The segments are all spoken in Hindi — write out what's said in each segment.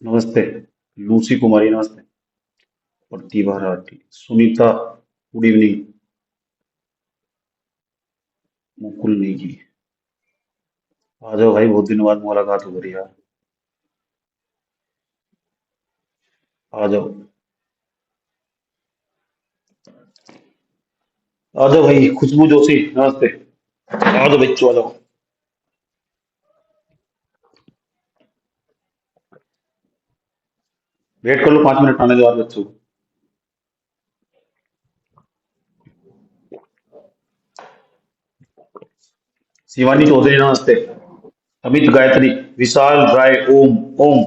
नमस्ते। लूसी कुमारी नमस्ते। प्रतिभा राठी, सुनीता गुड इवनिंग। मुकुल नेगी, आ जाओ भाई, बहुत दिनों बाद मुलाकात हो रही है यार। आ जाओ। आ जाओ भाई, खुशबू जोशी नमस्ते। आ जाओ बच्चों, आ जाओ। वेट कर लो, 5 मिनट आने दो यार बच्चों को। शिवानी चौधरी नमस्ते। अमित गायत्री, विशाल राय, ओम। ओम,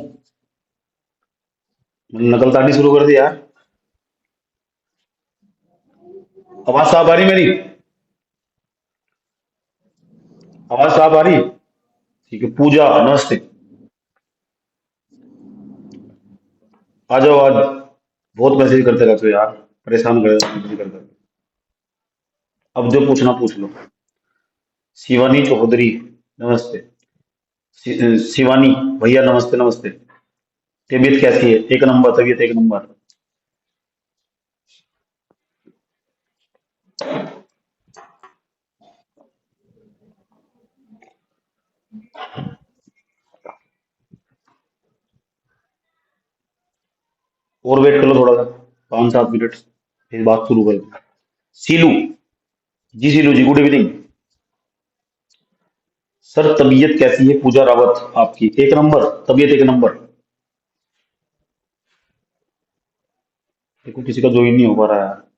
नकलतानी शुरू कर दी यार। आवाज साफ आ रही मेरी? आवाज साफ आ रही? ठीक है, पूजा नमस्ते। आ जाओ आज। बहुत मैसेज करते रहते हो यार, परेशान कर मैसेज कर कर। अब जो पूछना पूछ लो। शिवानी चौधरी नमस्ते। शिवानी भैया नमस्ते नमस्ते। तबीयत कैसी है? एक नंबर तबीयत, एक नंबर। और वेट कर लो थोड़ा सा, 5-7 मिनट, फिर बात शुरू करो। सीलू, जी सीलू जी, गुड इवनिंग। सर तबीयत कैसी है पूजा रावत आपकी? एक नंबर तबीयत, एक नंबर। देखो किसी का ज्वाइन नहीं हो पा रहा है।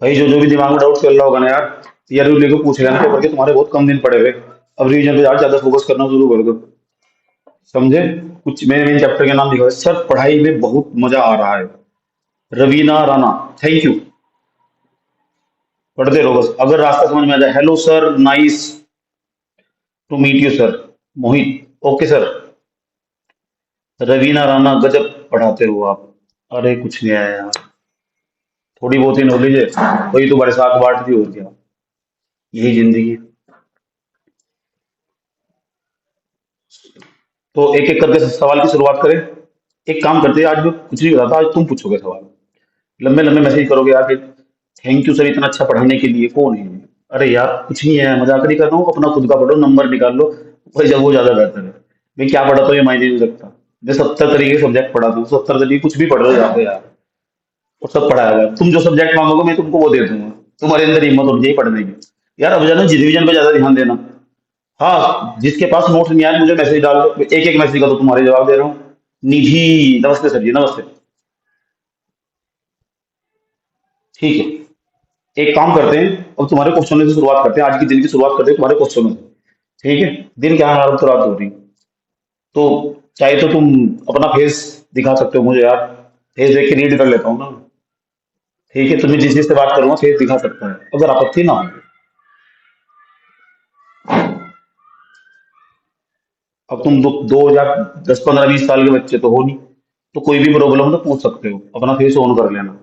भाई जो जो भी दिमाग में डाउट चल रहा होगा ना यार, यार लेके पूछ लेना पेपर के, तुम्हारे बहुत कम दिन पड़े हुए। अब रिवीजन पे यार ज्यादा फोकस करना शुरू कर दो। समझे? कुछ मेरे मेन चैप्टर के नाम लिखा है सर, पढ़ाई में बहुत मजा आ रहा है। Raveena Rana, thank you. पढ़ते रहो बस, अगर रास्ता समझ में आ जाए। Hello sir, nice to meet you sir. Mohit, okay sir. Raveena Rana, गजब पढ़ाते हो आप। अरे कुछ नहीं आया यार, थोड़ी बहुत ही नॉलेज है, वही तो बरसात साथ बांट दी, और क्या। यही जिंदगी। तो एक एक करके सवाल की शुरुआत करें। एक काम करते हैं, आज मैं कुछ नहीं बताता, आज तुम पूछोगे सवाल। लंबे लंबे मैसेज करोगे यार फिर। थैंक यू सर इतना अच्छा पढ़ाने के लिए, कौन है? अरे यार कुछ नहीं है, मजाक नहीं कर रहा हूँ, अपना खुद का पढ़ो, नंबर निकाल लो। वही जब वो ज्यादा बेहतर है। मैं क्या पढ़ाता हूँ ये मायने नहीं रखता। मैं 70 तरीके के सब्जेक्ट पढ़ाता हूँ, 70 तरीके कुछ भी पढ़ रहे हो जाते यार। और सब पढ़ाया हुआ है। तुम जो सब्जेक्ट मांगोगे मैं तुमको वो दे दूंगा। तुम्हारे अंदर हिम्मत होनी चाहिए पढ़ने की। यार अब जाना रिवीजन पे ज्यादा ध्यान देना। हाँ, जिसके पास नोट्स नहीं आए मुझे मैसेज डाल दो, एक एक मैसेज का तो तुम्हारे जवाब दे रहा हूँ। निधि नमस्ते सर जी, नमस्ते। ठीक है, एक काम करते हैं। अब तुम्हारे क्वेश्चनों से शुरुआत करते हैं, आज की दिन की शुरुआत करते हैं तुम्हारे क्वेश्चनों से। ठीक है। दिन क्या है, तो रात हो रही। तो चाहे तो तुम अपना फेस दिखा सकते हो मुझे यार। फेस देख के रीड कर लेता हूँ ना। ठीक है, तुम्हें जिस चीज से बात करूंगा फेस दिखा सकता है, अगर आपत्ति ना हो। अब तुम 2010, 15, 20 साल के बच्चे तो हो नहीं, तो कोई भी प्रॉब्लम हो तो पूछ सकते हो, अपना फेस ऑन कर लेना।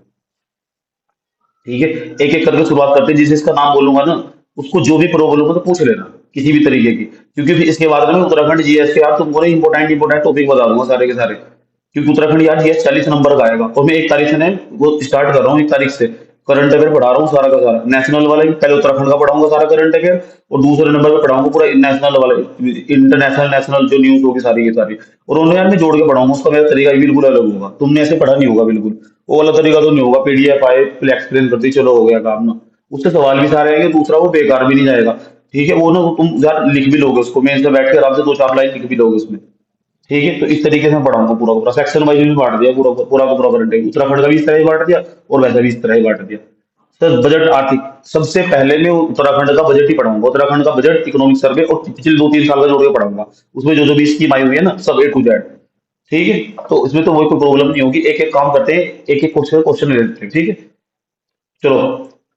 ठीक है, एक एक करके शुरुआत करते हैं, जिस जिसका नाम बोलूंगा ना, उसको जो भी प्रॉब्लम हो तो पूछ लेना, किसी भी तरीके की। क्योंकि फिर इसके बाद में मैं उत्तराखंड जीएस के यार तुमको ना इंपॉर्टेंट इंपॉर्टेंट टॉपिक बता दूंगा सारे के सारे। क्योंकि उत्तराखंड यार जीएस 40 नंबर का आएगा, और मैं 1 तारीख से ने वो स्टार्ट कर रहा हूँ, 1 तारीख से करंट अफेयर पढ़ा रहा हूँ सारा का सारा, नेशनल वाला भी पहले उत्तराखंड का पढ़ाऊंगा सारा करंट अफेयर। और दूसरे नंबर पे पढ़ाऊंगा पूरा नेशनल वाला, इंटरनेशनल नेशनल जो न्यूज होगी सारी की सारी। और उन्हें यार मैं जोड़ के पढ़ाऊंगा, उसका मेरा तरीका भी बिल्कुल अलग होगा, तुमने ऐसे पढ़ा नहीं होगा बिल्कुल। वो वाला तरीका तो नहीं होगा, पीडीएफ आए फिर एक्सप्लेन कर दी चलो हो गया काम ना। उससे सवाल भी सारे आएंगे, दूसरा वो बेकार भी नहीं जाएगा। ठीक है, वो ना तुम यार लिख भी लोगे उसको, मैं इसमें बैठ के आराम से 2-4 लाइन लिख भी लोगे उसमें। ठीक है, तो इस तरीके से मैं पढ़ाऊंगा पूरा का पूरा, सेक्शन वाइज भी बांट दिया, पूरा पूरा का पूरा करंट है उत्तराखंड का भी इस तरह ही बांट दिया, और वैसा भी इस तरह ही बांट दिया। सर बजट आर्थिक, सबसे पहले मैं उत्तराखंड का बजट ही पढ़ाऊंगा, उत्तराखंड का बजट, इकोनॉमिक सर्वे, और पिछले 2-3 साल का जोड़ के पढ़ाऊंगा। उसमें जो जो भी स्कीम आई हुई है ना, सब A to Z। ठीक है, तो इसमें तो वही कोई प्रॉब्लम नहीं होगी, एक एक काम करते हैं, एक एक क्वेश्चन क्वेश्चन ले लेते हैं। ठीक है, चलो।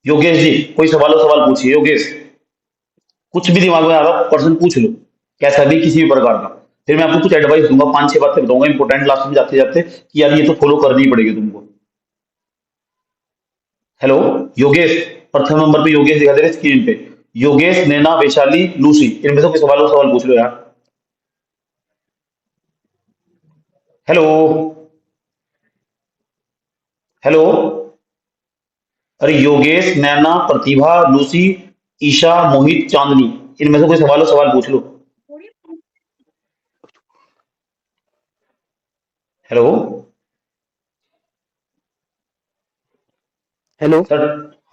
योगेश जी, कोई सवाल हो सवाल पूछिए योगेश। कुछ भी दिमाग में आ रहा पर्सन पूछ लो, कैसा भी किसी भी प्रकार का। फिर मैं आपको कुछ एडवाइस दूंगा, 5-6 बातें बताऊंगा इंपॉर्टेंट लास्ट में जाते जाते कि यार ये तो फॉलो करनी ही पड़ेगी तुमको। हेलो योगेश, प्रथम नंबर पे योगेश दिखा दे रहे स्क्रीन पे। योगेश, नैना, वैशाली, लूसी, इनमें से कोई सवाल पूछ लो यार। Hello, hello. अरे योगेश, नैना, प्रतिभा, लूसी, ईशा, मोहित, चांदनी, इनमें से कोई सवाल पूछ लो। Hello hello sir.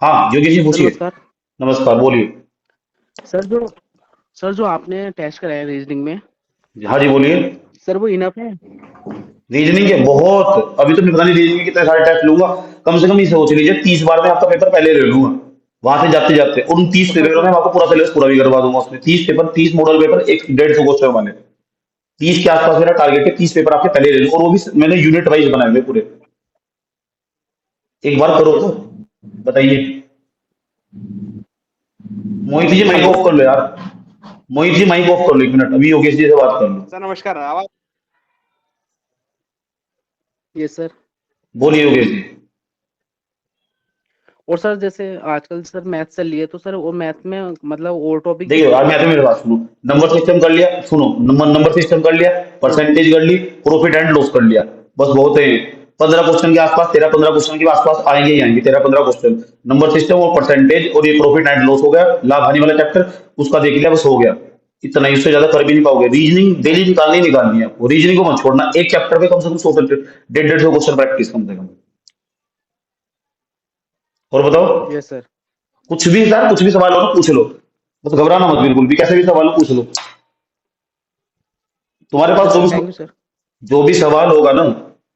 हाँ योगेश जी सर, पूछिए। नमस्कार। नमस्कार, बोलिए। सर जो सर जो आपने टेस्ट कराया रीजनिंग में, हाँ जी बोलिए। सर वो इनफ है? रीजनिंग के बहुत, अभी तो मैं पता नहीं रीजनिंग के कितने सारे टेस्ट लूंगा। कम से कम ये सोच लीजिए 30 बार में आपका पेपर पहले ले लूंगा, वहां से जाते जाते उन तीस और सर पेपरों में जो मैं आपको पूरा सिलेबस पूरा भी करवा दूंगा। उसमें 30 पेपर, 30 मॉडल पेपर, एक 150 क्वेश्चन वाले, 30 के आसपास मेरा टारगेट है। 30 पेपर आपके पहले ले लूँ, और वो भी मैंने यूनिट वाइज बनाए हुए पूरे। एक बार करो तो बताइए। Mohit ji mic hello of कर लो यार। मोहित जी माइक ऑफ कर लो 1 मिनट, अभी योगेश जी से बात कर लो। सर, नमस्कार। आवाज? Yes sir. बोलिए योगेश जी। और सर जैसे आजकल सर मैथ चल रही है, तो सर वो मैथ में मतलब और टॉपिक भी देखिए होंगे आज क्या? मैं तो मेरे पास सुनो, नंबर सिस्टम कर लिया, सुनो नंबर सिस्टम कर लिया, हाँ। परसेंटेज कर ली, प्रॉफिट एंड लॉस कर लिया, बस बहुत है। 15 क्वेश्चन के आसपास, 13-15 क्वेश्चन के आसपास आएंगे ही आएंगे, 13-15 क्वेश्चन। नंबर सिस्टम और परसेंटेज और ये प्रॉफिट एंड लॉस हो गया, लाभ हानि वाला चैप्टर, उसका देख लिया, बस हो गया। इतना ही, उससे ज्यादा कर भी नहीं पाओगे। रीजनिंग डेली निकालनी है आपको, रीजनिंग को मत छोड़ना। एक चैप्टर पे कम से कम 100 से 150 क्वेश्चन प्रैक्टिस कम से कम। और बताओ, यस सर। कुछ भी सर, कुछ भी सवाल हो तो पूछ लो, बस घबराना मत बिल्कुल भी, कैसे भी सवाल हो पूछ लो। तुम्हारे okay pass sir, thank you sir. जो भी सवाल होगा ना,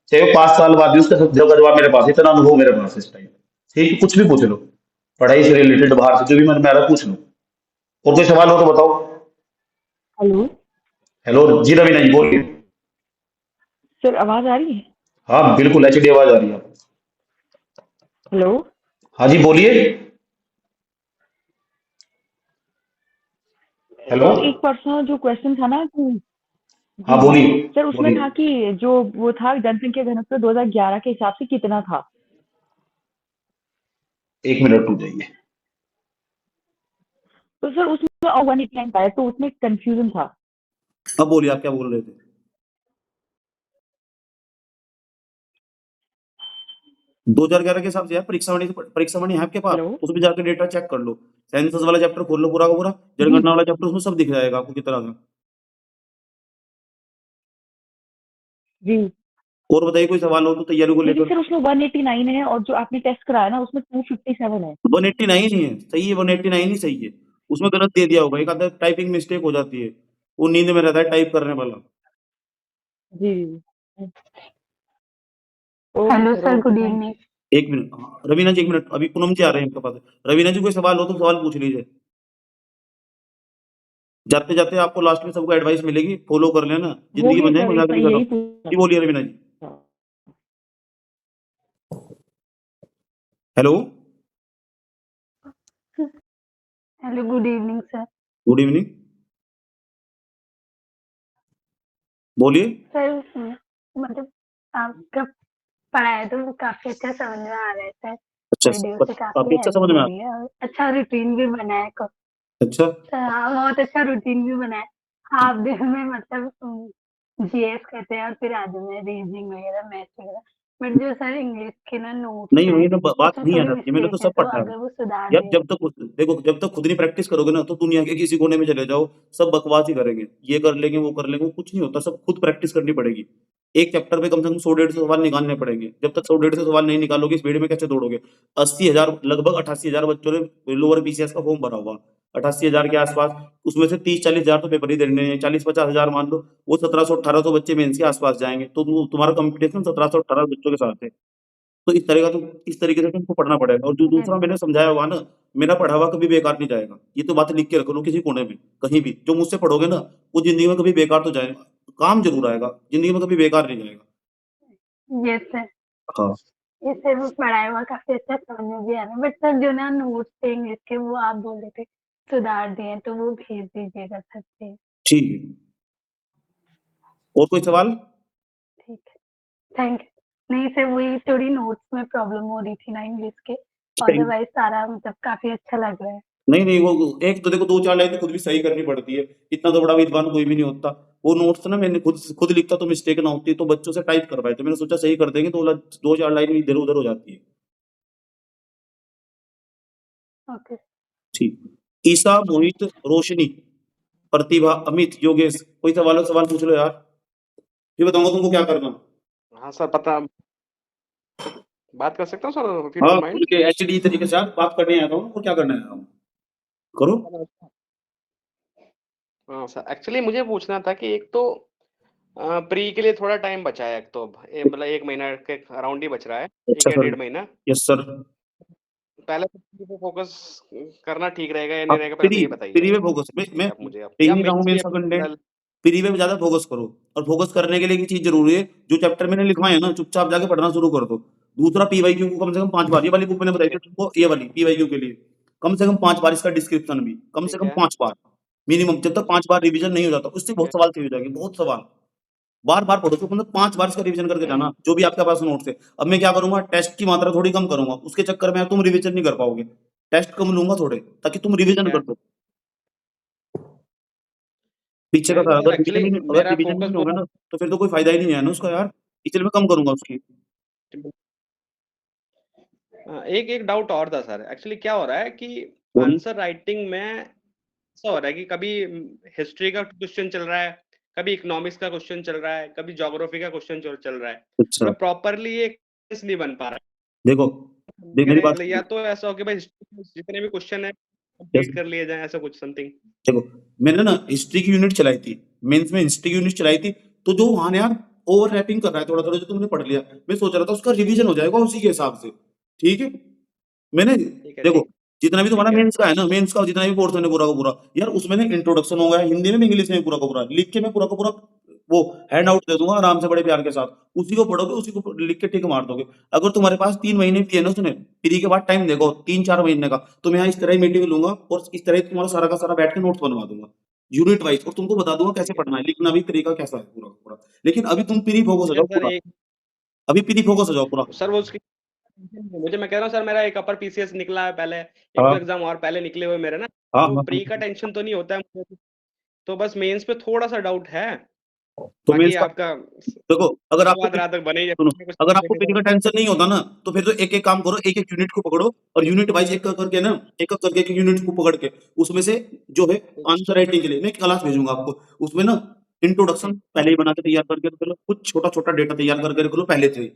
चाहे वो 5 साल बाद भी, उसका सब जवाब मेरे पास है, इतना अनुभव मेरे पास है इस टाइम। ठीक है, कुछ भी पूछ लो, पढ़ाई से रिलेटेड, बाहर से जो भी मन में आ रहा है पूछ लो। और कोई सवाल हो तो बताओ। हेलो हेलो जी, रवीना जी बोलिए। सर, आवाज आ रही है? हाँ बिल्कुल एचडी आवाज आ रही है। हेलो हाँ जी बोलिए। हेलो। सर, एक पर्सनल जो क्वेश्चन था ना कि हाँ जी जी बोलिए। सर, उसमें बोलिए। था कि जो वो था जनसंख्या घनत्व 2011 के हिसाब से कितना था? 1 मिनट रुक जाइए। तो सर उसमें 189 पाया, तो उसमें कंफ्यूजन था। अब बोलिए, आप क्या बोल रहे थे। 2011 के हिसाब से है, परीक्षा वाणी है आपके पास, हेलो उसमें जाकर डेटा चेक कर लो। सेंसस वाला चैप्टर खोल लो पूरा का पूरा, जी जनगणना वाला चैप्टर, उसमें सब दिख जाएगा आपको कितना था। जी और बताइए, कोई सवाल हो तो तैयारी को लेकिन लेकर। सर उसमें 189 है और जो आपने टेस्ट कराया ना उसमें 257 है। 189 ही है, सही है, 189 ही सही है। उसमें गलत दे दिया होगा, एक आधा टाइपिंग मिस्टेक हो जाती है, वो नींद में रहता है टाइप करने वाला। जी जी okay hello sir, sir, okay, good thank evening. एक मिनट, हाँ, रवीना जी 1 मिनट, अभी पूनम जी आ रहे हैं आपके पास। रवीना जी कोई सवाल हो तो सवाल पूछ लीजिए। जाते जाते आपको लास्ट में सबको एडवाइस मिलेगी, फॉलो कर लेना, यू। जिंदगी होगी बन जाए, सर, मजाक इतना नहीं कर रहा यही हूँ। पूछना जी बोलिए रवीना जी। था। Hello. Hello, good evening sir. Good evening, बोलिए। सर मतलब आपका पढ़ाया तो काफी अच्छा समझ में आ रहा है सर। अच्छा, वीडियो से काफी काफी अच्छा हेल्प समझ में हो आ रही है और अच्छा रूटीन भी बना है। अच्छा। सर हाँ, बहुत अच्छा रूटीन भी बना है। हाफ डे में मतलब जीएस करते हैं और फिर आधे में रीजनिंग वगैरह, मैथ वगैरह। बट जो सर इंग्लिश के ना नोट्स नहीं हैं वही ना, बात उसमें नहीं आ थोड़ी जाती है, मैंने तो मिस्टेक है, सब तो पढ़ा है। अगर वो सुधार यार दें। जब तक देखो, जब तक खुद नहीं प्रैक्टिस करोगे ना, तो दुनिया के किसी कोने में चले जाओ, सब बकवास ही करेंगे, ये कर लेंगे वो कर लेंगे, वो कुछ नहीं होता, सब खुद प्रैक्टिस करनी पड़ेगी। एक चैप्टर पे कम से कम 100-150 सवाल निकालने पड़ेंगे, जब तक 100-150 सवाल नहीं निकालोगे इस भीड़ में कैसे दौड़ोगे। 80,000, लगभग 88,000 बच्चों ने लोअर पीसीएस का फॉर्म भरा हुआ, 88,000 के आसपास। उसमें से 30-40,000 तो पेपर ही देने हैं, 40-50,000 मान लो, वो 1700-1800 बच्चे मेंस के आसपास जाएंगे, तो तुम्हारा कंपटीशन 1718 बच्चों के साथ है। तो इस तरीके से तुमको पढ़ना पड़ेगा, और जो दूसरा मैंने समझाया हुआ ना, मेरा पढ़ा हुआ कभी बेकार नहीं जाएगा, ये तो बात लिख के रख लो किसी कोने में, कहीं भी जो मुझसे पढ़ोगे ना, वो जिंदगी में कभी बेकार तो जाएगा, काम जरूर आएगा, जिंदगी में कभी बेकार नहीं जाएगा। यस सर, हाँ ये सर वो पढ़ाया हुआ काफी अच्छा समझ में भी आ रहा है। बट सर जो ना नोट्स थे इंग्लिश के वो आप बोल रहे थे सुधार दिए, तो वो भेज दीजिएगा सर प्लीज। ठीक है। और कोई सवाल? ठीक है, थैंक यू। नहीं सर, वही थोड़ी नोट्स में प्रॉब्लम हो रही थी ना इंग्लिश के, अदरवाइज सारा मतलब काफी अच्छा लग रहा है। नहीं नहीं, वो एक तो देखो 2-4 लाइन तो खुद भी सही करनी पड़ती है, इतना तो बड़ा विद्वान कोई भी नहीं होता। वो नोट्स ना मैंने खुद लिखता तो मिस्टेक ना होती, तो बच्चों से टाइप करवाए, तो मैंने सोचा सही कर देंगे, तो 2-4 लाइन इधर उधर हो जाती है। ओके। ठीक। ईसा, मोहित, रोशनी, प्रतिभा, अमित, योगेश, कोई सवाल पूछ लो यार, फिर बताऊंगा तुमको क्या करना। हाँ सर, पता बात कर सकता हूँ सर, if you हाँ, don't mind? खुल के एचडी तरीके से आप बात करने आया हूँ, और क्या करना है, करो। हाँ सर, एक्चुअली मुझे पूछना था कि एक तो प्री के लिए थोड़ा टाइम बचा है, एक तो मतलब 1 महीना के अराउंड ही बच रहा है, अच्छा 1 या सर। 1.5 महीना। Yes sir. पहले प्री पे फोकस करना ठीक रहेगा या नहीं आप रहेगा, पहले तो ये बताइए प्री पे फोकस, मैं आप मुझे, आप यही या नहीं कहूँ मेंस मेंस की का अपनी कंटेंट, फिलहाल। प्री पे ज्यादा फोकस करो, और फोकस करने के लिए एक चीज जरूरी है, जो चैप्टर मैंने लिखवाए है ना, चुपचाप जाके पढ़ना शुरू कर दो। दूसरा, पीवाईक्यू को कम से कम 5 बार, ये वाली बुक मैंने बताई ठीक है, थी तुमको, ये वाली पीवाईक्यू के लिए कम से कम 5 बार, इसका डिस्क्रिप्शन भी कम से ठीक कम है, 5 बार मिनिमम, जब तक 5 बार रिवीजन नहीं हो जाता, उससे ठीक है, बहुत सवाल सही हो जाएंगे, बहुत सवाल। बार बार पढ़ो, तो मतलब 5 बार इसका रिवीजन करके जाना, जो भी आपके पास नोट्स है। अब मैं क्या करूंगा, टेस्ट की मात्रा थोड़ी कम करूंगा, उसके चक्कर में तुम रिवीजन नहीं कर पाओगे, टेस्ट कम लूंगा थोड़े, ताकि तुम ठीक रिवीजन है। कर दो। पीछे का नहीं सारा, सर, अगर एक्चुअली मेरा रिवीजन ही फोकस नहीं वो होगा ना, तो फिर तो कोई फायदा ही नहीं है ना उसका यार, इसलिए मैं कम करूंगा उसकी। एक एक डाउट और था सर, एक्चुअली क्या हो रहा है कि बोलिए। आंसर राइटिंग में ऐसा हो रहा है कि कभी हिस्ट्री का क्वेश्चन चल रहा है, कभी इकोनॉमिक्स का क्वेश्चन चल रहा है, कभी ज्योग्राफी का क्वेश्चन चल रहा है, अच्छा, मतलब प्रॉपरली ये नहीं बन पा रहा देखो देख मेरी बात है। या सुनो। तो ऐसा हो कि भाई हिस्ट्री जितने भी क्वेश्चन है यस, कंप्लीट कर लिए जाए, ऐसा कुछ समथिंग। देखो मैंने ना हिस्ट्री की यूनिट चलाई थी, मेंस में हिस्ट्री की यूनिट चलाई थी, तो जो वहां यार ओवरलैपिंग कर रहा है थोड़ा थोड़ा, जो तुमने पढ़ लिया, मैं सोच रहा था उसका रिवीजन हो जाएगा उसी के हिसाब से। ठीक है, मैंने ठीक है, देखो ठीक जितना भी तुम्हारा ठीक है, मेंस का है ना, मेंस का जितना भी पोर्शन है पूरा का पूरा, यार उसमें ना इंट्रोडक्शन हो गया हिंदी में भी, इंग्लिश में भी, पूरा का पूरा लिख के मैं पूरा का पूरा वो हैंड आउट दे दूंगा आराम से बड़े प्यार के साथ, उसी को पढ़ोगे, उसी को लिख के टिक मार दोगे। अगर तुम्हारे पास 3 महीने भी है ना उसने, फ्री के बाद टाइम देखो 3-4 महीने का, तो मैं यहाँ इस तरह ही मीटिंग लूंगा, और इस तरह ही तुम्हारा सारा का सारा बैठ के नोट्स बनवा दूंगा यूनिट वाइज, और तुमको बता दूंगा कैसे ठीक है, पढ़ना है, लिखना भी तरीका कैसा है पूरा का पूरा। लेकिन अभी तुम प्री फोकस हो ठीक है जाओ सर। पूरा, एक अभी प्री फोकस हो जाओ पूरा। सर वो उसकी मुझे, मैं कह रहा हूँ सर, मेरा एक अपर पीसीएस निकला है पहले, एक दो हाँ एग्जाम और पहले निकले हुए मेरे ना, हाँ तो हाँ प्री का हाँ। टेंशन तो नहीं होता है मुझे, तो बस मेंस पे थोड़ा सा डाउट है। तो मैं बाकी इसका आपका देखो, अगर आपको धन्यवाद, रात तक बने ही सुनो, रहे, कुछ अगर आपको देने पीटी का। का टेंशन नहीं होता ना, तो फिर तो एक एक काम करो, एक एक यूनिट को पकड़ो, और यूनिट वाइज एक करके ना, एक करके एक यूनिट को पकड़ के, उसमें से जो है आंसर राइटिंग के लिए मैं एक क्लास भेजूंगा आपको, उसमें ना इंट्रोडक्शन ठीक पहले ही बना के तैयार करके रख लो, कुछ छोटा छोटा डेटा तैयार करके रख लो पहले से ही,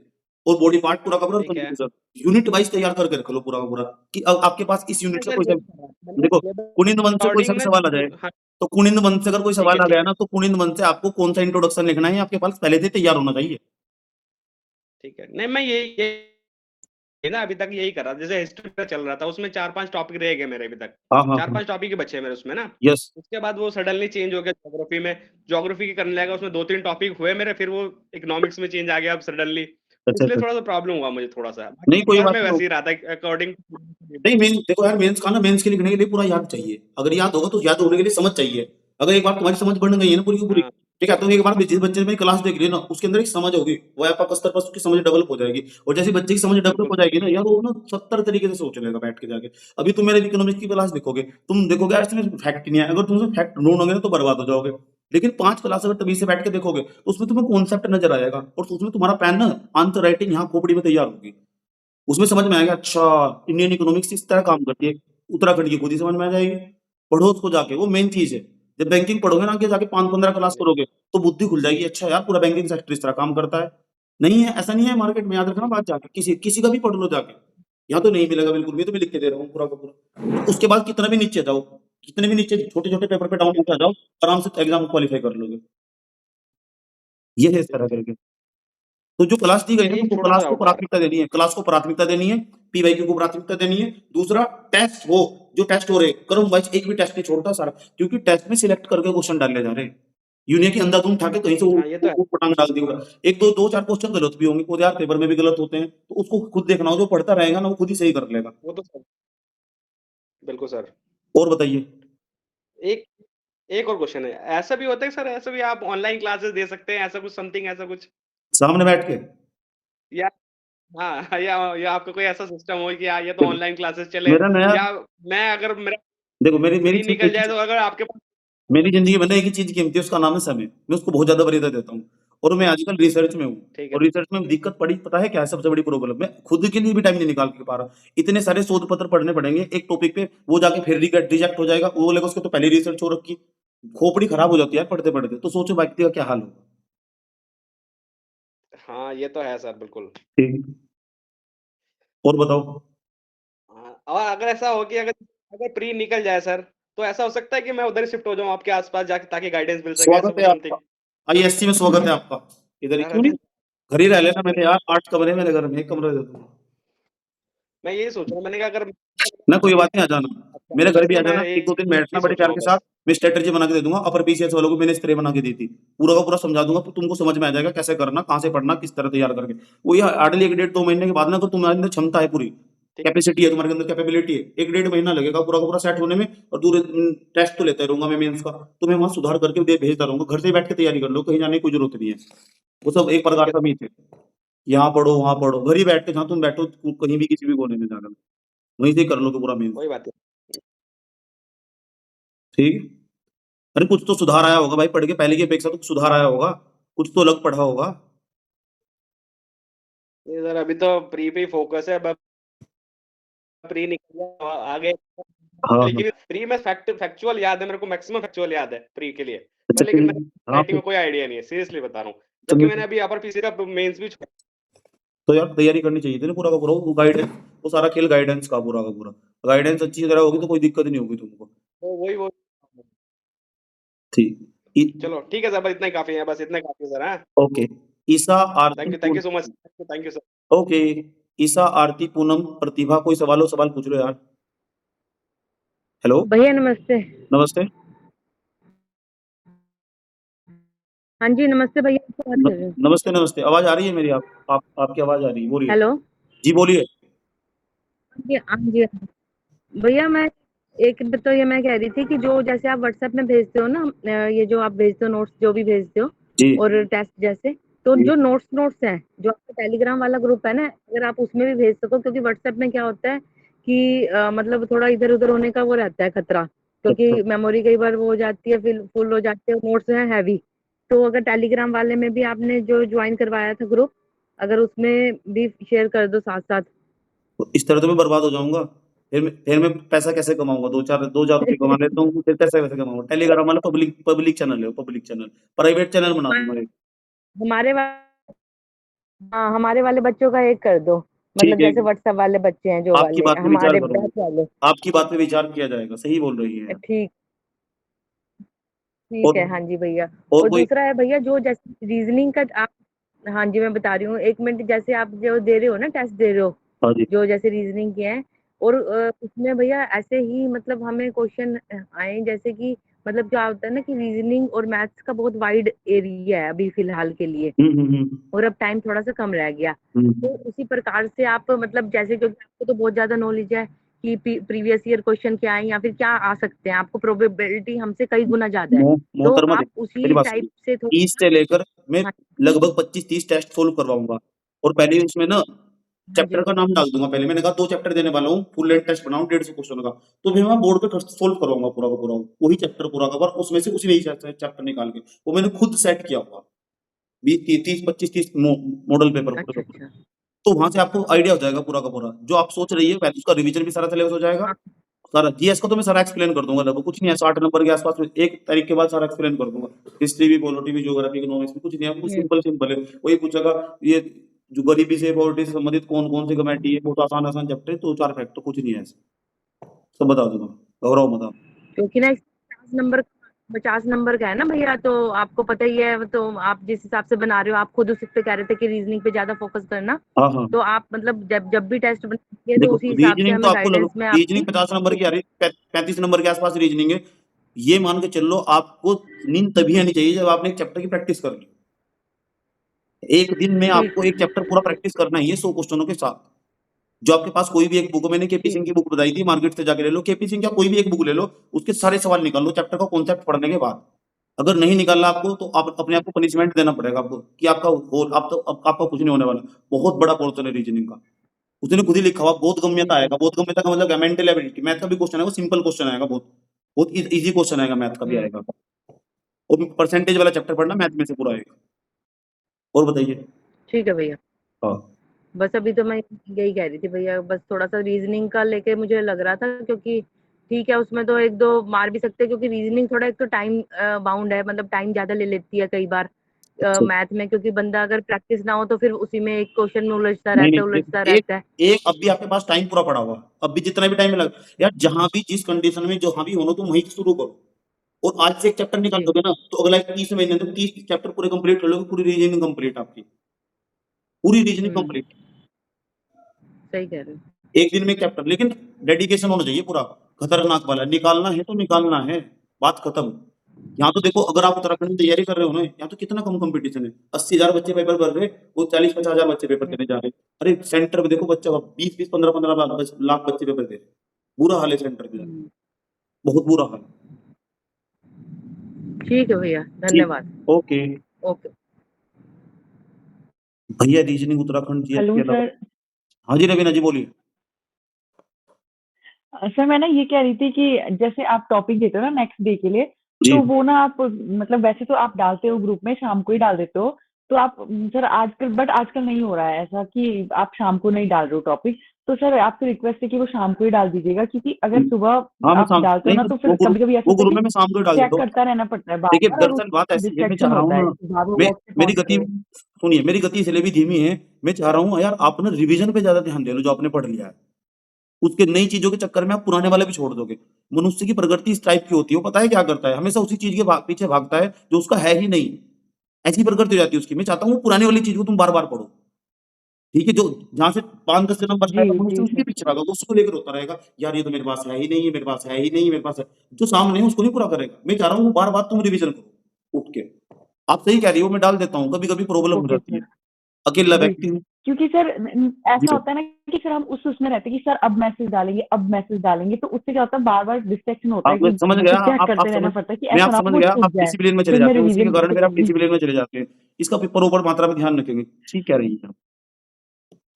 और बॉडी पार्ट पूरा का पूरा ठीक है कंफ्यूजन यूनिट वाइज तैयार करके रख लो पूरा का पूरा, कि अब आपके पास इस यूनिट से सर, कोई यही सा, करा। मैंने देखो सिलेबस कुनिंद वन से कोई सा अकॉर्डिंग भी ना सवाल आ जाए, हाँ, तो कुनिंद वन से अगर कोई ठीक सवाल है, आ ठीक गया है, ना, तो कुनिंद वन से आपको कौन सा इंट्रोडक्शन लिखना है, आपके पास पहले से तैयार होना चाहिए। ठीक है। नहीं, मैं ये ना अभी तक यही कर रहा था, जैसे हिस्ट्री का चल रहा था, उसमें 4-5 टॉपिक रह गए मेरे अभी तक, हाँ हाँ हाँ। 4-5 टॉपिक ही बचे हैं मेरे उसमें ना। यस। उसके बाद वो सडनली चेंज हो गया ज्योग्राफी में, ज्योग्राफी की करने लगा, उसमें 2-3 टॉपिक हुए मेरे, फिर वो इकोनॉमिक्स में चेंज आ गया अब सडनली, अच्छा इसलिए अच्छा। थोड़ा सा प्रॉब्लम हुआ मुझे थोड़ा सा। नहीं बाकी कोई यार बात मैं नहीं, वैसे ही रहा था अकॉर्डिंग। नहीं मेन देखो यार, मेंस का ना, मेंस के लिखने के लिए पूरा याद चाहिए, अगर याद होगा तो याद होने के लिए समझ चाहिए। अगर एक बार तुम्हारी समझ बन गई है ना पूरी की पूरी, हाँ, ठीक है, तो एक बार जिस बच्चे ने मेरी क्लास देख ली ना, उसके अंदर एक समझ होगी, वो व्यापक स्तर पर उसकी समझ डेवलप हो जाएगी, और जैसे बच्चे की समझ डेवलप बिल्कुल हो जाएगी ना यार, वो ना 70 तरीके से सोच लेगा बैठ के जाके। अभी तुम मेरे इकोनॉमिक्स की क्लास देखोगे, तुम देखोगे यार इसमें फैक्ट नहीं है, अगर तुम फैक्ट ढूंढोगे ना तो बर्बाद हो जाओगे। लेकिन 5 क्लास अगर तभी से बैठ के देखोगे, तो उसमें तुम्हें कॉन्सेप्ट नजर आएगा, और उसमें तुम्हारा पैन ना आंसर राइटिंग यहाँ खोपड़ी में तैयार होगी, उसमें समझ में आएगा, अच्छा इंडियन इकोनॉमिक्स इस तरह काम करती है, उत्तराखंड की खुद ही समझ में आ जाएगी। पढ़ो उसको जाके, वो मेन चीज है। जब बैंकिंग पढ़ोगे ना, आगे जाके 5-15 क्लास करोगे, तो बुद्धि खुल जाएगी, अच्छा यार पूरा बैंकिंग सेक्टर इस तरह काम करता है। नहीं है, ऐसा नहीं है मार्केट में, याद रखना बात, जाके किसी किसी का भी पढ़ लो जाके, यहाँ तो नहीं मिलेगा बिल्कुल, मैं तो भी लिख के दे रहा हूँ पूरा का पूरा। उसके बाद कितना भी नीचे जाओ, कितने भी नीचे छोटे छोटे पेपर पे डाउन होते आ जाओ, आराम से एग्जाम क्वालिफाई कर लोगे। ये है इस तरह करके। तो जो क्लास दी गई ना, एक तुमको छोटा सा क्लास को डाउट और प्राथमिकता देनी है, क्लास को प्राथमिकता देनी है, पीवाईक्यू को प्राथमिकता देनी है। दूसरा, टेस्ट वो जो टेस्ट हो रहे क्रम वाइज, एक भी टेस्ट नहीं छोड़ता सारा, क्योंकि टेस्ट में सिलेक्ट करके क्वेश्चन डाले जा रहे हैं, यूनियन की अंधाधुंध उठा के कहीं से हाँ, ये तो है, वो पटांग डाल दी होगा। एक दो दो चार क्वेश्चन गलत भी होंगे, वो यार पेपर में भी गलत होते हैं, तो उसको खुद देखना हो, जो पढ़ता रहेगा ना वो खुद ही सही कर लेगा। वो तो सर, बिल्कुल सर। और बताइए। एक एक और क्वेश्चन है, ऐसा भी होता है सर, ऐसा भी आप ऑनलाइन क्लासेस दे सकते हैं, ऐसा कुछ समथिंग, ऐसा कुछ? सामने बैठ के या हाँ, या आपका कोई ऐसा सिस्टम हो कि हाँ, ये तो देखो, ऑनलाइन क्लासेस चले, मेरा नया या मैं अगर मेरा देखो मेरी मेरी फ्री चीज निकल जाए तो अगर आपके पास मेरी जिंदगी में ना एक ही चीज कीमती है, उसका नाम है समय। मैं उसको बहुत ज्यादा वरीयता देता हूँ और मैं आजकल रिसर्च में हूँ। ठीक है, और रिसर्च में दिक्कत पड़ी, पता है क्या है सबसे बड़ी प्रॉब्लम? मैं खुद के लिए भी टाइम नहीं निकाल के पा रहा। इतने सारे शोध पत्र पढ़ने पड़ेंगे एक टॉपिक पे, वो जाके फिर रिजेक्ट हो जाएगा, वो बोलेगा उसको तो पहले रिसर्च हो रखी। खोपड़ी खराब हो जाती है यार पढ़ते पढ़ते। तो सोचो व्यक्ति का क्या हाल होगा। हाँ, ये तो है सर, बिल्कुल। ठीक है। और बताओ। हाँ, और अगर ऐसा हो कि अगर अगर प्री निकल जाए सर, तो ऐसा हो सकता है कि मैं उधर ही शिफ्ट हो जाऊँ आपके आस-पास जाके, ताकि गाइडेंस मिल सके, ऐसा स्वागत है कुछ आपका, समथिंग? आईएससी में स्वागत है आपका। इधर ही सर क्यों नहीं, घर ही रह लेना। मैंने यार 8 कमरे मेरे घर में, एक कमरा दे दूंगा। मैं यही सोच रहा हूँ, मैंने कहा अगर ना कोई बात नहीं, आ जाना अच्छा, मेरे घर भी, तो आ मैं जाना। एक दो दिन बैठना यही बड़े सोच रहा प्यार हूँ के बस। साथ। मैं स्ट्रेटजी बना के दे दूंगा। अपर पीसीएस वालों को मैंने स्प्रे बना के दी थी, पूरा का पूरा समझा दूंगा, तुमको समझ में आ जाएगा कैसे करना, कहाँ से पढ़ना, किस तरह तैयार करके। वही हार्डली 1 डेढ़ 2 महीने के बाद ना, तो तुम्हारे अंदर क्षमता है पूरी, ठीक कैपेसिटी है तुम्हारे अंदर, कैपेबिलिटी है। 1 डेढ़ महीना लगेगा पूरा का पूरा सेट होने में। और दूर टेस्ट तो लेता रहूंगा मैं मेंस का, तो मैं वहां सुधार करके भेजता रहूंगा। घर से ही बैठ के तैयारी कर लो, कहीं जाने की कोई जरूरत नहीं है। वो सब एक ठीक प्रकार है, का मीथ है। यहाँ पढ़ो वहां पढ़ो, घर ही बैठ के जहाँ तुम बैठो, कहीं भी किसी भी कोने में जाकर वहीं से ही कर लो तो पूरा मेंस। कोई बात नहीं। ठीक है। अरे कुछ तो सुधार आया होगा भाई, पढ़ के पहले की अपेक्षा तो सुधार आया होगा, कुछ तो अलग पढ़ा होगा। नहीं सर, अभी तो प्री पे ही फोकस है, अब प्री निकल गया आगे। हाँ हाँ। लेकिन प्री में फैक्चुअल याद है मेरे को, मैक्सिमम फैक्चुअल याद है प्री के लिए। अच्छा लेकिन ठीक मैं है। हाँ राइटिंग में कोई आइडिया नहीं है, सीरियसली बता रहा हूँ, तो जबकि मैंने अभी अपर पीसी का मेंस भी तो यार तैयारी करनी चाहिए थी ना पूरा का पूरा। वो गाइडेंस, वो सारा खेल गाइडेंस का पूरा का पूरा। गाइडेंस अच्छी तरह होगी तो कोई दिक्कत नहीं होगी तुमको। तो वही ठीक। चलो ठीक है सर, बस इतना ही काफी है, बस इतना ही काफी है सर। हाँ, okay. Isa Aarti thank you so much, Poonam. Thank you sir. Okay. Isa Aarti Poonam Pratibha, कोई सवाल हो सवाल पूछ लो यार। हेलो। भैया नमस्ते। नमस्ते। हाँ जी नमस्ते भैया, आपसे बात कर रही हूँ। नमस्ते नमस्ते, आवाज आ रही है मेरी? आप आपकी आवाज आ रही है, बोलिए। हेलो। जी बोलिए। हाँ जी हाँ जी। भैया मैं एक तो ये मैं कह रही थी कि जो जैसे आप व्हाट्सएप में भेजते हो ना, ये जो आप भेजते हो नोट्स, जो भी भेजते हो जी और टेस्ट जैसे, तो जी जो नोट्स हैं, जो आपका टेलीग्राम वाला ग्रुप है ना, अगर आप उसमें भी भेज सको, क्योंकि व्हाट्सएप में क्या होता है कि मतलब थोड़ा इधर उधर होने का वो रहता है खतरा, क्योंकि अच्छा। मेमोरी कई बार वो हो जाती है, फिर फुल हो जाती है, नोट्स हैं हैवी। तो अगर टेलीग्राम वाले में भी आपने जो ज्वाइन करवाया था ग्रुप, अगर उसमें भी शेयर कर दो साथ साथ। तो इस तरह तो मैं बर्बाद हो जाऊंगा। फिर मैं पैसा कैसे कमाऊंगा? 2-4 रुपये कमा लेता हूँ, फिर पैसा कैसे कमाऊंगा? टेलीग्राम वाला पब्लिक पब्लिक चैनल है, पब्लिक चैनल, प्राइवेट चैनल बना दूंगा एक। हमारे हाँ, हमारे वाले बच्चों का एक कर दो, ठीक मतलब है, जैसे व्हाट्सएप वाले बच्चे हैं जो आपकी वाले बात पे विचार हमारे करूंगा। बैच वाले। आपकी बात पे विचार किया जाएगा, सही बोल रही है आप। ठीक, और ठीक है, हाँ जी भैया। और और कोई? दूसरा है भैया, जो जैसे रीजनिंग का आप, हाँ जी मैं बता रही हूँ, 1 मिनट, जैसे आप जो दे रहे हो ना, टेस्ट दे रहे हो, हाँ जी। जो जैसे रीजनिंग के हैं, और उसमें भैया ऐसे ही मतलब हमें क्वेश्चन आए, जैसे कि मतलब क्या होता है ना कि रीजनिंग और मैथ्स का बहुत वाइड एरिया है अभी फिलहाल के लिए, हम्म। और अब टाइम थोड़ा सा कम रह गया। तो हम्म। उसी प्रकार से आप मतलब जैसे, क्योंकि आपको तो बहुत ज्यादा नॉलेज है कि प्रीवियस ईयर क्वेश्चन क्या है या फिर क्या आ सकते हैं, आपको प्रोबेबिलिटी हमसे कई गुना ज्यादा है, तो मोहतरमा आप मेरी उसी बात टाइप सुनिए। से 30 थोड़ा। से लेकर मैं हाँ, लगभग 25-30 टेस्ट सोल्व करवाऊंगा। और पहले इसमें ना हाँ चैप्टर जी, का नाम डाल दूंगा। पहले मैंने कहा 2 चैप्टर देने वाला हूँ, फुल लेंथ टेस्ट बनाऊं 150 क्वेश्चन का। तो फिर मैं बोर्ड पे सोल्व करवाऊंगा पूरा का पूरा, वही चैप्टर पूरा का पूरा, उसमें से उसी में ही चैप्टर निकाल के। वो मैंने खुद सेट किया हुआ, 20 30 25 30 मॉडल पेपर पूरे का अच्छा पूरा। अच्छा। तो वहां से आपको आइडिया हो जाएगा पूरा का पूरा, जो आप सोच रही है पहले उसका रिवीजन भी सारा सिलेबस हो जाएगा। हाँ सारा जीएस का तो मैं सारा एक्सप्लेन कर दूंगा, लगभग कुछ नहीं है, 60 नंबर के आसपास में 1 तारीख के बाद सारा एक्सप्लेन कर दूंगा। हिस्ट्री भी, पॉलिटी भी, ज्योग्राफी, इकोनॉमिक्स भी, कुछ नहीं है, कुछ हम्म, सिंपल सिंपल है। वही पूछेगा ये जो गरीबी से, पॉवर्टी से संबंधित कौन कौन सी कमेटी है, बहुत आसान आसान चैप्टर है, 2-4 फैक्ट, तो कुछ नहीं है ऐसे, सब बता दूंगा, घबराओ मत आप। क्योंकि ना 50 नंबर का है ना भैया, तो आपको पता ही है, तो आप जिस हिसाब से बना रहे हो, आप खुद उस पे कह रहे थे कि रीजनिंग पे ज्यादा फोकस करना, हाँ हाँ। तो आप मतलब जब जब भी टेस्ट बनाइए तो देखो उसी हिसाब से रीजनिंग तो हमें आपको गाइडेंस लगभग में रीजनिंग आपकी। 50 नंबर की आ रही है, 35 नंबर के आसपास रीजनिंग है। ये मान के चल लो, आपको नींद तभी आनी चाहिए जब आपने एक चैप्टर की प्रैक्टिस कर ली। एक दिन में ठीक, आपको एक चैप्टर पूरा प्रैक्टिस करना ही है 100 क्वेश्चनों के साथ। जो आपके पास कोई भी एक बुक, मैंने केपी सिंह की बुक बताई थी, मार्केट से जाके ले लो, केपी सिंह का कोई भी एक बुक ले लो, उसके सारे सवाल निकाल लो चैप्टर का कॉन्सेप्ट पढ़ने के बाद। अगर नहीं निकालना आपको तो आप अपने आप को पनिशमेंट देना पड़ेगा आपको कि आपका आपका कुछ नहीं होने वाला। बहुत बड़ा पोर्शन है रीजनिंग का, उसने खुद ही लिखा हुआ बोधगम्यता आएगा। बोधगम्यता का मतलब मेंटल एबिलिटी। मैथ का भी क्वेश्चन है वो सिंपल क्वेश्चन आएगा, बहुत बहुत इजी क्वेश्चन आएगा मैथ का भी आएगा। और परसेंटेज वाला चैप्टर पढ़ना मैथ में से पूरा आएगा। और बताइए। ठीक है भैया। हाँ बस अभी तो मैं यही कह रही थी भैया, बस थोड़ा सा रीजनिंग का लेके मुझे लग रहा था, क्योंकि ठीक है उसमें तो एक दो मार भी सकते हैं, क्योंकि रीजनिंग थोड़ा एक तो टाइम बाउंड है, मतलब टाइम ज्यादा ले लेती है कई बार मैथ में, क्योंकि बंदा अगर प्रैक्टिस ना हो तो फिर उसी में एक क्वेश्चन में उलझता नहीं रहता नहीं, है। एक अब भी आपके पास टाइम पूरा पड़ा हुआ, अब भी जितना भी टाइम लगा यार, जहां भी जिस कंडीशन में जहां भी हो तुम वहीं से शुरू करो। और आज से एक चैप्टर निकाल जी। दोगे ना तो अगला 30 महीने तक 30 चैप्टर पूरे कंप्लीट कर लोगे, पूरी रीजनिंग कंप्लीट आपकी, पूरी रीजनिंग कंप्लीट सही कह रहे हो। एक दिन में एक चैप्टर। लेकिन डेडिकेशन होना चाहिए पूरा खतरनाक वाला, निकालना है तो निकालना है, बात खत्म। यहाँ तो देखो, अगर आप उत्तराखंड में तैयारी कर रहे हो ना, यहाँ तो कितना कम कंपटीशन है, 80,000 बच्चे पेपर भर रहे, वो 40-50,000 बच्चे पेपर देने जा रहे। अरे सेंटर में देखो बच्चा 20-20, 15-15 लाख बच्चे पेपर दे रहे, बुरा हाल है सेंटर पे, बहुत बुरा हाल। ठीक है भैया, धन्यवाद। Okay okay. भैया, रीजनिंग उत्तराखंड जीएस हेलो के अलावा। सर। हाँ जी रवीना जी बोलिए। सर मैं ना ये कह रही थी कि जैसे आप टॉपिक देते हो ना नेक्स्ट डे के लिए, जी तो वो ना आप मतलब वैसे तो आप डालते हो ग्रुप में, शाम को ही डाल देते हो, तो आप सर आजकल, बट आजकल नहीं हो रहा है ऐसा कि आप शाम को नहीं डाल रहे हो टॉपिक, तो सर आपसे रिक्वेस्ट है कि वो शाम को ही डाल दीजिएगा, क्योंकि अगर सुबह हाँ मैं आप शाम डालते हो नहीं, ना तो फिर कभी कभी ऐसा वो होता है ग्रुप कि में मैं शाम को ही डाल चेक देता हूँ। करता रहना पड़ता है बार देखिए बार, और वो दरअसल बात ऐसी है, मैं चाह डिस्ट्रैक्शन रहा हूँ होता है ना, कि बार बार मैं वॉच पे मेरी पहुंच गति, रहे हो। सुनिए मेरी गति इसलिए भी धीमी है, मैं चाह रहा हूँ यार आप ना रिवीजन पे ज्यादा ध्यान दे लो जो आपने पढ़ लिया है, उसके नई चीजों के चक्कर में आप पुराने वाले भी छोड़ दोगे। मनुष्य की प्रगति इस टाइप की होती है, वो पता है क्या करता है, हमेशा उसी चीज के पीछे भागता है जो उसका है ही नहीं, ऐसी प्रगति हो जाती है उसकी। मैं चाहता हूँ वो पुरानी वाली चीज को तुम बार बार पढ़ो, ठीक है, जो जहां से 5-10 जन्म बच जी जाएगा मनुष्य जी उसी के सर। पीछे भागा, वो उसको लेकर होता रहेगा, यार ये तो मेरे पास है ही नहीं है, मेरे पास है ही नहीं है, मेरे पास है, जो सामने है उसको नहीं पूरा करेगा। मैं चाह रहा हूँ वो बार बार तुम रिवीजन करो उठ के। आप सही कह रही हो, मैं डाल देता हूँ, कभी कभी प्रॉब्लम हो ओके जाती है, सर। अकेला जी, व्यक्ति हूँ। क्योंकि सर जी ऐसा होता है ना कि फिर हम उस उसमें रहते हैं कि सर अब मैसेज डालेंगे, अब मैसेज डालेंगे, तो उससे क्या होता है बार बार डिस्ट्रैक्शन होता है आप, मैं कि समझ गया, मतलब चेक आप करते रहना समझ, पड़ता है कि मैं ऐसा आप ना हो समझ वो गया, छूट आप जाए, डिसिप्लिन में चले फिर जाते मेरे हैं, उसी के रिवीजन कारण कैसे फिर आप करनी। डिसिप्लिन में चले जाते हैं, इसका प्रॉपर मात्रा में ध्यान रखेंगे, ठीक कह रही है।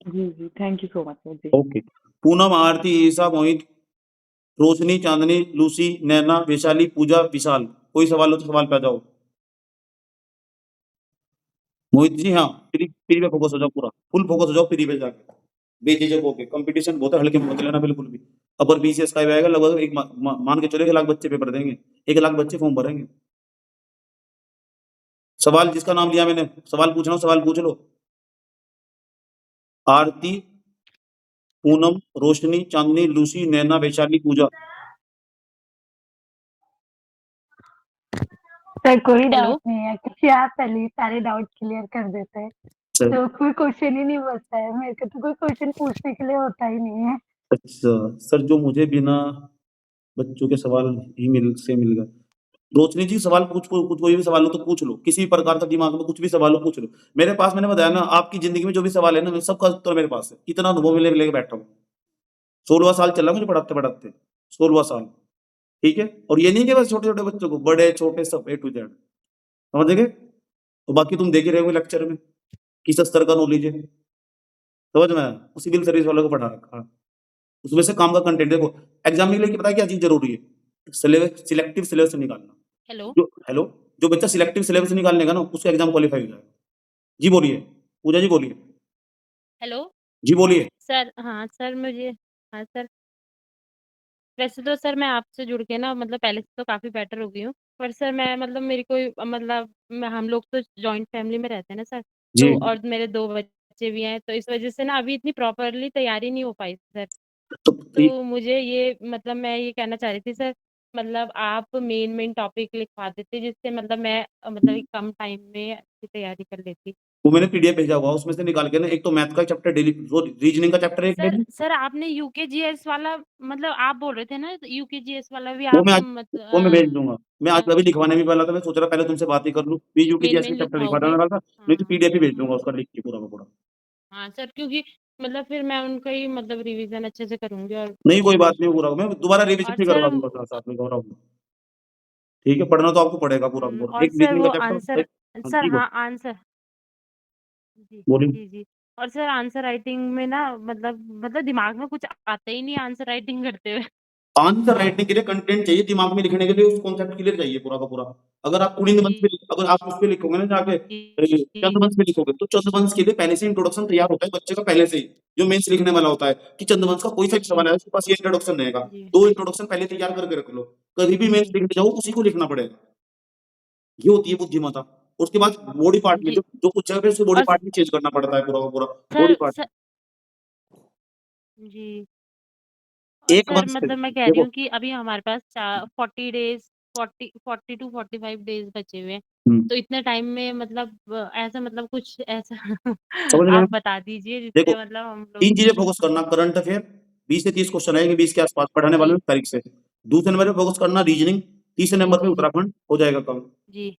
जी जी, thank you so much sir. जी ओके। पूनम, आरती, ईसा, मोहित, रोशनी, चांदनी, लूसी, नैना, वैशाली, पूजा, विशाल, कोई सवाल हो तो सवाल पे आ जाओ। मोहित जी हाँ, पीरी पे फोकस हो जाओ, पूरा फुल फोकस हो जाओ पीरी पे जाके, बेझिझक होके। कंपटीशन बहुत है, हल्के में मत लेना बिल्कुल भी। अपर बीसीएस का भी आएगा लगभग, एक मान के चलो 1 लाख बच्चे पेपर देंगे, 1 लाख बच्चे फॉर्म भरेंगे। सवाल जिसका नाम लिया मैंने, सवाल पूछ रहा हूँ, सवाल पूछ लो। आरती, पूनम, रोशनी, चांदनी, लूसी, नैना, वैशाली, पूजा। सर कोई हेलो। डाउट नहीं है, क्योंकि आप पहले ही सारे डाउट क्लियर कर देते हैं, सर, तो कोई क्वेश्चन ही नहीं बचता है, मेरे को तो कोई क्वेश्चन पूछने के लिए होता ही नहीं है। अच्छा सर, जो मुझे बिना बच्चों के सवाल ही मिल गए। रोशनी जी सवाल पूछ, कुछ कोई भी सवाल हो तो पूछ लो, किसी भी प्रकार का दिमाग में कुछ भी सवाल हो पूछ लो। मेरे पास, मैंने बताया ना, आपकी जिंदगी में जो भी सवाल है ना, सबका उत्तर मेरे पास है, इतना अनुभव में लेके बैठा हूँ। 16वां साल चल रहा है मुझे पढ़ाते पढ़ाते, 16वां साल, ठीक है। और ये नहीं कि बस छोटे छोटे बच्चों को, बड़े छोटे सब A to Z, समझ गए। तो बाकी तुम देख ही रहे हो लेक्चर में किस स्तर का नॉलेज है, समझ में आया? सिविल सर्विस वालों को पढ़ा रखा, उसमें से काम का कंटेंट देखो। एग्जाम के लिए पता है क्या चीज जरूरी है? सिलेबस, सिलेक्टिव सिलेबस निकालना। हेलो। हेलो, जो बच्चा सिलेक्टिव सिलेबस निकालने का ना, उसका एग्जाम क्वालिफाई हो जाएगा। जी बोलिए, पूजा जी बोलिए। हेलो। जी बोलिए। सर हाँ सर, मुझे हाँ सर, वैसे तो सर मैं आपसे जुड़ के ना मतलब पहले से तो काफ़ी बेटर हो गई हूँ। पर सर मैं मतलब मेरी कोई मतलब हम लोग तो जॉइंट फैमिली में रहते हैं ना सर, जी तो और मेरे 2 बच्चे भी हैं, तो इस वज़ह से ना अभी इतनी प्रॉपर्ली तैयारी नहीं हो पाई सर। तो तो मुझे ये मतलब मैं ये कहना चाह रही थी सर, मतलब आप मेन टॉपिक लिखवा देते जिससे मतलब मैं मतलब एक कम टाइम में अच्छी तैयारी कर लेती। वो मैंने पीडीएफ भेजा हुआ, उसमें से निकाल के ना, एक तो मैथ का चैप्टर डेली, रीजनिंग का चैप्टर एक डेली। सर आपने यूकेजीएस वाला मतलब आप बोल रहे थे ना यूकेजीएस वाला भी वो आप मैं आज, वो मैं भेज दूंगा। मैं आज हाँ, कभी लिखवाने भी वाला था, मैं सोच रहा पहले तुमसे बात ही कर लूं, पीयू की मेन जैसे चैप्टर लिखवा लिखवाओगे। देने वाला था, नहीं तो हाँ, पीडीएफ ही भेज दूंगा हाँ, उसका लिख के पूरा का पूरा। हाँ सर, क्योंकि मतलब फिर मैं उनका ही मतलब रिवीजन अच्छे से करूंगी और नहीं कोई बात नहीं, पूरा मैं दोबारा रिवीजन और नहीं सर करवा दूंगा, साथ में घबराओ मत। ठीक है, पढ़ना तो आपको पड़ेगा पूरा का पूरा, और एक सर रीजनिंग वो का चैप्टर आंसर एक। हाँ सर जी हाँ आंसर जी बोलिए। जी जी और सर आंसर राइटिंग में ना मतलब दिमाग में कुछ आता ही नहीं आंसर राइटिंग करते हुए। आंसर राइटिंग के लिए कंटेंट चाहिए, दिमाग में लिखने के लिए उस कॉन्सेप्ट क्लियर चाहिए पूरा का पूरा। अगर आप कुनिंद वंश पे, अगर आप उस पे लिखोगे ना जाके चंद्रवंश पे लिखोगे, तो चंद्रवंश के लिए पहले से इंट्रोडक्शन तैयार होता है बच्चे का, पहले से ही जो मेंस लिखने वाला होता है कि चंद्रवंश का कोई सा भी सवाल है, उसके पास ये इंट्रोडक्शन रहेगा। जी दो इंट्रोडक्शन पहले तैयार करके रख लो, कभी भी मेंस जी लिखने जाओ उसी को लिखना पड़ेगा। ये होती है बुद्धिमत्ता। उसके बाद बॉडी पार्ट में जी जो जो पूछा है उसको बॉडी और पार्ट में चेंज करना पड़ता है पूरा का पूरा, बॉडी सर पार्ट सर जी और एक सर वंश पे। मतलब मैं कह रही देखो हूँ कि अभी हमारे पास 40 डेज 40 to 45 डेज बचे हुए हैं। तो इतने टाइम में मतलब ऐसा मतलब कुछ ऐसा समझ में आया? आप बता दीजिए देखो जिससे मतलब हम लोग 3 चीजें फोकस करना, करंट अफेयर 20 से 30 क्वेश्चन आएंगे 20 के आसपास पढ़ाने वाले जी तारीख से। दूसरे नंबर पे फोकस करना रीजनिंग, तीसरे जी नंबर पे जी जी उत्तराखंड हो जाएगा कम। जी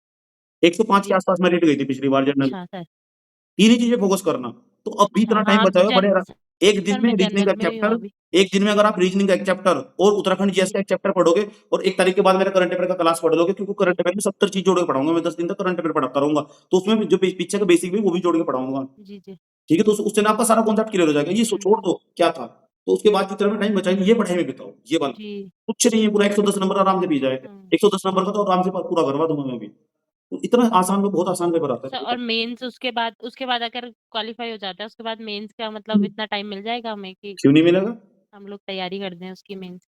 105 के जी आसपास मेरिट गई थी पिछली बार जनरल। अच्छा सर तीन ही चीजें फोकस करना। तो अब भी अच्छा इतना टाइम हाँ बचा हुआ जन पड़ेगा। एक दिन सर में मैं रीजनिंग का जनरल एक में ही हूँ चैप्टर, अभी एक दिन में अगर आप रीजनिंग का एक चैप्टर और उत्तराखंड जीएस जी का एक चैप्टर पढ़ोगे, और 1 तारीख के बाद मेरा करंट अफेयर का क्लास पढ़ लोगे, क्योंकि जी करंट अफेयर में 70 चीज जोड़ के पढ़ाऊंगा मैं, 10 दिन तक करंट अफेयर पढ़ाता रहूंगा। तो उसमें भी जो पीछे का बेसिक भी वो भी जोड़ के पढ़ाऊंगा। जी जी ठीक है, तो उससे ना आपका सारा कॉन्सेप्ट क्लियर हो जाएगा। ये छोड़ दो क्या था, तो उसके बाद जितना भी टाइम बचा है ये पढ़ाई में बिताओ, ये वाला जी कुछ नहीं है, पूरा 110 नंबर आराम से पी जाए। हाँ 110 नंबर का तो आराम से पूरा करवा दूंगा मैं भी। तो इतना आसान, में बहुत आसान पेपर आता सर है। और मेंस उसके बाद अगर क्वालिफाई हो जाता है उसके बाद मेंस का मतलब इतना टाइम मिल जाएगा हमें कि क्यों नहीं मिलेगा? हम लोग तैयारी कर दें उसकी मेंस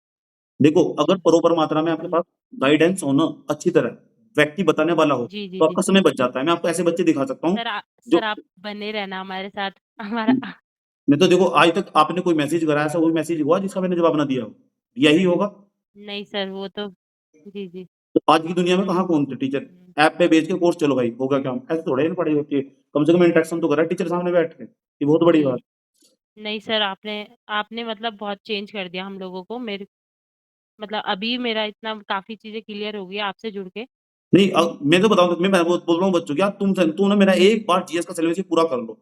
देखो अगर अच्छा प्रॉपर मात्रा में आपके जी पास गाइडेंस हो ना, अच्छी तरह व्यक्ति बताने वाला हो, जी जी तो जी आपका समय बच जाता है। मैं आपको ऐसे बच्चे दिखा सकता हूँ जो, सर आप बने रहना हमारे साथ हमारा नहीं तो देखो आज तक आपने कोई मैसेज कराया ऐसा कोई मैसेज हुआ जिसका मैंने जवाब ना दिया हो? दिया ही होगा। नहीं सर वो तो जी जी तो आज की दुनिया में कहाँ कौन थे टीचर? हम्म, ऐप पे भेज के कोर्स चलो भाई होगा क्या, ऐसे थोड़ा ही ना पढ़ाई होती है। कम से कम इंटरेक्शन तो करा टीचर सामने बैठ के, ये बहुत बड़ी बात। जी नहीं सर आपने आपने मतलब बहुत चेंज कर दिया हम लोगों को मेरे मतलब अभी मेरा इतना काफी चीजें क्लियर हो गई आपसे जुड़ के नहीं मैं तो बताऊँ, मैं बोल रहा हूँ बच्चों क्या, तू ना मेरा एक बार जीएस का सिलेबस ही पूरा कर लो,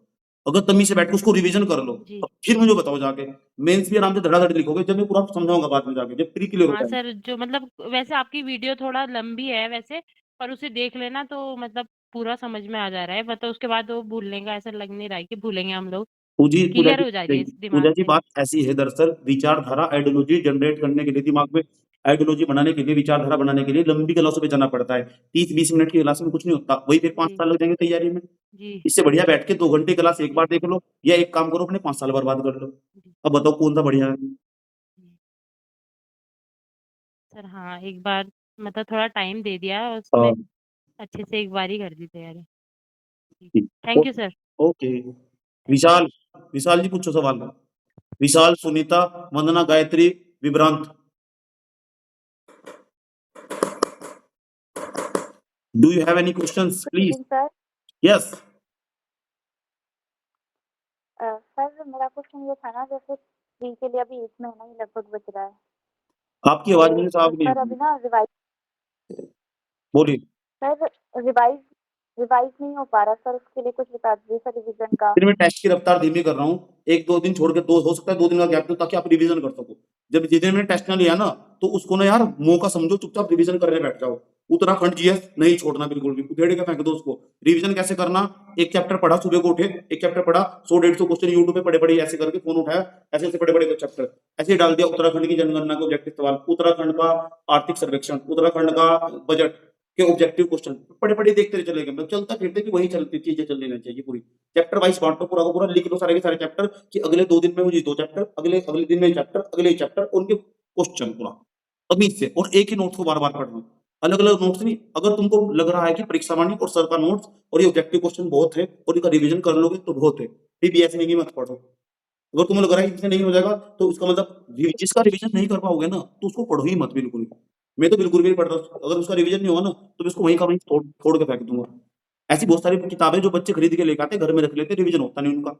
अगर तमीज से बैठ के उसको रिवीजन कर लो, जी अब फिर मुझे बताओ जाके मेंस भी आराम से धड़ाधड़ लिखोगे, जब मैं पूरा समझाऊंगा बाद में जाके जब प्री क्लियर हो हाँ जाएगा। सर जो मतलब वैसे आपकी वीडियो थोड़ा लंबी है वैसे पर उसे देख लेना तो मतलब पूरा समझ में आ जा रहा है मतलब उसके बाद वो भूलने का ऐसा लग नहीं रहा है कि भूलेंगे हम लोग क्लियर हो जा रही है इस पूजा दिमाग जी से बात ऐसी है दरअसल, विचारधारा आइडियोलॉजी जनरेट करने के लिए दिमाग में, आइडियोलॉजी बनाने के लिए, विचारधारा बनाने के लिए लंबी क्लासों पे जाना पड़ता है। 30-20 मिनट की क्लास में कुछ नहीं होता, वही फिर 5 जी साल लग जाएंगे तैयारी में। जी इससे बढ़िया बैठ के 2 घंटे क्लास एक जी बार देख लो, या एक काम करो अपने 5 साल बर्बाद कर लो। जी अब बताओ कौन सा बढ़िया है? जी। सर हाँ एक बार मतलब थोड़ा टाइम दे दिया हाँ, उसमें अच्छे से एक बार ही कर दी तैयारी ठीक। Thank you sir okay. Thank Vishal, Vishal ji पूछो सवाल। Vishal, Sunita, Vandana, Gayatri, Vibhrant. Do you have any questions good please? Evening sir. Yes. Sir मेरा क्वेश्चन ये था ना, जैसे प्री के लिए अभी 1 महीना ही लगभग बच रहा है, आपकी आवाज मुझे तो साफ नहीं आ सर रही, अभी ना बोलिए। सर रिवाइज रिवाइज नहीं हो पा रहा सर, उसके लिए कुछ बता दीजिए सर रिवीजन का। फिर मैं टेस्ट की रफ्तार धीमी कर रहा हूँ, 1-2 दिन छोड़ के, 2 हो सकता है 2 दिन का गैप दूं ताकि आप रिवीजन कर सको। जब जिस दिन मैंने टेस्ट ना लिया ना, तो उसको ना यार मौका समझो, चुपचाप रिवीजन करने बैठ जाओ। उत्तराखंड जीएस नहीं छोड़ना बिल्कुल भी, उधेड़ के फेंक दो उसको। रिवीजन कैसे करना? एक चैप्टर पढ़ा, सुबह को उठे एक चैप्टर पढ़ा, 100-150 क्वेश्चन यूट्यूब पे पढ़े ऐसे करके फोन उठाया, ऐसे ऐसे बड़े चैप्टर ऐसे ही डाल दिया। उत्तराखंड की जनगणना के ऑब्जेक्टिव सवाल, उत्तराखंड का आर्थिक सर्वेक्षण, उत्तराखंड का बजट के ऑब्जेक्टिव क्वेश्चन पढ़े देखते चले गए। मतलब चलता फिरते कि वही चलती चीजें चल लेना चाहिए पूरी। चैप्टर वाइज बांटो, पूरा का पूरा लिख लो सारे के सारे चैप्टर, कि अगले 2 दिन में मुझे 2 चैप्टर, अगले अगले दिन में चैप्टर, अगले चैप्टर, उनके क्वेश्चन पूरा तमीज से, और एक ही नोट्स को बार-बार पढ़ना। अलग-अलग नोट्स नहीं। अगर तुमको लग रहा है कि परीक्षा वाणी और सर का नोट्स और ये ऑब्जेक्टिव क्वेश्चन बहुत है और इनका रिवीजन कर लोगे तो बहुत है, फिर भी ऐसे नहीं कि मत पढ़ो। अगर तुम्हें लग रहा है कि इससे नहीं हो जाएगा, तो उसका मतलब जिसका रिवीजन नहीं कर पाओगे ना, तो उसको पढ़ो ही मत बिल्कुल भी। मैं तो बिल्कुल भी नहीं पढ़ता। अगर उसका रिवीजन नहीं होगा ना, तो मैं उसको वहीं का वहीं फोड़ के फेंक दूंगा। ऐसी बहुत सारी किताबें जो बच्चे खरीद के लेके आते हैं, घर में रख लेते हैं, रिवीजन होता नहीं उनका।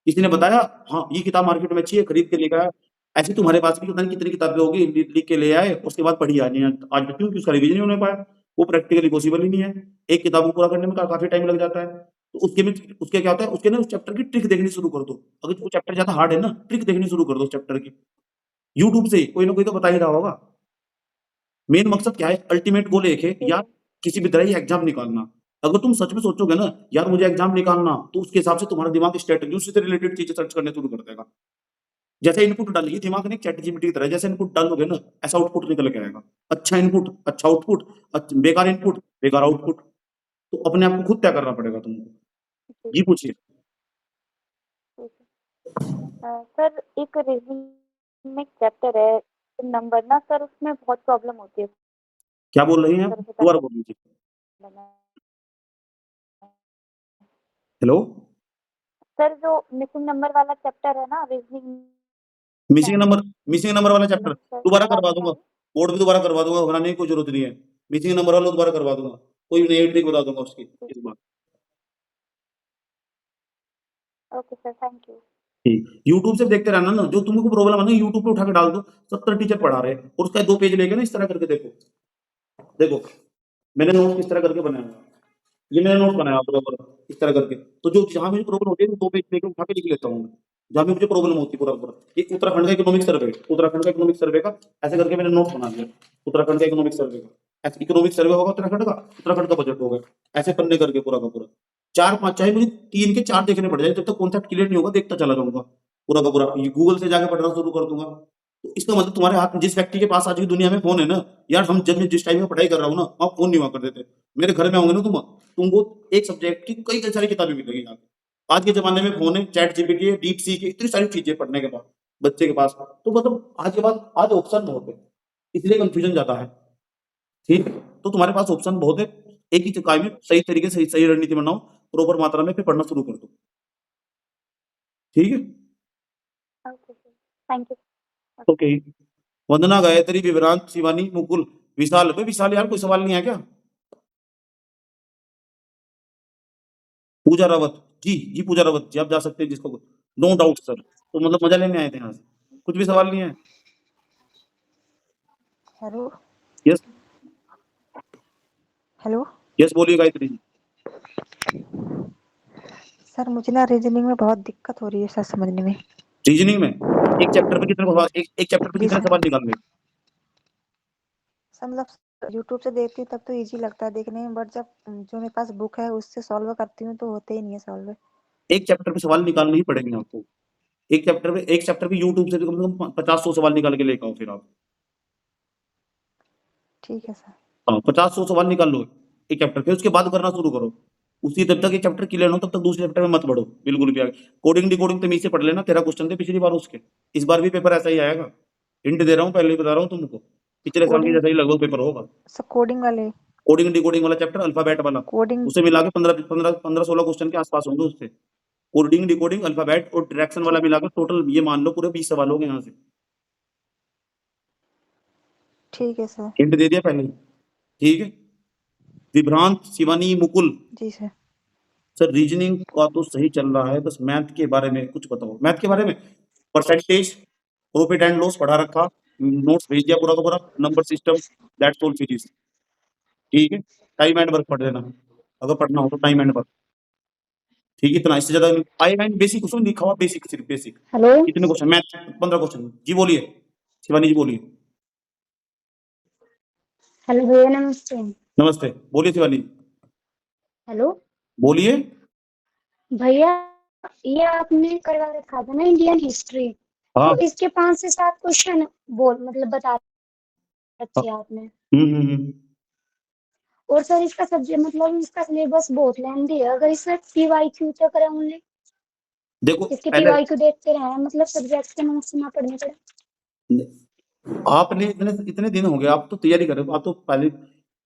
किसी ने बताया, हाँ ये किताब मार्केट में अच्छी है, खरीद के लेके आया। ऐसी तुम्हारे पास भी पता नहीं कितनी किताबें होगी, लिख के ले आए, उसके बाद पढ़ी आज नहीं आज क्योंकि उसका रिवीजन नहीं होने पाया। वो प्रैक्टिकली पॉसिबल ही नहीं है। एक किताब को पूरा करने में काफी टाइम लग जाता है। तो उसके क्या होता है, उसके ना उस चैप्टर की ट्रिक देखनी शुरू कर दो। अगर वो चैप्टर ज्यादा हार्ड है ना, ट्रिक देखनी शुरू कर दो उस चैप्टर की। यूट्यूब से कोई ना कोई तो बता ही रहा होगा। मेन मकसद क्या है, अल्टीमेट गोल एक है यार, किसी भी तरह ये एग्जाम निकालना। अगर तुम सच में सोचोगे ना यार मुझे एग्जाम निकालना, तो उसके हिसाब से तुम्हारा दिमाग स्ट्रेटेजी उससे रिलेटेड चीजें सर्च करने शुरू कर देगा। जैसे इनपुट डालिए दिमाग ने चैट जीपीटी की तरह, जैसे इनपुट डालोगे ना ऐसा आउटपुट निकल के आएगा। अच्छा इनपुट अच्छा आउटपुट, बेकार इनपुट बेकार आउटपुट। तो अपने आप को खुद तय करना पड़ेगा तुमको। जी पूछिए। सर एक रीजनिंग में चैप्टर है नंबर ना सर, उसमें बहुत प्रॉब्लम होती है क्या बोल रही हैं आप, सर उसे दोबारा बोल लीजिए। करने में। हेलो, सर जो मिसिंग नंबर वाला चैप्टर है ना रीजनिंग मिसिंग नंबर वाला चैप्टर सर, दोबारा आवाज करवा नहीं आ दूंगा, रही? बोर्ड भी दोबारा करवा दूंगा, घबराने की कोई जरूरत नहीं है। मिसिंग नंबर वाला दोबारा करवा दूंगा, कोई नई ट्रिक बता दूंगा उसकी इस बार। Okay sir, thank you. YouTube से देखते रहना ना, जो तुमको प्रॉब्लम है ना यूट्यूब पे उठा के डाल दो। 70 टीचर पढ़ा रहे हैं और उसका 2 पेज लेके ना इस तरह करके देखो। देखो मैंने नोट किस तरह करके बनाया हुआ है। ये मैंने नोट बनाया बराबर इस तरह करके। तो जो जहां मुझे प्रॉब्लम होती है 2 पेज लेके उठा के लिख लेता हूँ मैं, जहां भी मुझे प्रॉब्लम होती है पूरा। ये उत्तराखंड का इकोनॉमिक सर्वे का ऐसे करके मैंने नोट बना दिया। उत्तराखंड का इकोनॉमिक सर्वे का ऐसे इकोनॉमिक सर्वे होगा उत्तराखंड का बजट होगा, ऐसे पन्ने करके पूरा का पूरा 4-5, चाहे मुझे 3 के 4 देखने पड़ जाए, जब तक कॉन्सेप्ट क्लियर नहीं होगा देखता चला जाऊंगा पूरा का पूरा। गूगल से जाके पढ़ना शुरू कर दूंगा। तो इसका मतलब तुम्हारे हाथ में जिस व्यक्ति के पास आज की दुनिया में फोन है ना यार, हम जब मैं जिस टाइम में पढ़ाई कर रहा हूँ ना वहाँ फोन नहीं हुआ करते थे। मेरे घर में होंगे ना तुमको एक सब्जेक्ट की कई सारी किताबें मिलेगी यहाँ पे। आज के जमाने में फोन है, चैट जीपीटी है, डीप सी की इतनी सारी चीजें पढ़ने के बाद बच्चे के पास। तो मतलब आज के बाद आज ऑप्शन बहुत है, इसलिए कंफ्यूजन ज्यादा है। ठीक है, तो तुम्हारे पास ऑप्शन बहुत है, एक ही चक्कर में सही तरीके से सही रणनीति बनाओ, प्रॉपर मात्रा में फिर पढ़ना शुरू कर दो। ठीक है, okay sir, thank you. Okay. Vandana, Gayatri, Vibhrant, Shivani, Mukul, Vishal. भाई विशाल यार कोई सवाल नहीं है क्या? पूजा रावत जी, जी पूजा रावत जी आप जा सकते हैं जिसको, नो डाउट सर। तो मतलब मजा लेने आए थे यहाँ से, कुछ भी सवाल नहीं है? हेलो यस हेलो यस बोलिए गायत्री जी। सर, मुझे ना रीजनिंग में बहुत दिक्कत हो रही है सर समझने में। रीजनिंग में एक चैप्टर पे कितने सवाल, एक चैप्टर पे जी कितने सर। सवाल निकालने? सर मतलब यूट्यूब से देखती हूँ तब तो इजी लगता है देखने में, बट जब जो मेरे पास बुक है उससे सॉल्व करती हूँ तो होते ही नहीं है सॉल्व। एक चैप्टर पे सवाल निकालने ही पड़ेंगे आपको। एक चैप्टर पे यूट्यूब से कम से कम 50-100 सवाल निकाल के लेकर आओ फिर आप। ठीक है सर। हाँ 50-100 सवाल निकाल लो एक चैप्टर, फिर उसके बाद करना शुरू करो। उसी जब तक एक चैप्टर क्लियर हो तब तक दूसरे चैप्टर में मत बढ़ो बिल्कुल भी। कोडिंग डिकोडिंग तो से पढ़ लेना, 13 क्वेश्चन थे पिछली बार उसके, इस बार भी पेपर ऐसा ही आएगा। हिंट दे रहा हूँ, पहले ही बता रहा हूँ तुमको, पिछले साल की कोडिंग जैसा ही लगभग पेपर होगा। सर कोडिंग वाले कोडिंग डिकोडिंग वाला चैप्टर अल्फाबेट वाला, कोडिंग उसे मिला के 15-16 क्वेश्चन के आसपास होंगे उससे। कोडिंग डिकोडिंग अल्फाबेट और डायरेक्शन वाला मिला के टोटल ये मान लो पूरे 20 सवाल हो गए यहाँ से। ठीक है सर। हिंट दे दिया पहले ही। ठीक है, विभ्रांत, शिवानी, मुकुल। जी सर। सर रीजनिंग का तो सही चल रहा है, बस मैथ के बारे में कुछ बताओ। मैथ के बारे में परसेंटेज, प्रॉफिट एंड लॉस पढ़ा रखा, नोट्स भेज दिया पूरा का पूरा, number system, that's all series. ठीक है, टाइम एंड वर्क पढ़ लेना अगर पढ़ना हो तो, टाइम एंड वर्क। ठीक है, इतना, इससे ज्यादा आएगा नहीं। बेसिक उसमें लिखा हुआ, बेसिक सिर्फ बेसिक। हेलो कितने क्वेश्चन मैथ? 15 क्वेश्चन। जी बोलिए शिवानी जी, बोलिए। हेलो भैया, नमस्ते। नमस्ते, बोलिए शिवानी, हेलो बोलिए। भैया, ये आपने करवा रखा था ना इंडियन हिस्ट्री, हाँ तो इसके 5 से 7 क्वेश्चन मतलब बता हाँ, रखे आपने। हम्म। और सर इसका सब्जेक्ट मतलब इसका सिलेबस बहुत लेंथी है, अगर इसमें पीवाईक्यू तक रहे ओनली, देखो इसके पहले पीवाईक्यू देखते रहे मतलब सब्जेक्ट के नोट्स ना पढ़ने पड़े। आपने इतने दिन हो गए, आप तो तैयारी कर रहे हो, आप तो पहले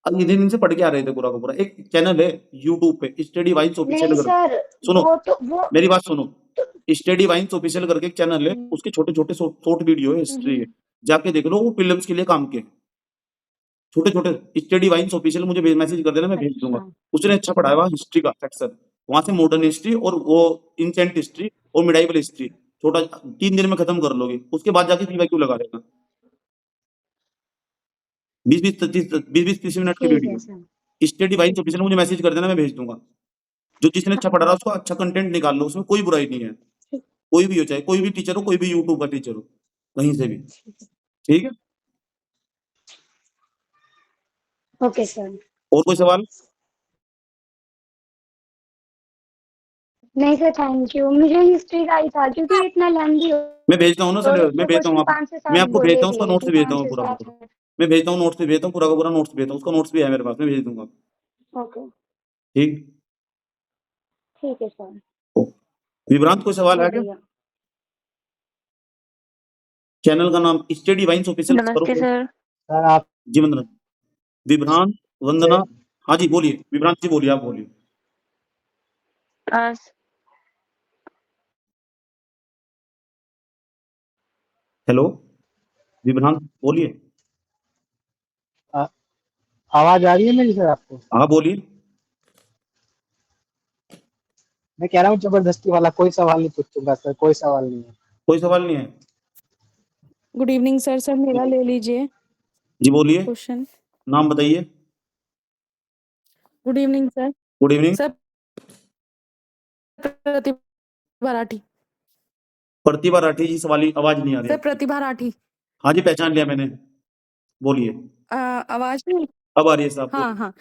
अब इतने दिन से पढ़ के आ रहे थे पूरा का पूरा। एक चैनल है यूट्यूब पे स्टडी वाइन्स ऑफिशियल नहीं करके, सर, सुनो वो मेरी बात सुनो, स्टडी वाइन्स ऑफिशियल करके एक चैनल है, उसके छोटे छोटे शॉर्ट वीडियो है, हिस्ट्री है, जाके देख लो। वो फिल्म्स के लिए काम के छोटे छोटे। स्टडी वाइन्स ऑफिशियल मुझे मैसेज कर देना, मैं भेज दूंगा। अच्छा उसने अच्छा पढ़ाया हुआ हिस्ट्री का सेक्शन, वहां से मॉडर्न हिस्ट्री और वो एंशिएंट हिस्ट्री और मिडाइवल हिस्ट्री छोटा 3 दिन में खत्म कर लोगे। उसके बाद जाके पीवाईक्यू लगा देना, 20-20 30 मिनट के ठीक है video. Sir. Study wise official मुझे मैसेज कर देना, मैं भेज दूंगा। जो जिसने अच्छा पढ़ा रहा है उसको अच्छा कंटेंट निकाल लो, उसमें कोई बुराई नहीं है। कोई भी हो, चाहे कोई भी टीचर हो, कोई भी यूट्यूब का टीचर हो, कहीं से भी। ठीक है, ओके सर। और कोई सवाल? नहीं सर, थैंक यू। मुझे हिस्ट्री का ही था क्योंकि ये इतना लेंथी हो मैं भेजता हूँ ना सर, मैं जो भेजता हूँ क्वेश्चन आपको, आंसर मैं आप आपको बोले भेजता हूँ, उसका भी नोट्स कि भेजता हूँ 5 से पूरा का 7 पूरा। है। मैं भेजता हूँ, नोट्स भी भेजता हूँ, पूरा का पूरा नोट्स भेजता हूँ, उसका नोट्स भी है मेरे पास, मैं भेज दूंगा। ओके, ठीक। ठीक है सर। विभ्रांत कोई सवाल जी है क्या? भैया। चैनल का नाम स्टडी वाइन्स ऑफिशियल करो। नमस्ते सर। सर आप जी वंदना, विभ्रांत, वंदना। हाँ जी बोलिए, विभ्रांत जी बोलिए, आप बोलिए। अ, हेलो विभ्रांत बोलिए। आ- आवाज आ रही है मेरी सर आपको? हाँ बोलिए। मैं कह रहा हूँ जबरदस्ती वाला कोई सवाल नहीं पूछूंगा सर, कोई सवाल नहीं है। कोई सवाल नहीं है? Good evening sir. सर मेरा ले लीजिए जी बोलिए, क्वेश्चन। नाम बताइए। Good evening sir. Good evening. Sir Pratibha Rathi. Pratibha Rathi ji, सवाल आवाज नहीं आ रही सर आपकी। प्रतिभा राठी। हाँ जी पहचान लिया मैंने, बोलिए। आवाज नहीं। अब आ रही है साहब, हाँ बोलिए। हाँ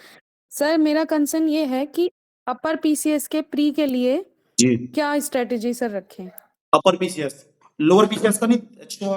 सर, मेरा कंसर्न ये है कि अपर पीसीएस के प्री के लिए जी, क्या स्ट्रेटेजी सर रखें? अपर पीसीएस, लोअर पीसीएस का नहीं? अच्छा,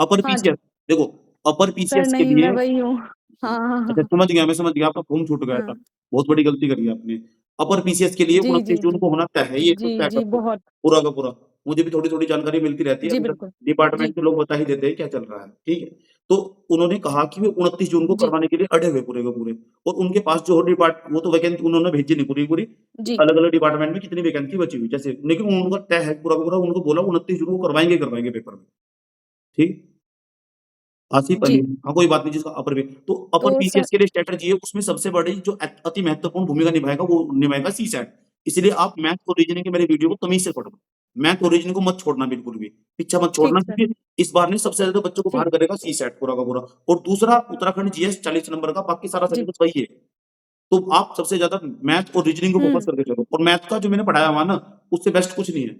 अपर हाँ जी पीसीएस। देखो, अपर सर, पीसीएस के नहीं मैं लिए, वही हूँ। हाँ हाँ अच्छा हाँ समझ गया, मैं समझ गया, आपका घूम छूट गया था, हाँ। बहुत बड़ी गलती करी आपने। अपर पीसीएस के लिए जी 29 जी जून जी को होना तय है, ये तो जी तय कर जी दो बहुत। पूरा का पूरा। मुझे भी थोड़ी थोड़ी जानकारी मिलती रहती है, जी अभी तक बिल्कुल। डिपार्टमेंट जी के लोग बता ही देते हैं क्या चल रहा है। ठीक है, तो उन्होंने कहा कि वो 29 जून को जी करवाने के लिए अड़े हुए पूरे के पूरे, और उनके पास जो वो तो वैकेंसी उन्होंने भेजी नहीं पूरी पूरी, जी अलग अलग डिपार्टमेंट में कितनी वैकेंसी बची हुई जैसे, लेकिन उनका तय है पूरा का पूरा, उनको बोला 29 जून को करवाएंगे करवाएंगे पेपर में। ठीक, आसिफ अली, जी। हाँ कोई बात नहीं, जिसका अपर भी तो अपर तो सर पीसीएस के लिए स्ट्रेटजी है, उसमें सबसे बड़ी जो अति महत्वपूर्ण भूमिका निभाएगा वो निभाएगा सीसैट। इसलिए आप मैथ और रीजनिंग के मेरे वीडियो को तमीज से पढ़ो, मैथ और रीजनिंग को मत छोड़ना, बिल्कुल भी पीछा मत छोड़ना, ठीक सर। क्योंकि इस बार ने सबसे ज्यादा बच्चों को ठीक। बाहर करेगा सीसैट पूरा का पूरा। और दूसरा, उत्तराखंड जीएस 40 नंबर का, बाकी सारा जी। सिलेबस वही है। तो आप सबसे ज्यादा मैथ और रीजनिंग को फोकस करके चलो, और मैथ का जो मैंने पढ़ाया हुआ ना, उससे बेस्ट कुछ नहीं है,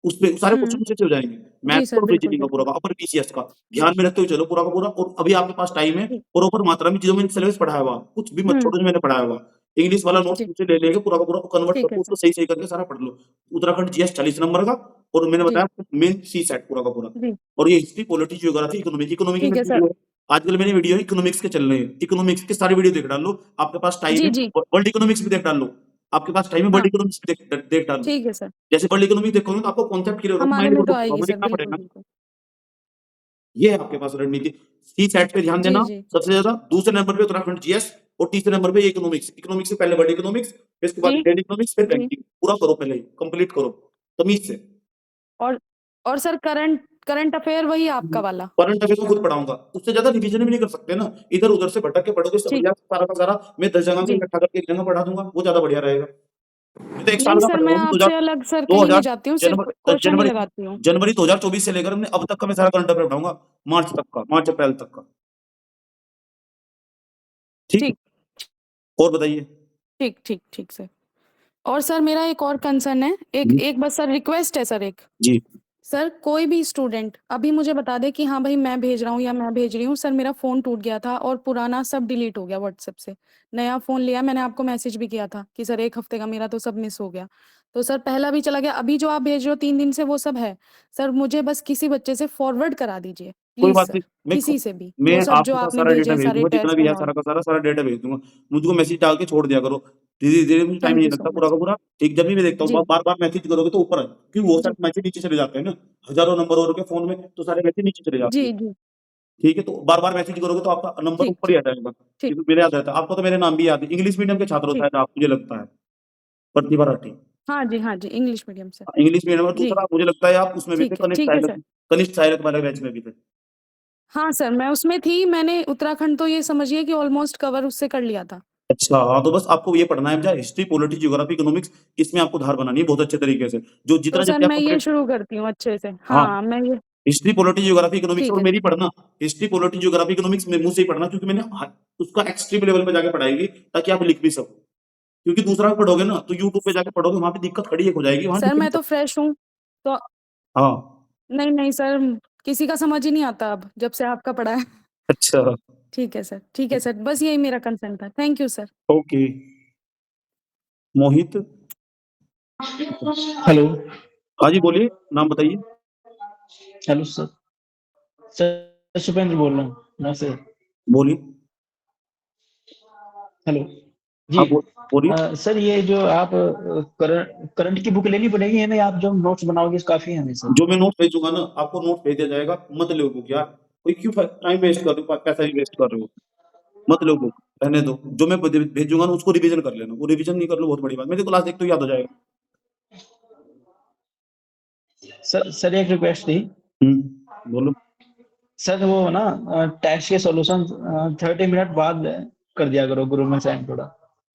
उसपे सारे क्वेश्चन हम्म। अच्छे से हो जाएंगे। मैथ जी का सर, और बिल्कुल रीजनिंग का पूरा बिल्कुल। का, अपर पीसीएस का ध्यान में रखते हुए चलो पूरा का पूरा। और अभी आपके पास टाइम है, ठीक। प्रॉपर मात्रा में चीजों में सिलेबस पढ़ाया हुआ, कुछ भी मत छोड़ो जो मैंने पढ़ाया हुआ। इंग्लिश वाला नोट्स जी मुझसे ले लेके पूरा का पूरा कन्वर्ट ठीक है करके सर। उसको सही सही करके सारा पढ़ लो। उत्तराखंड जीएस 40 नंबर का, और मैंने जी बताया मेन सी सेट पूरा का पूरा। जी और ये history, polity, geography, economy, economy की ठीक है मेरी सर। वीडियो है। आजकल मेरी वीडियो इकोनॉमिक्स के चल रहे हैं, इकोनॉमिक्स के सारे वीडियो देख डालो, आपके पास टाइम जी है। जी वर्ल्ड इकोनॉमिक्स भी देख डालो, आपके पास टाइम है, वर्ल्ड हाँ इकोनॉमिक्स भी देख डालो। ठीक है सर। जैसे वर्ल्ड इकोनॉमिक्स देखोगे तो आपको कॉन्सेप्ट क्लियर होगा, हमारे माइंड में तो में आएगी सर, लिखना बिल्कुल पड़ेगा। बिल्कुल। ये है आपके पास रणनीति। सी सेट पे ध्यान जी देना जी सबसे ज्यादा, दूसरे नंबर पे उत्तराखंड जीएस, और तीसरे नंबर पे इकोनॉमिक्स। इकोनॉमिक्स से पहले वर्ल्ड इकोनॉमिक्स, फिर इसके बाद जी इंडियन इकोनॉमिक्स, फिर जी। बैंकिंग। पूरा करो, पहले ही कंप्लीट करो तमीज से। और और सर करंट करंट अफेयर वही आपका वाला? करंट अफेयर में खुद पढ़ाऊंगा, उससे ज्यादा रिवीजन भी नहीं कर सकते ना, इधर उधर से भटक के पढ़ोगे, सब ठीक। बढ़िया सारा का सारा मैं 10 जगह से जी इकट्ठा करके एक जगह पढ़ा दूंगा, वो ज्यादा बढ़िया रहेगा। मैं तो एक साल नहीं का सर, पढ़ाऊंगा, मैं आपसे अलग सर दो कहीं नहीं हजार जाती हूँ, सिर्फ जनवरी क्वेश्चन ही जनवरी लगाती हूँ। जनवरी 2024 से लेकर हमने अब तक का मैं सारा करंट अफेयर पढ़ाऊंगा, मार्च तक का, मार्च अप्रैल तक का। ठीक है, ठीक और बताइए। ठीक ठीक ठीक सर। और सर मेरा एक और कंसर्न है, एक जी एक बस सर रिक्वेस्ट है सर, एक जी सर कोई भी स्टूडेंट अभी मुझे बता दे कि हाँ भाई मैं भेज रहा हूँ या मैं भेज रही हूँ। सर मेरा फ़ोन टूट गया था और पुराना सब डिलीट हो गया व्हाट्सएप से। नया फ़ोन लिया, मैंने आपको मैसेज भी किया था कि सर 1 हफ्ते का मेरा तो सब मिस हो गया। तो सर पहला भी चला गया, अभी जो आप भेज रहे हो 3 दिन से वो सब है। सर मुझे बस किसी बच्चे से फॉरवर्ड करा दीजिए कोई प्लीज़ बात सर, नहीं, किसी से भी, मैं वो सब जो आपके पास आपने सारा भेजे डेटा हैं भेज सारे दूंगा, जितना टेस्ट भी है एंड ऑल। सारा का सारा डेटा भेज दूंगा। मुझको मैसेज डाल के छोड़ दिया करो, धीरे धीरे मुझे टाइम थैंक नहीं यू सो लगता पूरा मच। का पूरा। ठीक, जब भी मैं देखता हूँ जी बार बार मैसेज करोगे तो ऊपर है, क्योंकि वो जी सारे मैसेज नीचे चले जाते हैं ना, हजारों नंबर और के फोन में, तो सारे मैसेज नीचे चले जाते जी हैं। जी ठीक है, तो बार बार मैसेज करोगे तो आपका नंबर ठीक ऊपर ही ठीक आ जाएगा, ठीक क्योंकि मेरे याद रहता है, आपको तो मेरे नाम भी याद है, इंग्लिश मीडियम के छात्र होता ठीक। है आप, मुझे लगता है, प्रतिभा राठी। हाँ जी English medium sir. English medium में जी दूसरा मुझे लगता है आप उसमें भी थे, ठीक है सर। कनिष्ठ सायरत वाले बैच में भी थे। हाँ सर, मैं उसमें थी, मैंने उत्तराखंड तो ये समझिए कि ऑलमोस्ट कवर उससे कर लिया था। अच्छा, हाँ, तो बस आपको ये पढ़ना है, हिस्ट्री, पॉलिटी, ज्योग्राफी, इकोनॉमिक्स, इसमें आपको धार बनानी है बहुत अच्छे तरीके से, जो तो जितना सर जल्दी आप मैं ये कंप्लीट। शुरू करती हूँ अच्छे से। हाँ, हाँ, मैं ये हिस्ट्री, पॉलिटी, ज्योग्राफी, इकोनॉमिक्स, और मेरी ठीक है। पढ़ना, हिस्ट्री, पॉलिटी, ज्योग्राफी, इकोनॉमिक्स में मुंह से ही पढ़ना, क्योंकि मैंने उसका एक्सट्रीम लेवल पे जाके पढ़ाई हुई, ताकि आप लिख भी सको। क्योंकि दूसरा पढ़ोगे ना तो यूट्यूब पे जाके पढ़ोगे, वहां पे दिक्कत खड़ी एक हो जाएगी, वहां सर मैं दिक्कत तो फ्रेश हूँ तो हाँ नहीं नहीं सर, किसी का समझ ही नहीं आता अब जब से आपका पढ़ा है। अच्छा ठीक है सर, ठीक है सर, बस यही मेरा कंसर्न था। Thank you sir. Okay Mohit hello हाँ जी बोलिए नाम बताइए। हेलो सर सर शुभेंद्र बोल रहा हूँ मैं से। बोलिए हेलो जी हाँ बोलिए। सर ये जो आप करंट की बुक लेनी पड़ेगी हमें, आप जो नोट्स बनाओगे काफी है हमें सर। जो मैं नोट भेजूंगा ना आपको नोट भेज दिया जाएगा, मत लो बुक यार, कोई क्यों टाइम वेस्ट कर रहे हो, पैसा ही वेस्ट कर रहे हो, मत लो बुक, रहने दो। जो मैं भेजूंगा ना उसको रिवीजन कर लेना, वो रिवीजन नहीं कर लो बहुत बड़ी बात, मेरे क्लास देख तो याद हो जाएगा। सर एक रिक्वेस्ट थी। बोलो। सर वो ना टेस्ट के सॉल्यूशन 30 मिनट बाद कर दिया करो ग्रुप में सेंड थोड़ा।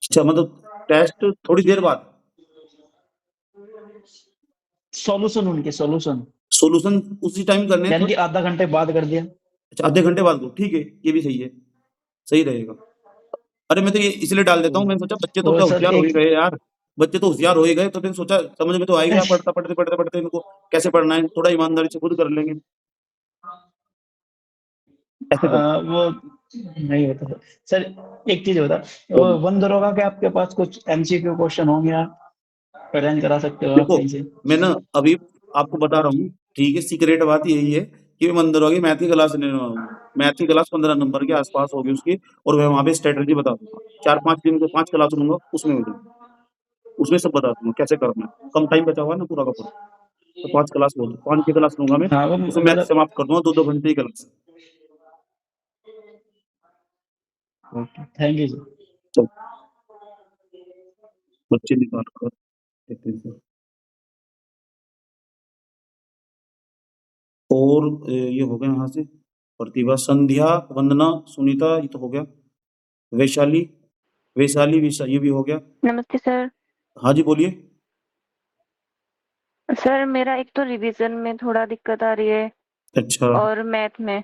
अच्छा मतलब टेस्ट थोड़ी देर बाद, सॉल्यूशन उनके सॉल्यूशन सॉल्यूशन उसी टाइम करने हैं यानी कि आधा घंटे बाद कर दिया। अच्छा आधे घंटे बाद को, ठीक है ये भी सही है, सही रहेगा। अरे मैं तो ये इसलिए डाल देता हूँ, मैंने सोचा बच्चे तो और क्या सर होशियार हो ही एक गए यार, बच्चे तो होशियार हो ही गए, तो फिर सोचा समझ में तो आएगा, पढ़ते इनको कैसे पढ़ना है, थोड़ा ईमानदारी से खुद कर लेंगे, ऐसे कर। वो नहीं होता सर। एक चीज होता वो वन दरोगा के आपके पास कुछ एमसीक्यू क्वेश्चन होंगे, आप अरेंज करा सकते हो आप देखो कहीं से। मैं ना अभी आपको बता रहा हूँ, ठीक है, सीक्रेट बात यही है कि मैं मंदिर होगी मैथ की क्लास लेने वाला हूँ, मैथ की क्लास 15 नंबर के आसपास होगी उसकी, और मैं वहां पे स्ट्रेटेजी बता दूंगा, 4-5 दिन को 5 क्लास लूंगा उसमें हो जाऊंगा, उसमें सब बता दूंगा कैसे करना है, कम टाइम बचा हुआ है ना पूरा का पूरा, तो 5 क्लास बोल 5-6 क्लास लूंगा मैं, हाँ वो उसमें मैथ मतलब समाप्त कर दूंगा 2-2 घंटे की क्लास। Thank you sir. तो बच्चे निकाल कर देखते हैं सर। और ये हो गया यहाँ से, प्रतिभा, संध्या, वंदना, सुनीता, ये तो हो गया, वैशाली वैशाली ये भी हो गया। नमस्ते सर। हाँ जी बोलिए। सर मेरा एक तो रिवीजन में थोड़ा दिक्कत आ रही है अच्छा और मैथ में।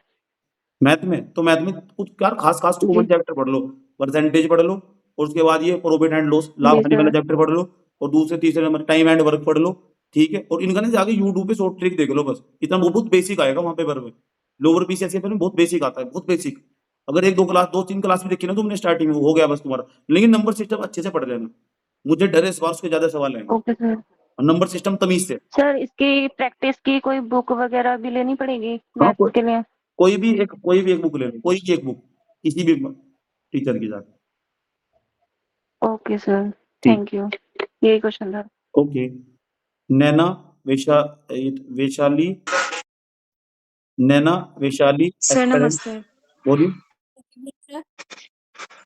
मैथ में कुछ यार खास जी कॉमन चैप्टर पढ़ लो, परसेंटेज पढ़ लो, और उसके बाद ये प्रॉफिट एंड लॉस, लाभ जी हानि वाला सर। चैप्टर पढ़ लो, और दूसरे तीसरे नंबर टाइम एंड वर्क पढ़ लो, ठीक है, और इनका ना जाके यूट्यूब पे शॉर्ट ट्रिक देख लो बस, इतना वो बहुत बेसिक आएगा वहां पेपर में, लोअर पीसीएसए में बहुत बेसिक आता है, बहुत बेसिक। अगर 1-2 क्लास 2-3 क्लास भी देखी ना तुमने स्टार्टिंग में, हो गया बस तुम्हारा, लेकिन नंबर सिस्टम अच्छे से पढ़ लेना, मुझे डर है इस बार उसके ज्यादा सवाल आएंगे, ओके सर। और नंबर सिस्टम तमीज से। सर इसकी प्रैक्टिस की कोई बुक वगैरह भी लेनी पड़ेगी हाँ मैथ्स के लिए? कोई भी एक बुक ले लो, कोई भी एक बुक किसी भी टीचर की जाके। Okay sir. ठीक थैंक यू। यही क्वेश्चन था। ओके। नैना वैशाली नैना वैशाली सर एस्पेरेंट, नमस्ते। बोलिए।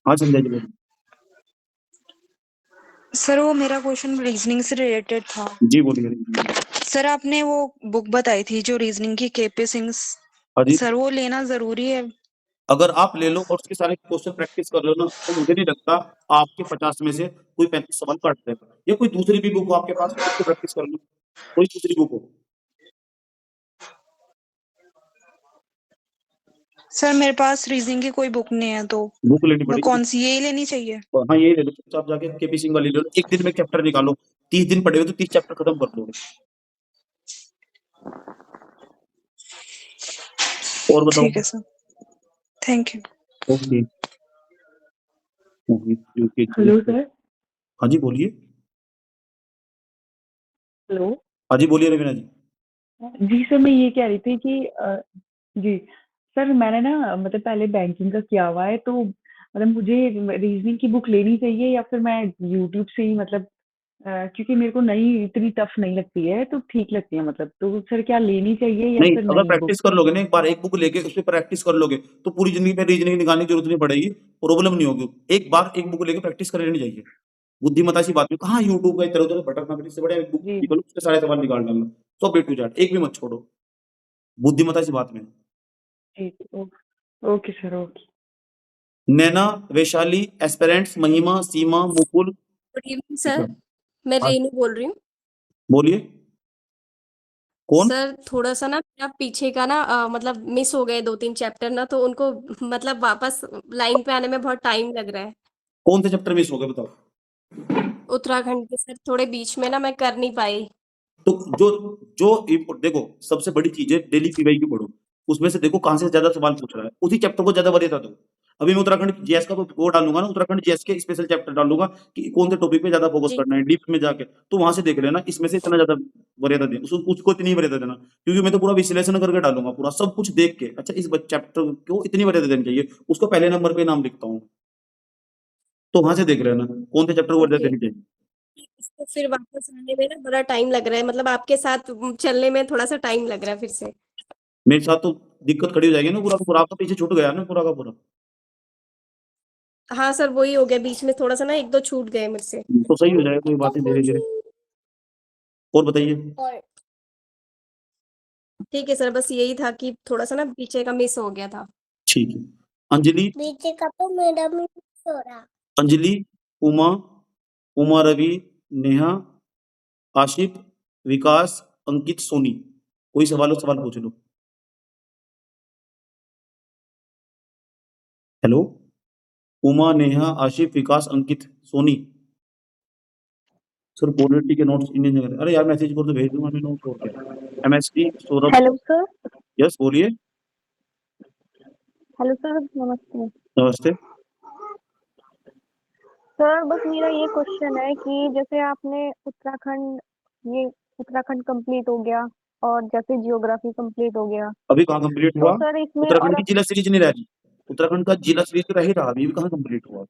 हाँ संध्या जी बोलिए। सर वो मेरा क्वेश्चन रीजनिंग से रिलेटेड था। जी बोलिए। सर आपने वो बुक बताई थी जो रीजनिंग की, केपी सिंह, हाँ जी सर वो लेना जरूरी है? अगर आप ले लो और उसके सारे क्वेश्चन प्रैक्टिस कर लो ना, तो मुझे नहीं लगता आपके 50 में से कोई 35 सवाल काट देगा, या कोई दूसरी भी बुक हो आपके पास उसको प्रैक्टिस कर लो, कोई दूसरी बुक हो। सर मेरे पास रीजनिंग की कोई बुक नहीं है, तो बुक लेनी मैं पड़ेगी। कौन सी यही लेनी चाहिए? हाँ ये ले लो चुपचाप जाके केपी सिंह वाली ले लो, एक दिन में चैप्टर निकालो, 30 दिन पढ़े हो तो 30 चैप्टर खत्म कर दोगे। और बताओ। ठीक है sir, thank you. Okay hello sir. हाँ जी बोलिए। हेलो। हाँ जी बोलिए रवीना जी। जी सर, मैं ये कह रही थी कि जी सर, मैंने ना मतलब पहले बैंकिंग का किया हुआ है, तो मतलब मुझे रीजनिंग की बुक लेनी चाहिए या फिर मैं यूट्यूब से ही मतलब क्योंकि मेरे को नहीं इतनी टफ नहीं लगती है, तो ठीक लगती है मतलब, तो सर क्या लेनी चाहिए या नहीं फिर अगर नहीं बुक? प्रैक्टिस कर लोगे ना, एक बार एक बुक लेके उस पर प्रैक्टिस कर लोगे तो पूरी जिंदगी में रीजनिंग निकालने की जरूरत नहीं पड़ेगी, प्रॉब्लम नहीं होगी, एक बार एक बुक लेके प्रैक्टिस कर लेनी चाहिए। बुद्धिमता सी बात में कहाँ यूट्यूब का इधर उधर भटकना, फिर इससे बढ़िया एक बुक जी निकालो उसके सारे सवाल निकाल डालना, सब A to Z एक भी मत छोड़ो, बुद्धिमता सी बात में। ठीक ओके सर, ओके। नैना वैशाली एस्पेरेंट्स महिमा सीमा मुकुल। गुड इवनिंग सर, मैं हाँ, रेनू बोल रही हूँ। बोलिए कौन। सर थोड़ा सा ना मेरा पीछे का ना मतलब मिस हो गए 2-3 चैप्टर ना, तो उनको मतलब वापस लाइन पे आने में बहुत टाइम लग रहा है। कौन से चैप्टर मिस हो गए बताओ। उत्तराखंड के सर थोड़े बीच में ना मैं कर नहीं पाई। तो जो जो देखो, सबसे बड़ी चीज है डेली पीवाई की पढ़ो, उसमें से देखो कहां से ज्यादा सवाल पूछ रहा है, उसी चैप्टर को ज्यादा वरीयता दो। अभी मैं उत्तराखंड जीएस का वो डालूंगा ना, उत्तराखंड जीएस के स्पेशल चैप्टर डालूंगा कि कौन से टॉपिक पे ज्यादा फोकस जी। करना है डीप में जाके, तो वहां से देख लेना इसमें से इतना ज्यादा वरीयता दे, उसको इतनी वरीयता देना, क्योंकि मैं तो पूरा विश्लेषण करके डालूंगा, पूरा सब कुछ देख के, अच्छा इस चैप्टर को इतनी वरीयता देनी चाहिए, उसको पहले नंबर पे नाम लिखता हूँ, तो वहां से देख लेना कौन से चैप्टर को वरीयता ओके। देनी चाहिए। इसको फिर वापस आने में ना बड़ा टाइम लग रहा है, मतलब आपके साथ चलने में थोड़ा सा टाइम लग रहा है फिर से। मेरे साथ तो दिक्कत खड़ी हो जाएगी ना, पूरा का पूरा आप तो पीछे छूट गया ना पूरा का पूरा। हाँ सर, वही हो गया, बीच में थोड़ा सा ना 1-2 छूट गए मेरे से। तो सही हो जाएगा, कोई बात नहीं, धीरे धीरे। और बताइए। ठीक है सर, बस यही था कि थोड़ा सा ना पीछे का मिस हो गया था। ठीक है। अंजलि, पीछे का तो मेरा मिस हो रहा। अंजलि, उमा, उमा रवि, नेहा, आशिफ, विकास, अंकित, सोनी, कोई सवाल पूछ लो। हेलो, उमा, नेहा, आशिफ, विकास, अंकित, सोनी। सर पॉलिटी के नोट्स इंडियन जगह, अरे यार मैसेज कर तो भेज दूंगा मैं नोट्स, और क्या। MST Saurabh. Hello sir. Yes बोलिए। हेलो सर, नमस्ते। नमस्ते। सर बस मेरा ये क्वेश्चन है कि जैसे आपने उत्तराखंड कंप्लीट हो गया और जैसे जियोग्राफी कंप्लीट हो गया, अभी कहाँ कंप्लीट तो हुआ? सर इसमें उत्तराखंड की जिला सीरीज नहीं रह रही, उत्तराखंड का जिला सीरीज तो रह ही रहा, अभी भी कहाँ कंप्लीट हुआ?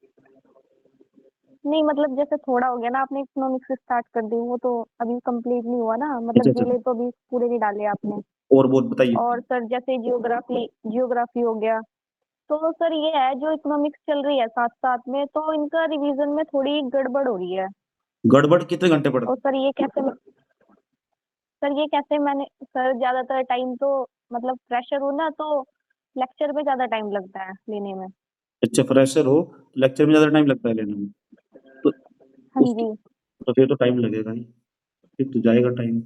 नहीं मतलब जैसे थोड़ा हो गया ना, आपने इकोनॉमिक्स से स्टार्ट कर दी, वो तो अभी कंप्लीट नहीं हुआ ना, अच्छा मतलब अच्छा, जिले तो अभी पूरे नहीं डाले आपने। और बोल बताइए। और सर जैसे जियोग्राफी हो गया, तो सर ये है जो इकोनॉमिक्स चल रही है साथ साथ में, तो इनका रिवीजन में थोड़ी गड़बड़ हो रही है। गड़बड़ कितने घंटे पढ़ते? और सर ये कैसे मैंने सर ज्यादातर टाइम तो मतलब फ्रेशर हूँ ना, तो लेक्चर में ज्यादा टाइम लगता है लेने में। अच्छा फ्रेशर हो, लेक्चर में ज्यादा टाइम लगता है लेने में, तो हाँ उस जी। तो फिर तो टाइम लगेगा ही, फिर तो जाएगा टाइम।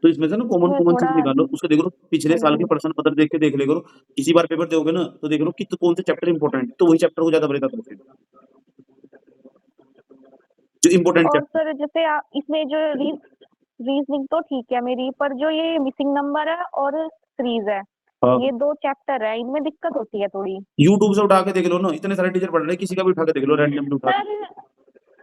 तो इसमें से ना कॉमन इसमें कॉमन थोड़ा। चीज निकालो, उसको देख लो पिछले हाँ साल के जी। प्रश्न पत्र देख के देख ले करो, इसी बार पेपर दोगे ना तो देख लो कि तो कौन से चैप्टर इंपॉर्टेंट, तो वही चैप्टर को ज्यादा बढ़ेगा, तो फिर जो इंपॉर्टेंट और चैप्टर। सर जैसे इसमें जो रीजनिंग तो ठीक है मेरी, पर जो ये मिसिंग नंबर है और सीरीज है, हाँ, ये 2 चैप्टर है, इनमें दिक्कत होती है थोड़ी। यूट्यूब से उठा के देख लो ना, इतने सारे टीचर पढ़ रहे हैं, किसी का भी उठा के देख लो, रैंडमली उठा के। सर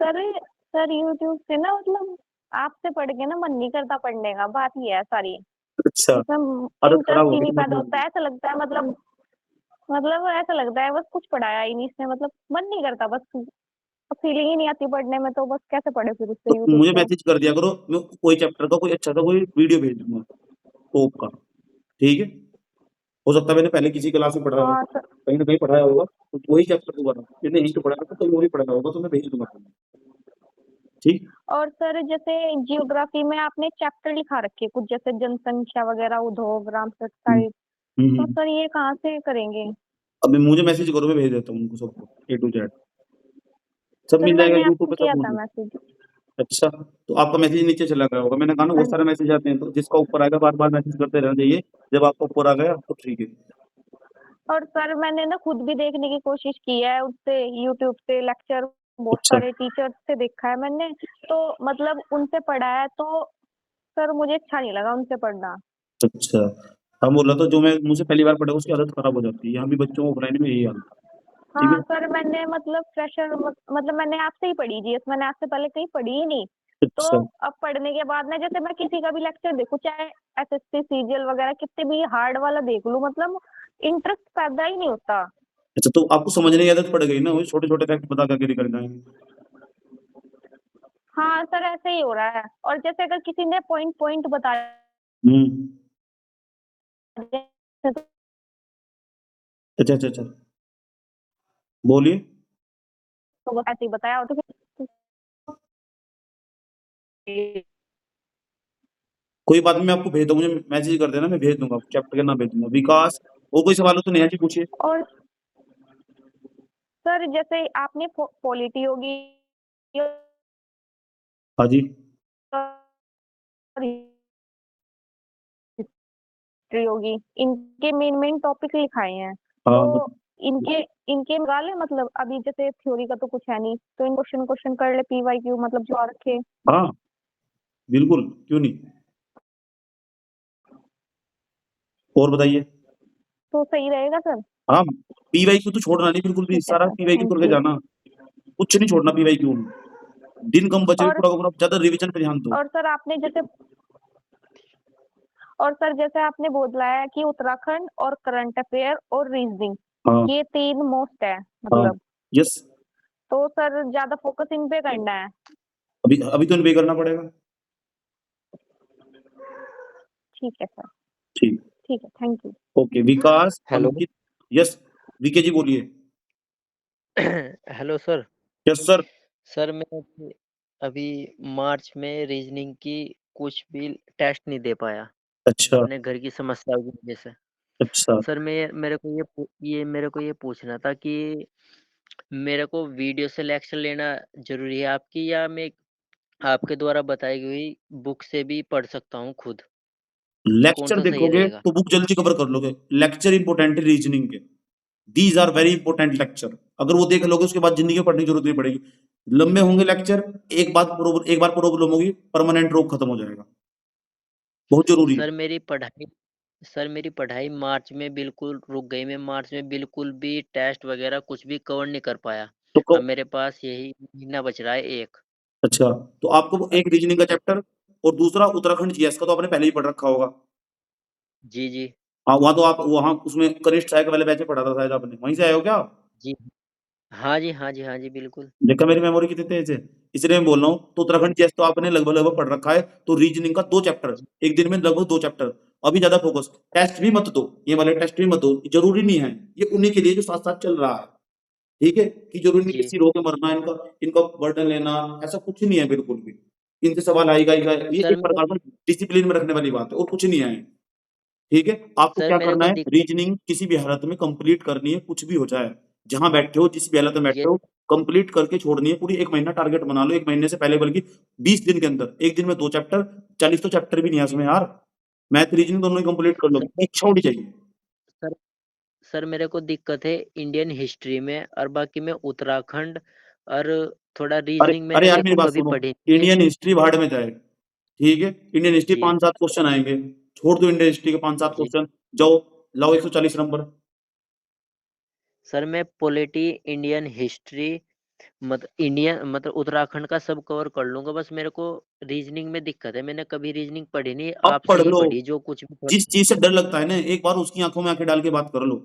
सर सर यूट्यूब से ना मतलब आपसे पढ़ के ना मन नहीं करता पढ़ने का, बात ये है सारी। अच्छा, इसमें आदत खराब इंटरेस्ट हो ही नहीं गई पैदा मतलब। होता है, ऐसा लगता है मतलब ऐसा लगता है बस कुछ पढ़ाया ही नहीं इसने, मतलब मन नहीं करता, बस फीलिंग ही नहीं आती पढ़ने में, तो बस कैसे पढ़े फिर उससे तो यूट्यूब मुझे से। मैसेज कर दिया करो, मैं कोई चैप्टर का कोई अच्छा सा कोई वीडियो भेज दूंगा टॉप का, ठीक है? हो सकता है मैंने पहले किसी क्लास में पढ़ाया हो, हाँ सर। कहीं ना कहीं पढ़ाया होगा, तो वही चैप्टर दोबारा मैंने यहीं तो पढ़ाया था, कहीं और ही पढ़ाया होगा, तो मैं भेज दूंगा तुम्हें, ठीक। और सर जैसे जियोग्राफी में आपने चैप्टर लिखा रखे कुछ, जैसे जनसंख्या वगैरह, उद्योग, रामसर हम्म, साइट, तो हम्म। सर ये कहाँ से करेंगे? अभी मुझे मैसेज करो, मैं भेज देता हूँ उनको सबको, ए टू जेड सब सर मिल जाएगा, मैंने यूट्यूब आपको पे सब किया था मौजूद। मैसेज। अच्छा, तो आपका मैसेज नीचे चला गया होगा, मैंने कहा ना हाँ बहुत सारे जी। मैसेज आते हैं, तो जिसका ऊपर आएगा बार बार मैसेज करते रहना चाहिए, जब आपका ऊपर आ गया तो ठीक है। और सर मैंने ना खुद भी देखने की कोशिश की है, उससे यूट्यूब से लेक्चर बहुत अच्छा सारे टीचर्स से देखा है मैंने, तो मतलब उनसे पढ़ा है, तो सर मुझे अच्छा नहीं लगा उनसे पढ़ना। अच्छा, हम बोल रहा था जो मैं मुझसे पहली बार पढ़ा उसकी आदत खराब हो जाती है, यहाँ भी बच्चों को ऑफलाइन में यही हाल है, ठीक है। हाँ सर मैंने मतलब फ्रेशर मतलब मैंने आपसे ही पढ़ी जीएस, मैंने आपसे पहले कहीं पढ़ी ही नहीं। तो अच्छा अब पढ़ने के बाद ना जैसे मैं किसी का भी लेक्चर देखूं, चाहे एसएससी सीजीएल वगैरह कितने भी हार्ड वाला देख लूं, मतलब इंटरेस्ट पैदा ही नहीं होता। अच्छा, तो आपको समझने की आदत पड़ गई ना, वही छोटे छोटे फैक्ट बता करके निकल जाएंगे। हाँ सर ऐसे ही हो रहा है, और जैसे अगर किसी ने पॉइंट पॉइंट बता हम्म, दिया तो अच्छा अच्छा अच्छा, बोलिए। वो ऐसे ही बताया, और तो फिर कोई बात नहीं, मैं आपको भेज दूंगा, मुझे मैसेज कर देना, मैं भेज दूंगा, चैप्टर का नाम भेज दूंगा। विकास, और कोई सवाल हो तो नेहा जी पूछिए। और सर जैसे आपने पॉलिटी होगी हाँ जी। और हिस्ट्री होगी, इनके मेन मेन टॉपिक लिखाए हैं, हाँ तो इनके इनके लगा ले, मतलब अभी जैसे थ्योरी का तो कुछ है नहीं, तो इन क्वेश्चन कर ले PYQ, मतलब जो आ रखे। हाँ बिल्कुल, क्यों नहीं। और बताइए। तो सही रहेगा सर। हाँ PYQ तो छोड़ना नहीं बिल्कुल भी, ठीक है सारा सर, PYQ थैंक करके यू। जाना, कुछ नहीं छोड़ना PYQ में। दिन कम बचे भी और पूरा का पूरा ज्यादा रिवीजन पे ध्यान दो। और सर आपने जैसे आपने बोला है कि उत्तराखंड और करंट अफेयर और रीजनिंग, हाँ ये 3 मोस्ट है हाँ मतलब, यस, तो सर ज्यादा फोकस इन पे करना है। अभी तो इन्वेस्ट करना पड़ेगा। ठीक है सर, ठीक, ठीक है, thank you. Okay. Vikas, hello. Ankit, yes VK जी बोलिए। Hello sir. Yes sir. Sir मैं अभी मार्च में रीजनिंग की कुछ भी टेस्ट नहीं दे पाया, अच्छा अपने घर की समस्याओं की वजह से। अच्छा। सर मेरे को ये पूछना था कि मेरे को वीडियो से लेक्चर लेना जरूरी है आपकी, या मैं आपके द्वारा बताई हुई बुक से भी पढ़ सकता हूँ खुद? कौन लेक्चर सा सही देखोगे रहेगा? तो बुक जल्दी कवर कर लोगे। लेक्चर इंपॉर्टेंट है रीजनिंग के, these are very important lecture. अगर वो देख लोगे उसके बाद जिंदगी में पढ़ने की जरूरत नहीं पड़ेगी। लंबे होंगे लेक्चर, एक बार प्रॉब्लम होगी, परमानेंट रोग खत्म हो जाएगा। बहुत जरूरी है। सर मेरी पढ़ाई मार्च में बिल्कुल रुक गई। मैं मार्च में बिल्कुल भी टेस्ट वगैरह कुछ भी कवर नहीं कर पाया। तो अब मेरे पास यही महीना बच रहा है एक। अच्छा, तो आपको एक रीजनिंग का चैप्टर और दूसरा उत्तराखंड GS का तो आपने पहले ही पढ़ रखा होगा। जी जी हाँ वहां तो आप वहां उसमें कनिष्ठ सहायक वाले बैच में पढ़ा था शायद आपने, वहीं से आए हो क्या आप? जी हाँ जी हाँ जी हाँ जी बिल्कुल। देखा मेरी मेमोरी कितनी तेज है, इसलिए मैं बोल रहा हूँ। तो उत्तराखंड GS तो आपने लगभग लगभग पढ़ रखा है, तो रीजनिंग का 2 चैप्टर एक दिन में, लगभग 2 चैप्टर। अभी ज्यादा फोकस, टेस्ट भी मत दो, ये वाले टेस्ट भी मत दो, जरूरी नहीं है। ये उन्हीं के लिए जो साथ साथ चल रहा है, ठीक है, कि जरूरी नहीं जी किसी रो के मरना, इनका इनका बर्डन लेना, ऐसा कुछ नहीं है बिल्कुल भी। इनसे सवाल आएगा ये सर एक मेरे प्रकार का डिसिप्लिन में रखने वाली बात है, और कुछ नहीं है। ठीक है, आपको सर क्या मेरे करना को है, दिक्कत रीजनिंग किसी भी हालत में कंप्लीट करनी है, कुछ भी हो जाए, जहां बैठे हो, जिस भी हालत में बैठे ये हो, कंप्लीट करके छोड़नी है पूरी। 1 महीना टारगेट बना लो, 1 महीने से पहले, बल्कि 20 दिन के अंदर, एक दिन में 2 चैप्टर, 40 तो चैप्टर भी नहीं है इसमें यार। मैथ रीजनिंग दोनों ही कंप्लीट कर लो, सर इच्छा होनी चाहिए। सर सर मेरे को दिक्कत है इंडियन हिस्ट्री में, और बाकी में उत्तराखंड और थोड़ा अरे रीजनिंग अरे मैंने यार देखो मेरी बात कभी सुनो, पढ़ी नहीं है। इंडियन हिस्ट्री भाड़ में जाए, ठीक है, इंडियन हिस्ट्री जी 5-7 क्वेश्चन आएंगे, छोड़ दो इंडियन हिस्ट्री के 5-7 जी क्वेश्चन, जाओ लाओ 140 नंबर। सर मैं पॉलिटी, इंडियन हिस्ट्री, इंडियन मतलब उत्तराखंड का सब कवर कर लूंगा। बस मेरे को रीजनिंग में दिक्कत है, मैंने कभी रीजनिंग पढ़ी नहीं, अब आपसे पढ़ ही लो, पढ़ी जो कुछ भी जिस चीज से डर लगता है ना, एक बार उसकी आंखों में आंखें डाल के बात कर लो,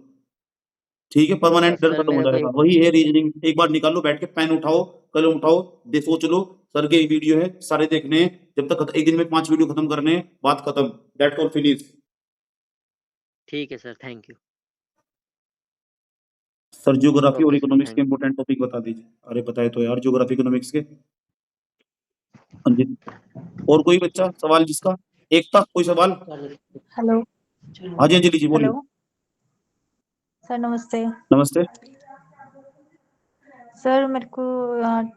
ठीक है, परमानेंट डर सर खत्म हो मेरे को जाएगा। एक वही है रीजनिंग, एक बार निकालो, बैठ के पेन उठाओ, कलम उठाओ, दे सोच लो। सर के वीडियो है, सारे देखने हैं, जब तक एक दिन में 5 वीडियो खत्म करने हैं, बात खत्म, दैट ऑल फिनिश। ठीक है sir, thank you. Sir geography और ओके सर, इकोनॉमिक्स के थैंक इंपोर्टेंट टॉपिक बता दीजिए। अरे बताए तो यार, ज्योग्राफी इकोनॉमिक्स के। हाँ जी, और कोई बच्चा सवाल जिसका, एकता कोई सवाल? हेलो। हाँ जी अंजलि जी हेलो बोलिए। सर, नमस्ते। नमस्ते। सर मेरे को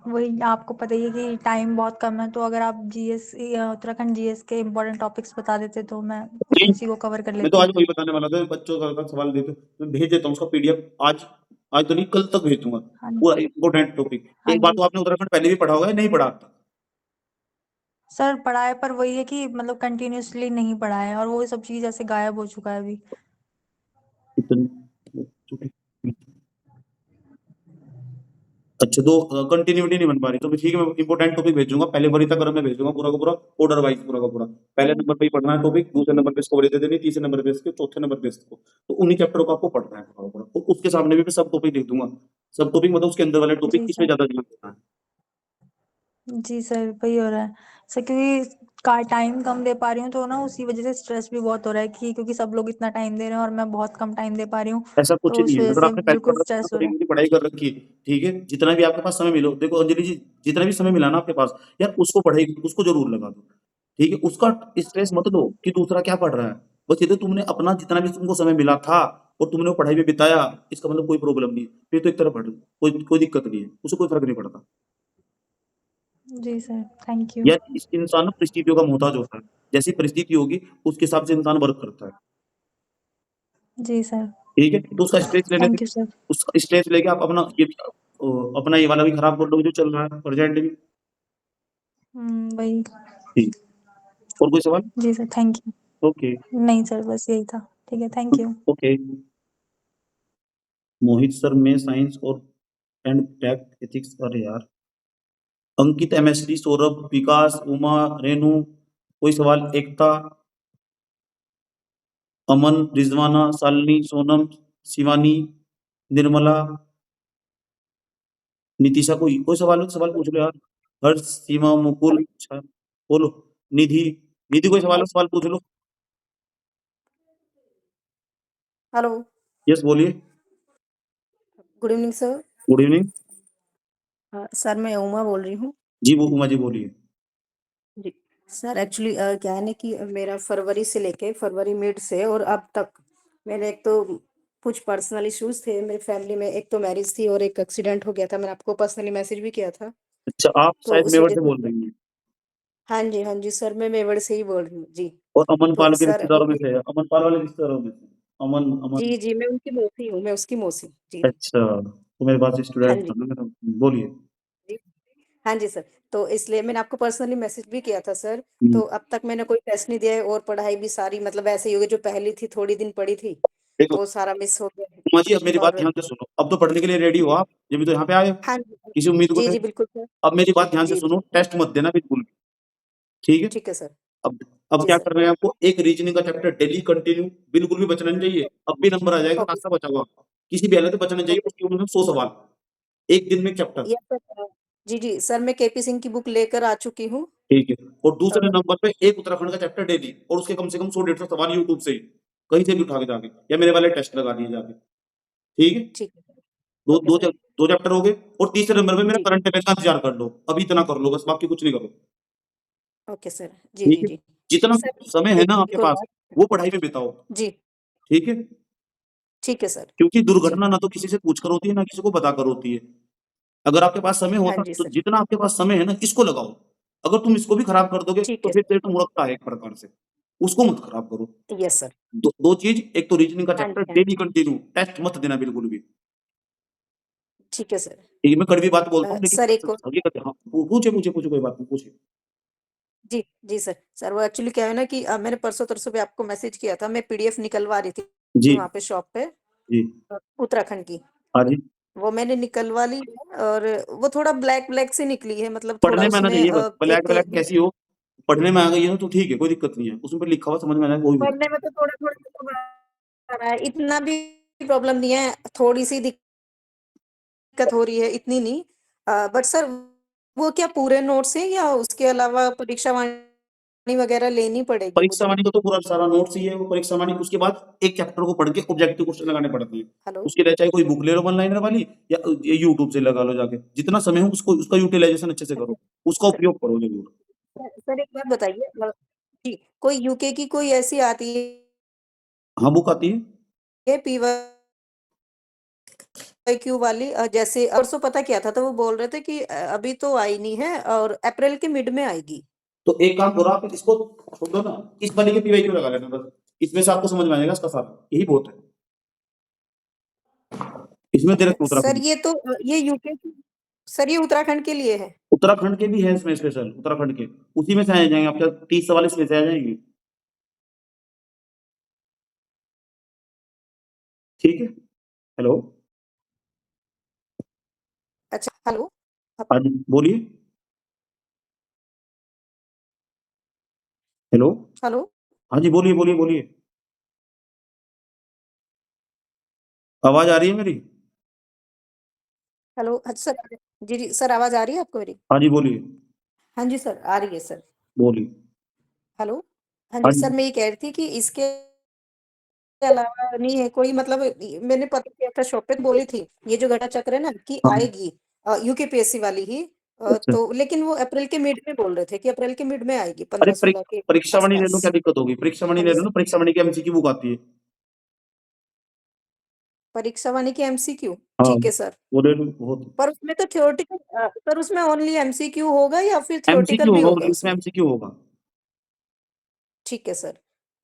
वही, आपको पता ही है कि टाइम बहुत कम है, तो अगर आप GS उत्तराखंड GS के इम्पोर्टेंट टॉपिक्स बता देते तो मैं जी, उसी को कवर कर मैं तो लेती। आज वही बताने वाला था, बच्चों का सवाल देते, मैं भेज देता हूँ उसका PDF आज, आज तो नहीं कल तक भेज दूंगा, हाँ पूरा इंपोर्टेंट टॉपिक। हाँ एक बार जी तो आपने उत्तराखंड पहले भी पढ़ा होगा या नहीं पढ़ा? सर, पढ़ा है, पर वही है कि मतलब कंटिन्यूअसली नहीं पढ़ा है, और वो सब चीज़ ऐसे गायब हो चुका है अभी। अच्छा, तो कंटिन्यूटी नहीं बन पा रही, तो ठीक है, मैं इंपोर्टेंट टॉपिक भेजूंगा, पहले वरीता क्रम में भेजूंगा, पूरा का पूरा ऑर्डर वाइज, पूरा का पूरा। पहले नंबर पे ही पढ़ना है टॉपिक, दूसरे नंबर पे इसको कवरेज दे देनी, तीसरे नंबर पे इसके, चौथे नंबर पे इसको, तो उन्हीं चैप्टर को आपको पढ़ना है पूरा का पूरा। तो उसके सामने भी मैं सब टॉपिक लिख दूंगा, सब टॉपिक मतलब उसके अंदर वाले टॉपिक, जी इसमें सर। ज्यादा ध्यान देना है। जी सर, वही हो रहा है सर, क्योंकि का टाइम कम दे पा रही हूँ, तो ना उसी वजह से स्ट्रेस भी बहुत हो रहा है कि क्योंकि सब लोग इतना टाइम दे रहे हैं और मैं बहुत कम टाइम दे पा रही हूँ, ऐसा कुछ तो नहीं उस है, वजह अगर से आपने पहले बिल्कुल पढ़ रखा है स्ट्रेस हो रहा तरीके की पढ़ाई कर रखी है, ठीक है, जितना भी आपके पास समय मिलो, देखो अंजलि जी, जितना भी समय मिला ना आपके पास यार, उसको पढ़ाई, उसको जरूर लगा दो, ठीक है, उसका स्ट्रेस मत लो कि दूसरा क्या पढ़ रहा है। बस ये तो तुमने अपना जितना भी तुमको समय मिला था और तुमने वो पढ़ाई में बिताया, इसका मतलब कोई प्रॉब्लम नहीं है, फिर तो एक तरफ पढ़ लो, कोई दिक्कत नहीं है, उससे कोई फर्क नहीं पड़ता। है। जी सर, थैंक यू। यार इस इंसान ना परिस्थितियों का मोहताज होता है, जैसी परिस्थिति होगी उसके हिसाब से इंसान वर्क करता है। जी सर। ठीक है, तो उसका स्ट्रेस लेने थैंक से यू सर। उसका स्ट्रेस लेके आप अपना ये वाला भी खराब कर लोगे जो चल रहा है प्रेजेंट में। वही। ठीक, और कोई सवाल? जी सर, थैंक यू। ओके नहीं सर, बस यही था। ठीक है, thank you. Okay. Mohit sir में साइंस और एंड टेक एथिक्स, अरे यार। अंकित एमएसडी, सौरभ, विकास, उमा, रेनू, कोई सवाल? एकता, अमन, रिजवाना, शालिनी, सोनम, शिवानी, निर्मला, नितिशा, कोई सवाल हो तो सवाल पूछ लो यार। हर्ष, सीमा, मुकुल, अच्छा बोलो। निधि, निधि कोई सवाल हो सवाल पूछ लो। हेलो, यस बोलिए। Good evening sir. Good evening. Sir मैं उमा बोल रही हूँ। जी वो उमा जी बोलिए। जी सर, एक्चुअली क्या है ना कि मेरा फरवरी से लेके फरवरी मिड से और अब तक मैंने एक तो कुछ पर्सनल इश्यूज थे मेरे फैमिली में। एक तो मैरिज थी और एक एक्सीडेंट हो गया था। मैंने आपको पर्सनली मैसेज भी किया था। अच्छा, आप तो शायद उस मेवाड़ वजह से से बोल रही हैं। हाँ जी सर, मैं मेवाड़ से ही बोल रही हूँ जी। और अमन तो पाल के सर रिश्तेदारों में मुझे से है, अमन पाल वाले रिश्तेदारों में से अमन अमन। जी जी मैं उनकी मौसी हूँ, मैं उसकी मौसी जी। अच्छा, तो मेरे पास हाँ स्टूडेंट जी था ना मेरा। बोलिए। जी। हाँ जी सर, तो इसलिए मैंने आपको पर्सनली मैसेज भी किया था सर। हम्म, तो अब तक मैंने कोई टेस्ट नहीं दिया है और पढ़ाई भी सारी मतलब ऐसे ही हो गई। जो पहली थी थोड़ी दिन पढ़ी थी, देखो वो सारा मिस हो गया है। उमा जी, अब मेरी बात और ध्यान से सुनो। अब तो पढ़ने के लिए रेडी हो आप, जब भी तो यहाँ पे आए हो, हाँ जी किसी उम्मीद को जी थे। जी बिल्कुल सर। अब मेरी बात ध्यान से जी सुनो, टेस्ट मत देना बिल्कुल भी, ठीक है? ठीक है सर। अब जी क्या सर। कर रहे हैं आपको, एक रीजनिंग का चैप्टर डेली कंटिन्यू, बिल्कुल भी बचना नहीं चाहिए। अब भी नंबर आ जाएगा, ओके खासा बचा हुआ। किसी भी हालत में बचना चाहिए, ओके उसके ऊपर 100 सवाल, एक दिन में चैप्टर। Yes sir. जी जी सर, मैं केपी सिंह की बुक लेकर आ चुकी हूँ। ठीक है, और दूसरे और नंबर पे एक उत्तराखंड का चैप्टर डेली, और उसके कम से कम 100-150 सवाल यूट्यूब से ही, कहीं से भी उठा के जाके, या मेरे वाले टेस्ट लगा दिए जाके। ठीक है, ठीक है सर। दो ओके दो सर। दो चैप्टर हो गए। और तीसरे नंबर पे मेरा जी करंट अफेयर का इंतजार कर लो, अभी इतना कर लो बस, बाकी कुछ नहीं करो। Okay sir. जी ठीक जी है, जी जितना सर। समय है एक ना आपके एक और पास, बात। वो पढ़ाई में बिताओ। जी ठीक है, ठीक है सर। क्योंकि जी दुर्घटना ना तो किसी से पूछ कर होती है, ना किसी को बता कर होती है। अगर आपके पास समय हाँ होता जी तो सर। जितना आपके पास समय है ना, इसको लगाओ। अगर तुम इसको भी खराब कर दोगे ठीक तो है फिर सर। तेरे तो मुड़कता है एक प्रकार से, उसको मत खराब करो। Yes sir. दो चीज, एक तो रीजनिंग का हाँ चैप्टर जी हाँ डेली जी कंटिन्यू, टेस्ट मत देना बिल्कुल भी। ठीक है सर। ठीक है, मैं कड़वी बात बोलता हूँ लेकिन सर एक और हकीकत है। हाँ, पूछे पूछे पूछे, कोई बात नहीं, पूछे। जी जी सर। सर वो एक्चुअली क्या है ना कि मैंने परसों तरसों भी आपको मैसेज किया था। मैं पीडीएफ निकलवा रही थी जी वहाँ पे शॉप पे, जी। उत्तराखंड की। हाँ जी। वो मैंने निकलवा ली है और वो थोड़ा ब्लैक ब्लैक से निकली है। मतलब थोड़ा पढ़ने में आना उसमें चाहिए बस, ब्लैक एक ब्लैक कैसी हो, पढ़ने में आ गई है ना तो ठीक है, कोई दिक्कत नहीं है, उसमें लिखा हुआ समझ में आ जाए, कोई भी। पढ़ने में तो थोड़ा थोड़ा तो आ रहा है। इतना भी प्रॉब्लम नहीं है, थोड़ी सी दिक्कत हो रही है, इतनी नहीं। बट सर वो क्या पूरे नोट्स हैं या उसके अलावा परीक्षा वाणी वगैरह लेनी पड़ेगी परीक्षा मुझे? वाणी का तो पूरा सारा नोट्स ही है वो, परीक्षा वाणी उसके बाद एक चैप्टर को पढ़ के ऑब्जेक्टिव क्वेश्चन लगाने पड़ते हैं। हेलो। उसके लिए चाहे कोई बुक ले लो वन लाइनर वाली, या यूट्यूब से लगा लो जाके, जितना समय हो उसको, उसका यूटिलाइजेशन अच्छे से करो, उसका सर उपयोग करो जरूर। सर एक बात बताइए। जी, कोई यूके की कोई ऐसी आती हाँ, बुक आती है। है पीवाईक्यू वाली? जैसे परसों पता क्या था, तो वो बोल रहे थे कि अभी तो आई नहीं है और अप्रैल के मिड में आएगी। तो एक काम करो, आप इसको छोड़ दो ना, इस वाले के पीवाई क्यों लगा लेना बस, इसमें से आपको समझ में आ जाएगा इसका सारा, यही बहुत है। इसमें अच्छा डायरेक्ट सर, उत्तराखंड, ये तो ये यूके की सर, ये उत्तराखंड के लिए है। उत्तराखंड के भी है इसमें स्पेशल, उत्तराखंड के उसी में से आ जाएंगे आपके 30 सवाल इसमें से आ जाएंगे। ठीक है, हेलो। अच्छा हेलो। हाँ जी बोलिए। हेलो। हेलो। हाँ जी बोलिए बोलिए बोलिए, आवाज आ रही है मेरी? हेलो। अच्छा सर। जी जी सर, आवाज आ रही है आपको मेरी? हाँ जी बोलिए हाँ जी सर, आ रही है सर। बोलिए। हेलो। हाँ हाँ जी सर, जी। मैं ये कह रही थी कि इसके अलावा नहीं है कोई? मतलब मैंने पता किया था शॉप पे, बोली थी ये जो घटा चक्र है ना कि हाँ, आएगी यूकेपीएससी वाली ही। अच्छा। तो लेकिन वो अप्रैल के मिड में बोल रहे थे कि अप्रैल के मिड में आएगी, अरे 15-16 के परीक्षा वाणी ले लो, आसपास। क्या दिक्कत होगी? परीक्षा वाणी हाँ ले जी लो ना, सर। परीक्षा वाणी की एमसीक्यू बुक आती है। परीक्षा वाणी की एमसीक्यू हाँ, ठीक है सर। वो ले लो बहुत। पर उसमें तो थ्योरेटिकल सर, उसमें ओनली एमसीक्यू होगा या फिर थ्योरेटिकल एमसीक्यू भी होगा, होगा इसमें उसमें? एमसीक्यू होगा। ठीक है सर।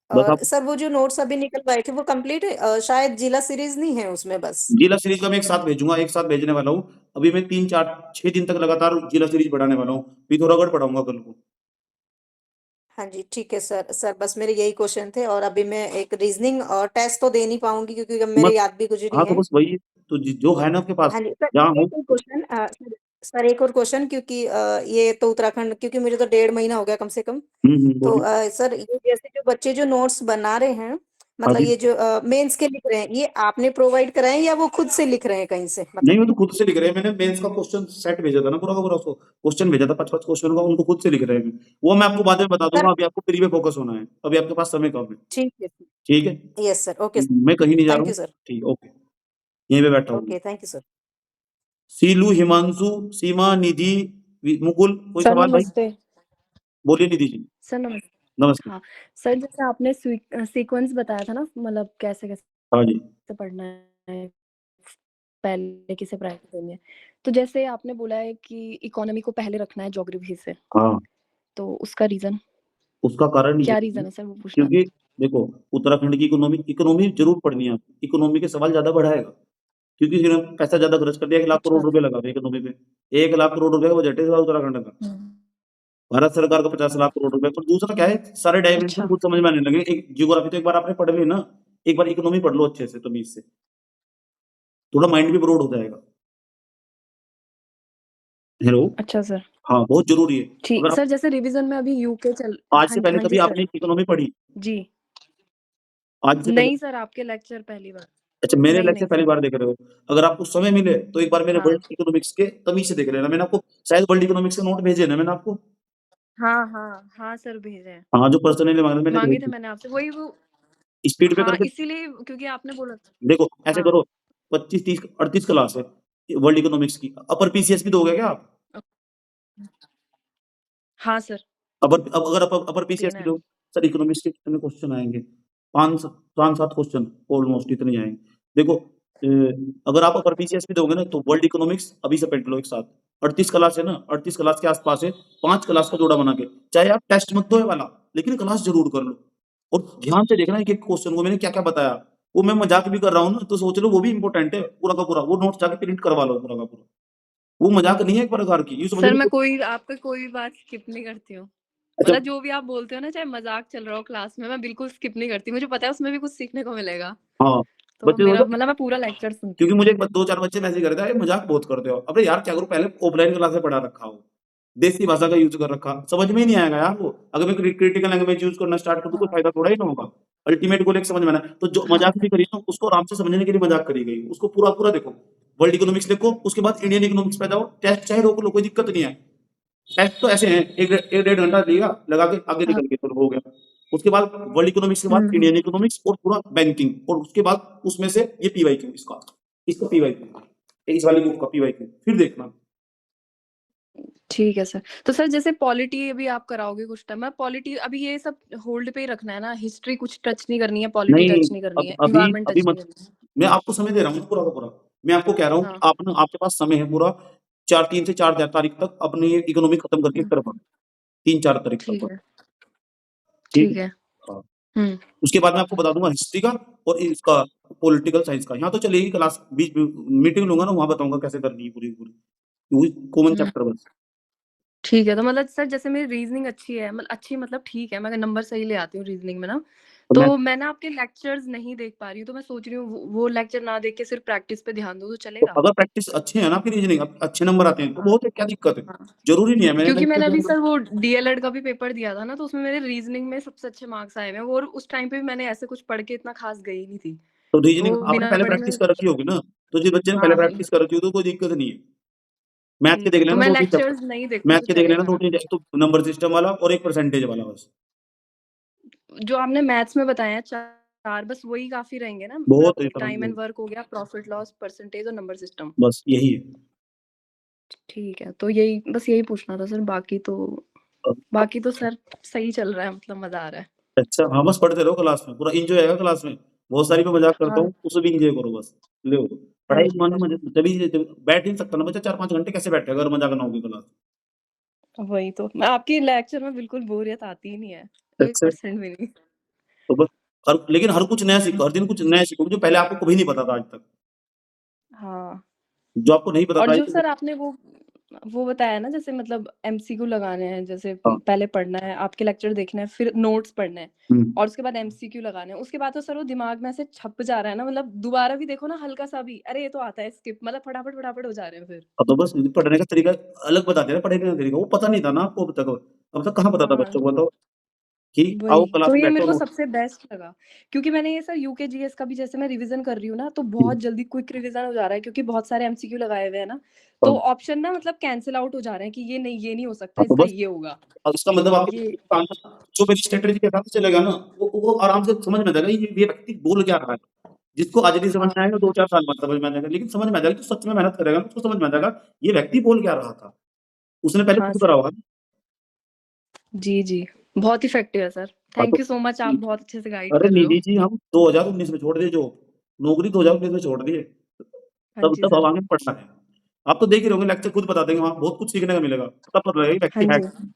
बस और आप सर वो जो नोट्स अभी निकलवाए थे वो कंप्लीट है? शायद जिला सीरीज नहीं है उसमें बस। जिला सीरीज का मैं एक साथ भेजूंगा, एक साथ भेजने वाला हूँ। अभी मैं 3 4 6 दिन तक लगातार जिला सीरीज पढ़ाने वाला हूँ, पिथौरागढ़ पढ़ाऊंगा कल को। हाँ जी ठीक है सर। सर बस मेरे यही क्वेश्चन थे, और अभी मैं एक रीजनिंग और टेस्ट तो दे नहीं पाऊंगी क्योंकि अब मेरे मत याद भी गुजरी हाँ तो है। बस वही है। तो जो है ना आपके पास, हाँ जी सर, जहाँ हो। एक और क्वेश्चन सर एक और क्वेश्चन, क्योंकि ये तो उत्तराखंड, क्योंकि मुझे तो 1.5 महीना हो गया कम से कम। तो बोलिए। सर ये जैसे जो बच्चे जो नोट्स बना रहे हैं, हाँ मतलब जी। ये जो मेंस के लिख रहे हैं, ये आपने प्रोवाइड कराए या वो खुद से लिख रहे हैं कहीं से नहीं, मतलब? वो तो खुद से लिख रहे हैं। मैंने मेंस का क्वेश्चन सेट भेजा था ना, पूरा का पूरा उसको क्वेश्चन भेजा था, 5 5 क्वेश्चन का, उनको खुद से लिख रहे हैं। वो मैं आपको बाद में बता सर दूंगा, अभी आपको प्री पे फोकस होना है, अभी आपके पास समय कम है। ठीक है। ठीक है, यस सर, ओके सर, मैं कहीं नहीं जा रहा थैंक हूँ। You sir. ठीक, ओके, यहीं पे बैठा हूँ। Okay thank you sir. Seelu, Himanshu, Seema, Nidhi, Mukul, कोई सर सवाल भाई? नमस्ते। बोलिए निधि जी। सर नमस्ते। नमस्ते। हाँ, सर जैसे आपने सीक्वेंस बताया था ना, मतलब कैसे-कैसे हाँ जी। पढ़ना है, पहले किसे प्रायोरिटी देनी है। तो जैसे आपने बोला है कि इकोनॉमी को पहले रखना है ज्योग्राफी से, हाँ, तो उसका रीज़न? उसका कारण ये क्या है रीज़न है सर, वो पूछना क्योंकि था? देखो, उत्तराखंड की इकोनॉमी इकोनॉमी जरूर पढ़नी है आपको। इकोनॉमी के सवाल ज्यादा बढ़ाएगा, क्योंकि इन्होंने पैसा ज्यादा खर्च कर दिया, 1 लाख करोड़ अच्छा। रुपए लगा दिए इकोनॉमी पे। 1 लाख करोड़ रुपए का बजट है उत्तराखंड का। हुँ। भारत सरकार का 50 लाख करोड़ रुपए। पर दूसरा क्या है, सारे डायमेंशन अच्छा। खुद समझ में आने लगे। एक ज्योग्राफी तो एक बार आपने पढ़ ली ना, एक बार इकोनॉमी पढ़ लो अच्छे से, तमीज से, थोड़ा माइंड भी ब्रॉड हो जाएगा। हेलो। अच्छा सर। हाँ, बहुत जरूरी है। ठीक अगर आप सर, जैसे रिवीजन में अभी यूके चल आज से पहले हाँ कभी जी सर। आपने इकोनॉमी पढ़ी? जी। आज से पहले? नहीं सर, आपके लेक्चर पहली बार। अच्छा, मेरे नहीं, लेक्चर नहीं पहली सर। बार देख रहे हो? अगर आपको समय मिले तो एक बार मेरे हाँ। वर्ल्ड इकोनॉमिक्स के तमीज से देख लेना। मैंने आपको शायद वर्ल्ड इकोनॉमिक्स के नोट भेजे ना मैंने आपको? हाँ, हाँ। हाँ सर, भेजे हैं। हाँ, जो पर्सनली मांगे मैंने माँगे भेज थे दी। मैंने आपसे, वही वो स्पीड पे हाँ, करके इसीलिए क्योंकि आपने बोला था। देखो, ऐसे हाँ। करो, 25 30 38 क्लास है वर्ल्ड इकोनॉमिक्स की। अपर पीसीएस भी दोगे क्या आप? अ, हाँ सर, अगर अपर पीसीएस देना भी है। दो, सर इकोनॉमिक्स के कितने क्वेश्चन आएंगे? 5 7 क्वेश्चन ऑलमोस्ट इतने ही आएंगे। देखो, अगर आप अपर पीसीएस भी दोगे ना, तो वर्ल्ड इकोनॉमिक्स अभी से पढ़ लो एक साथ। 38 क्लास है ना, 38 क्लास के आसपास है। 5 क्लास का जोड़ा बना के, चाहे आप टेस्ट मत दो ये वाला, लेकिन क्लास जरूर कर लो। और ध्यान से देखना एक एक क्वेश्चन को मैंने क्या क्या बताया। वो मैं मजाक भी कर रहा हूँ ना, तो सोच लो वो भी इंपॉर्टेंट है पूरा का पूरा। वो नोट जाके प्रिंट करवा लो पूरा का पूरा। वो मजाक नहीं है एक प्रकार की, ये समझ सर लो। मैं कोई आपका कोई भी बात स्किप नहीं करती हूँ। अच्छा। मतलब जो भी आप बोलते हो ना, चाहे मज़ाक चल रहा हो क्लास में, मैं बिल्कुल स्किप नहीं करती। मुझे पता है उसमें भी कुछ सीखने को मिलेगा। हाँ, तो बच्चे मेरा सोचो, मतलब मैं पूरा लेक्चर सुनती क्योंकि हूँ। मुझे 2 4 बच्चे मैसेज कर रहे थे, "अरे मजाक बहुत करते हो।" अबे यार क्या करूँ, पहले ऑफलाइन क्लास में पढ़ा रखा हो, देसी भाषा का यूज कर रखा, समझ में ही नहीं आएगा यार वो। अगर मैं क्रिटिकल लैंग्वेज यूज करना स्टार्ट कर दूं, कोई हाँ। फायदा थोड़ा ही ना होगा। अल्टीमेट गोल एक समझ में आना है। तो जो हाँ मजाक सर। भी करी ना, उसको आराम से समझने के लिए मजाक करी गई। उसको पूरा पूरा देखो, वर्ल्ड इकोनॉमिक्स देखो, उसके बाद इंडियन इकोनॉमिक्स पे जाओ। टेस्ट चाहे रोक लो, कोई दिक्कत नहीं है। टेस्ट तो ऐसे हैं, एक डेढ़ घंटा लिया, लगा के आगे हाँ। निकल गए, तो हो गया। उसके बाद वर्ल्ड इकोनॉमिक्स के बाद हुँ, हुँ। इंडियन इकोनॉमिक्स और पूरा बैंकिंग, और उसके बाद उसमें से ये पीवाईक्यू, इसका पीवाईक्यू, इस वाली बुक का पीवाईक्यू, फिर देखना। ठीक है सर। तो सर जैसे पॉलिटी अभी आप कराओगे कुछ टाइम, मैं पॉलिटी अभी ये सब होल्ड पे ही रखना है ना? हिस्ट्री कुछ टच नहीं करनी है, पॉलिटी नहीं, टच नहीं करनी है, अभी एनवायरनमेंट अभी टच नहीं मत। करनी है। मैं आपको समय दे रहा हूँ पूरा का पूरा। मैं आपको कह रहा हूँ कि हाँ। आप ना, आपके पास समय है पूरा 3 से 4 तारीख तक अपनी ये इकोनॉमी खत्म करके एक हुँ। तरफ 3 4 तारीख ठीक तक। है। ठीक ठीक है? है। हाँ। हुँ। उसके बाद मैं आपको बता दूंगा हिस्ट्री का और इसका पॉलिटिकल साइंस का। यहाँ तो चलेगी क्लास, बीच में मीटिंग लूंगा ना, वहां बताऊंगा कैसे करनी है पूरी पूरी कॉमन हुँ। चैप्टर बस। ठीक है, तो मतलब सर जैसे मेरी रीज़निंग अच्छी है, मतलब अच्छी मतलब ठीक है, मैं नंबर सही ले आती हूँ रीज़निंग में ना, तो मैं तो मैं ना आपके लेक्चर्स नहीं देख पा रही हूँ, तो मैं सोच रही हूँ वो लेक्चर ना देख के सिर्फ़ प्रैक्टिस पे ध्यान दूँ, तो तो चलेगा? अगर प्रैक्टिस अच्छी है ना आपकी, रीजनिंग अच्छे नंबर आते हैं तो हाँ। बहुत है, क्या दिक्कत है? हाँ। जरूरी नहीं है मैंने क्योंकि मैंने अभी लेक्चर। सर वो डीएलएड का भी पेपर दिया था ना, तो उसमें मेरे रीज़निंग में सबसे अच्छे मार्क्स आए हुए हैं, वो और उस टाइम पे भी मैंने ऐसे कुछ पढ़ के इतना ख़ास गई नहीं थी। तो रीजनिंग वो आपने बिना पहले पढ़े प्रैक्टिस में कर रखी होगी ना, तो जिस बच्चे ने पहले हाँ, हाँ। प्रैक्टिस कर रखी होगी तो कोई दिक्कत नहीं है। मैथ के ठीक देख है, तो लेना मैं 2 3 चैप्टर, लेक्चर्स नहीं देखूँ मैथ तो के देख लेना चलेगा 2 ना? 3 तो नंबर सिस्टम वाला और एक परसेंटेज वाला बस। जो आपने मैथ्स में बताया 4 बस वही काफ़ी रहेंगे ना? बहुत मतलब इतना टाइम एंड वर्क हो गया, प्रॉफिट लॉस, परसेंटेज और नंबर सिस्टम। बस यही है। ठीक है, तो यही बस यही पूछना था सर, बाकी तो सर सही चल रहा है, मतलब मज़ा आ रहा है। अच्छा, हाँ, बस पढ़ते रहो क्लास में, पूरा एन्जॉय आएगा क्लास में। बहुत सारी मैं मज़ाक करता हाँ। हूँ, उसमें भी एन्जॉय करो बस। लो, हाँ पढ़ाई जी, मन हाँ मजे जी। तभी बैठ ही नहीं सकता ना बच्चा 4 5 घंटे कैसे बैठेगा अगर मज़ाक ना होगी क्लास। वही तो, मैं आपकी लेक्चर में बिल्कुल बोरियत आती ही नहीं है, अच्छा, 1% भी नहीं। तो बस लेकिन हर कुछ नया सीखो, हर दिन कुछ नया सीखो जो पहले आपको कभी नहीं पता था आज तक। हाँ। जो आपको नहीं पता और था जो सर आपने वो बताया ना, जैसे मतलब एमसीक्यू लगाने हैं, जैसे हाँ। पहले पढ़ना है, आपके लेक्चर देखने हैं, फिर नोट्स पढ़ने हैं हम्म। और उसके बाद एमसीक्यू लगाने हैं। उसके बाद तो सर वो दिमाग में ऐसे छप जा रहा है ना, मतलब दोबारा भी देखो ना हल्का सा भी, अरे ये तो आता है, स्किप, मतलब फटाफट फटाफट हो जा रहे हैं फिर। अब तो बस पढ़ने का तरीका अलग बता दिया ना, पढ़ने का तरीका वो पता नहीं था ना आपको अब तक कहाँ पता था हाँ। बच्चों को, बताओ कि आओ वही क्लास तो, में ये मेरे बैठो को नो। सबसे बेस्ट लगा, क्योंकि मैंने ये सर यूकेजीएस का भी जैसे मैं रिवीजन कर रही हूँ ना, तो बहुत जल्दी क्विक रिवीजन हो जा रहा है, क्योंकि बहुत सारे एमसीक्यू लगाए हुए हैं ना, तो हाँ। ऑप्शन ना मतलब कैंसिल आउट हो जा रहे हैं कि ये नहीं हो सकता, हाँ, तो इसका बस ये होगा। अब इसका मतलब आप ये जो मेरी स्ट्रेटेजी के हिसाब से चलेगा ना, वो आराम से समझ में आ जाएगा ये व्यक्ति बोल क्या रहा है। जिसको आज नहीं समझ में आएगा 2-4 साल बाद समझ में आ जाएगा, लेकिन समझ में आ जाएगा, जो सच में मेहनत करेगा ना उसको समझ में आ जाएगा ये व्यक्ति बोल क्या रहा था, उसने पहले हाँ खुद सर। करा होगा। जी, जी। बहुत इफेक्टिव है सर। हाँ, थैंक तो यू सो मच, आप बहुत अच्छे से गाइड अरे कर रहे हो। निधि जी हम 2019 में छोड़ दिए, जो नौकरी 2019 में छोड़ दिए, हाँ तब जी तब सर। अब आगे पढ़ना है। आप तो देख ही रहे होंगे, लेक्चर खुद बता देंगे, वहाँ बहुत कुछ सीखने का मिलेगा, तब पता लगेगा ये हाँ व्यक्ति है।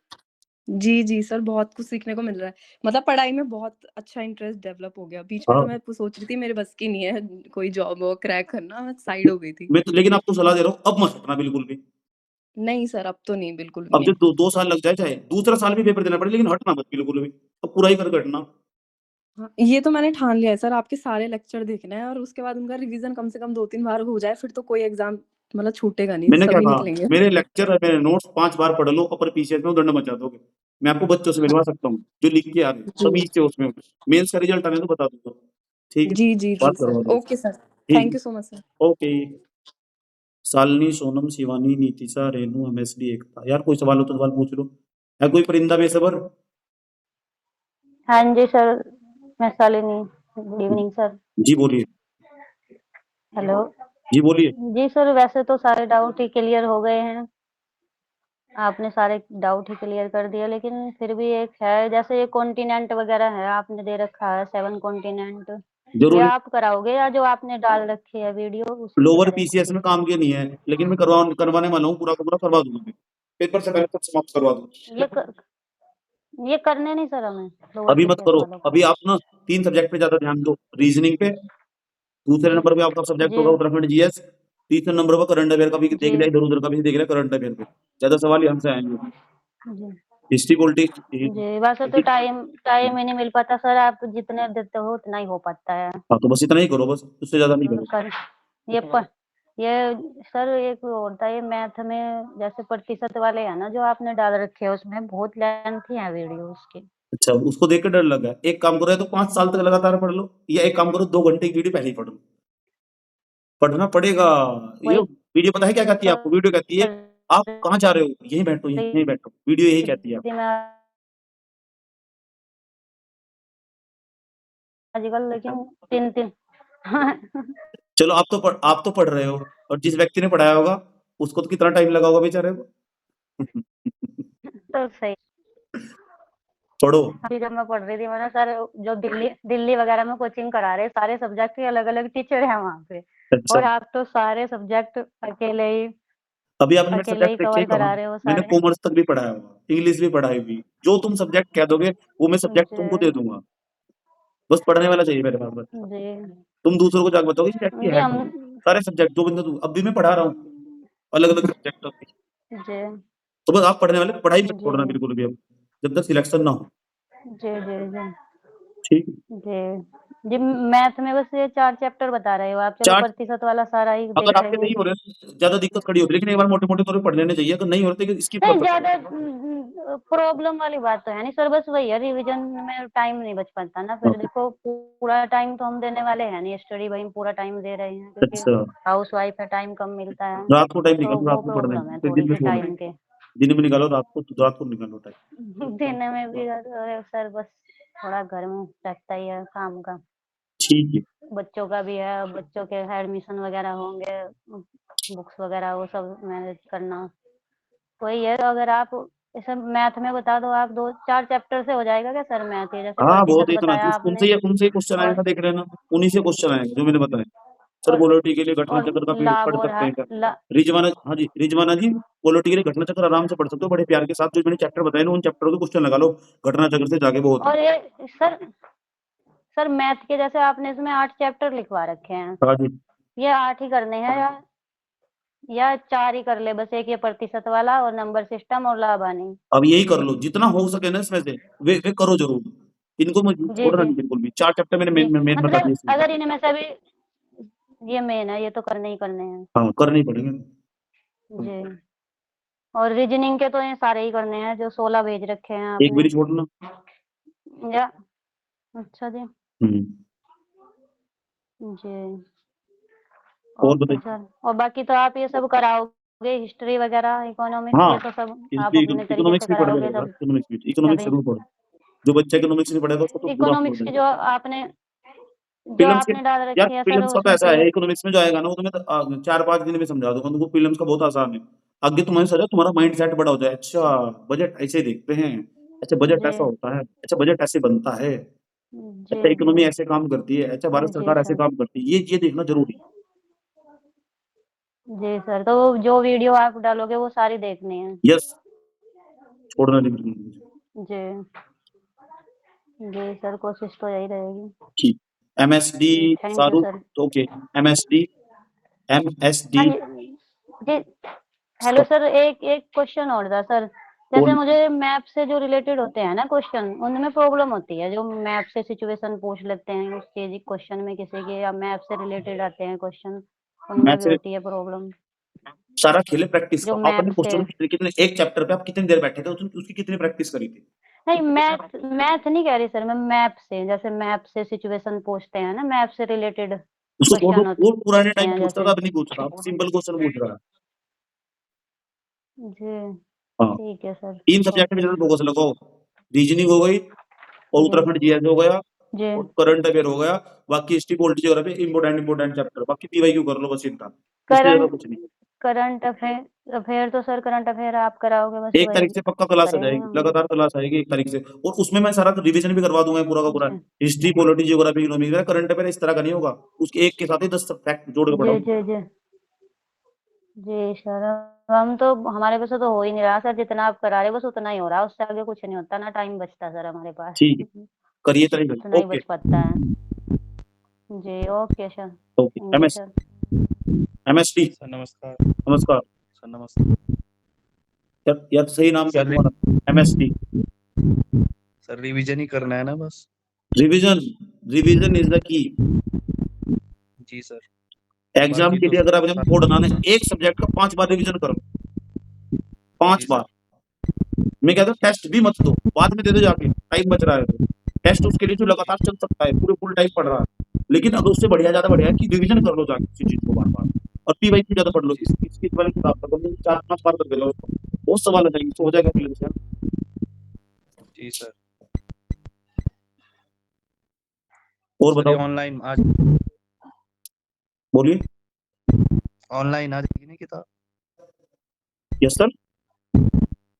जी। जी, जी सर, बहुत कुछ सीखने को मिल रहा है। मतलब पढ़ाई में बहुत अच्छा इंटरेस्ट डेवलप हो गया। बीच में तो हाँ। मैं सोच रही थी मेरे बस की नहीं है कोई जॉब वॉब क्रैक करना, मैं साइड हो गई थी। मैं तो लेकिन आपको सलाह दे रहा हूँ, अब मत हटना बिल्कुल भी। नहीं सर, अब तो नहीं, बिल्कुल भी अब जो नहीं। 2 साल लग जाए, चाहे दूसरा साल भी पेपर देना पड़े, लेकिन हटना मत बिल्कुल भी, अब पूरा ही करके हटना। हाँ, ये तो मैंने ठान लिया है सर, आपके सारे लेक्चर देखने हैं और उसके बाद उनका रिवीजन कम से कम 2-3 बार हो जाए, फिर तो कोई एग्ज़ाम मतलब छूटेगा नहीं, मैंने क्या सभी कहा, निकलेंगे। मेरे लेक्चर और मेरे नोट्स 5 बार पढ़ लो, अपर पीसीएस में उद्दंड मचा दोगे। मैं आपको बच्चों से मिलवा सकता हूँ, जो लिख के आ रहे हैं, सभी जी। से उसमें मेंस का रिजल्ट आने तो बता दूंगा। ठीक है, जी, जी, जी बात सर। करवा दो। Okay sir. ठीक थैंक है, you so much sir. Okay. Shalini, Sonam, Shivani, Nitisha, Renu, MSD, Ekta. यार कोई सवाल हो तो सवाल पूछ लो। है कोई परिंदा बेसबर? हाँ जी सर, मैं शालिनी। Good evening sir. जी बोलिए। हेलो। जी बोलिए। जी सर, वैसे तो सारे डाउट ही क्लियर हो गए हैं, आपने सारे डाउट ही क्लियर कर दिए, लेकिन फिर भी एक है, जैसे ये कॉन्टिनेंट वगैरह है, आपने दे रखा है 7 कॉन्टिनेंट, ये जरूरी आप कराओगे या जो आपने डाल रखी है वीडियो उसी पे लोअर करेंगे? पीसीएस में काम के नहीं है, लेकिन मैं करवाने वाला हूँ, पूरा का पूरा करवा दूंगा मैं। पेपर से पहले तक समाप्त करवा दूंगा। ये करने नहीं सर हमें लोअर अभी मत पीसीएस करो, वालों को? अभी आप ना 3 सब्जेक्ट पे ज्यादा ध्यान दो, रीजनिंग पे, दूसरे नंबर पे आपका सब्जेक्ट जी होगा उत्तराखंड जीएस, तीसरे नंबर पर करंट अफेयर का भी देख जी लिया, इधर उधर का भी देख लिया, करंट अफेयर पे ज्यादा सवाल ही हमसे आएंगे। जी हिस्ट्री पॉलिटिक्स। जी, वैसे तो टाइम टाइम ही नहीं मिल पाता सर, आप जितने देते हो उतना ही हो पाता है। हाँ तो बस इतना ही करो, बस उससे ज्यादा नहीं करो। कर ये प, ये सर एक और था, ये मैथ में जैसे प्रतिशत वाले है ना जो आपने डाल रखे हैं, उसमें बहुत लेंथी है वीडियो उसकी। अच्छा, उसको देख के डर लगा। एक काम करो, या तो 5 साल तक लगातार पढ़ लो, या एक काम करो 2 घंटे की वीडियो पहले ही पढ़ लो। पढ़ना पड़ेगा। ये वही वीडियो पता है क्या कहती है आपको? वीडियो कहती है आप कहाँ जा रहे हो, यहीं बैठो, यहीं बैठो, वीडियो यही कहती है आपको। आजकल, लेकिन 3-3 चलो आप तो पढ़ रहे हो, और जिस व्यक्ति ने पढ़ाया होगा उसको तो कितना टाइम लगा होगा बेचारे को। तो सही। पढ़ो। अभी जब मैं पढ़ रही थी, मैंने सर जो दिल्ली दिल्ली वगैरह में कोचिंग करा रहे, सारे सब्जेक्ट के अलग अलग टीचर हैं वहाँ पे, अच्छा, और आप तो सारे सब्जेक्ट अभी आपने मेरे अकेले ही सब्जेक्ट देखे कवर कहाँ? करा रहे हो मैंने सारे। कॉमर्स तक भी पढ़ाया हुआ, इंग्लिश भी पढ़ाई हुई, जो तुम सब्जेक्ट कह दोगे वो मैं सब्जेक्ट तुमको दे जी दूंगा, बस पढ़ने वाला चाहिए मेरे पास। बस जी तुम दूसरों को जाकर बताओगे ये व्यक्ति जी है हम कौन? सारे सब्जेक्ट जो बंदा अब भी मैं पढ़ा रहा हूँ, अलग अलग सब्जेक्ट। जी तो बस आप पढ़ने वाले पढ़ाई मत जी छोड़ना बिल्कुल भी, अब जब तक सिलेक्शन ना हो। जी जी जी ठीक। जी जी, मैथ में बस ये 4 चैप्टर बता रहे हो आप, चलो चार्ट प्रतिशत वाला सारा ही अगर देख आपके लेंगे। नहीं हो रहे, ज्यादा दिक्कत खड़ी होती है, लेकिन एक बार मोटे मोटे तौर पे पढ़ लेने चाहिए, अगर नहीं हो रहे तो स्किप कर नहीं सकते ज्यादा हो। प्रॉब्लम वाली बात तो है नहीं सर, बस वही है, रिवीजन में टाइम नहीं बच पाता ना, हाँ, फिर देखो पूरा टाइम तो हम देने वाले हैं नहीं, स्टडी वही पूरा टाइम दे रहे हैं, क्योंकि अच्छा, हाउस वाइफ है, टाइम कम मिलता है, रात को टाइम तो निकालो, वो रात को पढ़ने प्रॉब्लम की, है फिर थोड़ी दिन में सी छोड़ो, टाइम के। दिन में निकालो, रात को निकालो टाइम। दिन में भी सर बस थोड़ा घर में रहता ही है काम का, ठीक है। बच्चों का भी है, बच्चों के एडमिशन वगैरह होंगे, बुक्स वगैरह वो सब मैनेज करना, वही है। तो अगर आप ऐसे मैथ में बता दो, आप 2-4 चैप्टर से हो जाएगा क्या सर मैथ, ये जैसे हाँ बहुत प्रतिशत इतना बताया आपने, उनसे ही क्वेश्चन और आएगा, देख लेना, उन्हीं से क्वेश्चन आएगा जो मैंने बताया। सर और पोलरिटी के लिए घटना और चक्र का पीरियड लाभ पढ़ और सकते हैं क्या? ला रिजवाना, हाँ जी रिजवाना जी, पोलरिटी के लिए घटना चक्र आराम से पढ़ सकते हो, बड़े प्यार के साथ, जो मैंने चैप्टर बताए ना उन चैप्टरों के क्वेश्चन लगा लो घटना चक्र से जाके, बहुत है। और ये सर सर मैथ के जैसे आपने इसमें 8 चैप्टर लिखवा रखे हैं, हाँ जी। ये 8 ही करने हैं या 4 ही कर ले बस, एक ये प्रतिशत वाला और नंबर सिस्टम और लाभानी। अब यही कर लो, जितना हो सके ना इसमें से वे करो जरूर। इनको मैं जी, छोड़ना जी। नहीं बिल्कुल भी। 4 चैप्टर मैंने जी, मेन बता मतलब दिए इसमें। अगर इनमें से भी ये मेन है, ये तो करने ही करने हैं। हाँ, करने ही पड़ेंगे। जी। और रीजनिंग के तो ये सारे ही करने हैं जो 16 भेज रखे हैं एक भी आपने। नहीं छोड़ना। या अच्छा जी। हुँ। जी। और ओके बताइए? सर। और बाकी तो आप ये सब कराओगे, हिस्ट्री वगैरह, इकोनॉमिक्स, हाँ, ये तो सब आप हिस्ट्री अपने तरीके से इकोनॉमिक्स भी पढ़ कराओगे लेगा, सब इकोनॉमिक्स सभी। जरूर पढ़ो। जो बच्चा इकोनॉमिक्स नहीं पढ़ेगा उसको तो पूरा छोड़ इकोनॉमिक्स की देगा। जो प्रीलिम्स के आपने डाल यार रखी है सर प्रीलिम्स का तो उसमें ऐसा से है, इकोनॉमिक्स में जो आएगा ना वो तुम्हें 4-5 दिन में समझा दूंगा तुमको। प्रीलिम्स का बहुत आसान है। आगे तुम्हें समझ तुम्हारा माइंड सेट बड़ा हो जाए। अच्छा, बजट ऐसे देखते हैं। अच्छा, बजट जी। ऐसा होता है। अच्छा, बजट ऐसे बनता है। जी, अच्छा, इकोनॉमी जी। ऐसे काम करती है। अच्छा, भारत जी सरकार ऐसे सर। काम करती है। ये देखना जरूरी है। जी सर, तो जो वीडियो आप डालोगे वो सारी देखनी है। यस, छोड़ना नहीं बिल्कुल मुझे। जी। जी सर, कोशिश तो यही रहेगी। ठीक। MSD ji, thank you Shahrukh, sir. Okay. MSD हाँ एमएसडी जी। जी, हेलो सर, एक एक क्वेश्चन और था सर। जैसे कौन? मुझे मैप से जो रिलेटेड होते हैं ना क्वेश्चन, उनमें प्रॉब्लम होती है। जो मैप से सिचुएशन पूछ लेते हैं उसके क्वेश्चन में किसी के, या मैप से रिलेटेड आते हैं क्वेश्चन, उनमें मैथ भी से होती है प्रॉब्लम। सारा खेल है प्रैक्टिस जो का। आप मैप अपने से क्वेश्चन कितने कितने एक चैप्टर पे आप कितनी देर बैठे थे, उसकी कितनी प्रैक्टिस करी थी? नहीं, मैथ मैथ नहीं कह रही सर मैं, मैप से, जैसे मैप से सिचुएशन पूछते हैं ना, मैप से रिलेटेड उसको छोड़ दो, क्वेश्चन वो पुराने होते टाइम हैं पूछता जैसे। था, अब नहीं पूछ रहा। अब सिंपल क्वेश्चन पूछ रहा है। जी, हाँ, ठीक है सर। 3 सब्जेक्ट में ओके। ज़्यादा फोकस लगाओ। रीजनिंग हो गई और जी। उत्तराखंड जीएस हो गया जी। और करंट अफेयर हो गया। बाकी history, polity, geography important chapter. बाकी पीवाईक्यू कर लो बस इतना। इससे ज़्यादा करंट कुछ नहीं। करंट अफेयर अफेयर तो सर करंट अफेयर आप कराओगे, बस 1 वही तारीख से पक्का क्लास आ करेंगे जाएगी। हम। लगातार क्लास आएगी 1 तारीख से, और उसमें मैं सारा रिवीजन भी करवा दूंगा पूरा का पूरा। जी। History, polity, geography, economics. मेरा करंट अफेयर इस तरह का नहीं होगा। उसके एक के साथ ही 10 फैक्ट जोड़ के जी, पढ़ाऊंगा। जी, जी। जी सर, हम तो हमारे पास तो हो ही नहीं रहा सर, जितना आप करा रहे हो बस उतना ही हो रहा है, उससे आगे कुछ नहीं होता ना, टाइम बचता सर हमारे पास। ठीक है, करिए तरीके से। उतना ही ओके, बच पाता है। जी, okay sir. Okay. Thank you sir. MST sir नमस्कार। नमस्कार। सर नमस्कार। यार सही नाम क्या है सर तुम्हारा? एमएसटी। सर रिवीजन ही करना है ना बस। Revision, revision is the key. Ji sir. Exam बाकी के तो लिए अगर आप सर कोड बनाने, एक सब्जेक्ट का 5 बार रिवीजन करो। 5 जी बार। सर। मैं कहता हूँ टेस्ट भी मत दो, बाद में दे दो जाके, टाइम बच रहा है तो। टेस्ट उसके लिए जो लगातार चल सकता है, पूरे फुल टाइम पढ़ रहा है। लेकिन अगर उससे बढ़िया, ज्यादा बढ़िया है कि रिवीजन कर लो जाके किसी चीज को बार-बार, और पीवाईक्यू ज्यादा पढ़ लो। जी इसकी वाली किताब का 4-5 बार कर लो उसको। बहुत सवाल आ जाएंगे, तो हो जाएगा प्रीलिम्स में। जी सर। और सर ये बताओ, ऑनलाइन आज बोलिए। ऑनलाइन आ जाएगी ना किताब? Yes sir.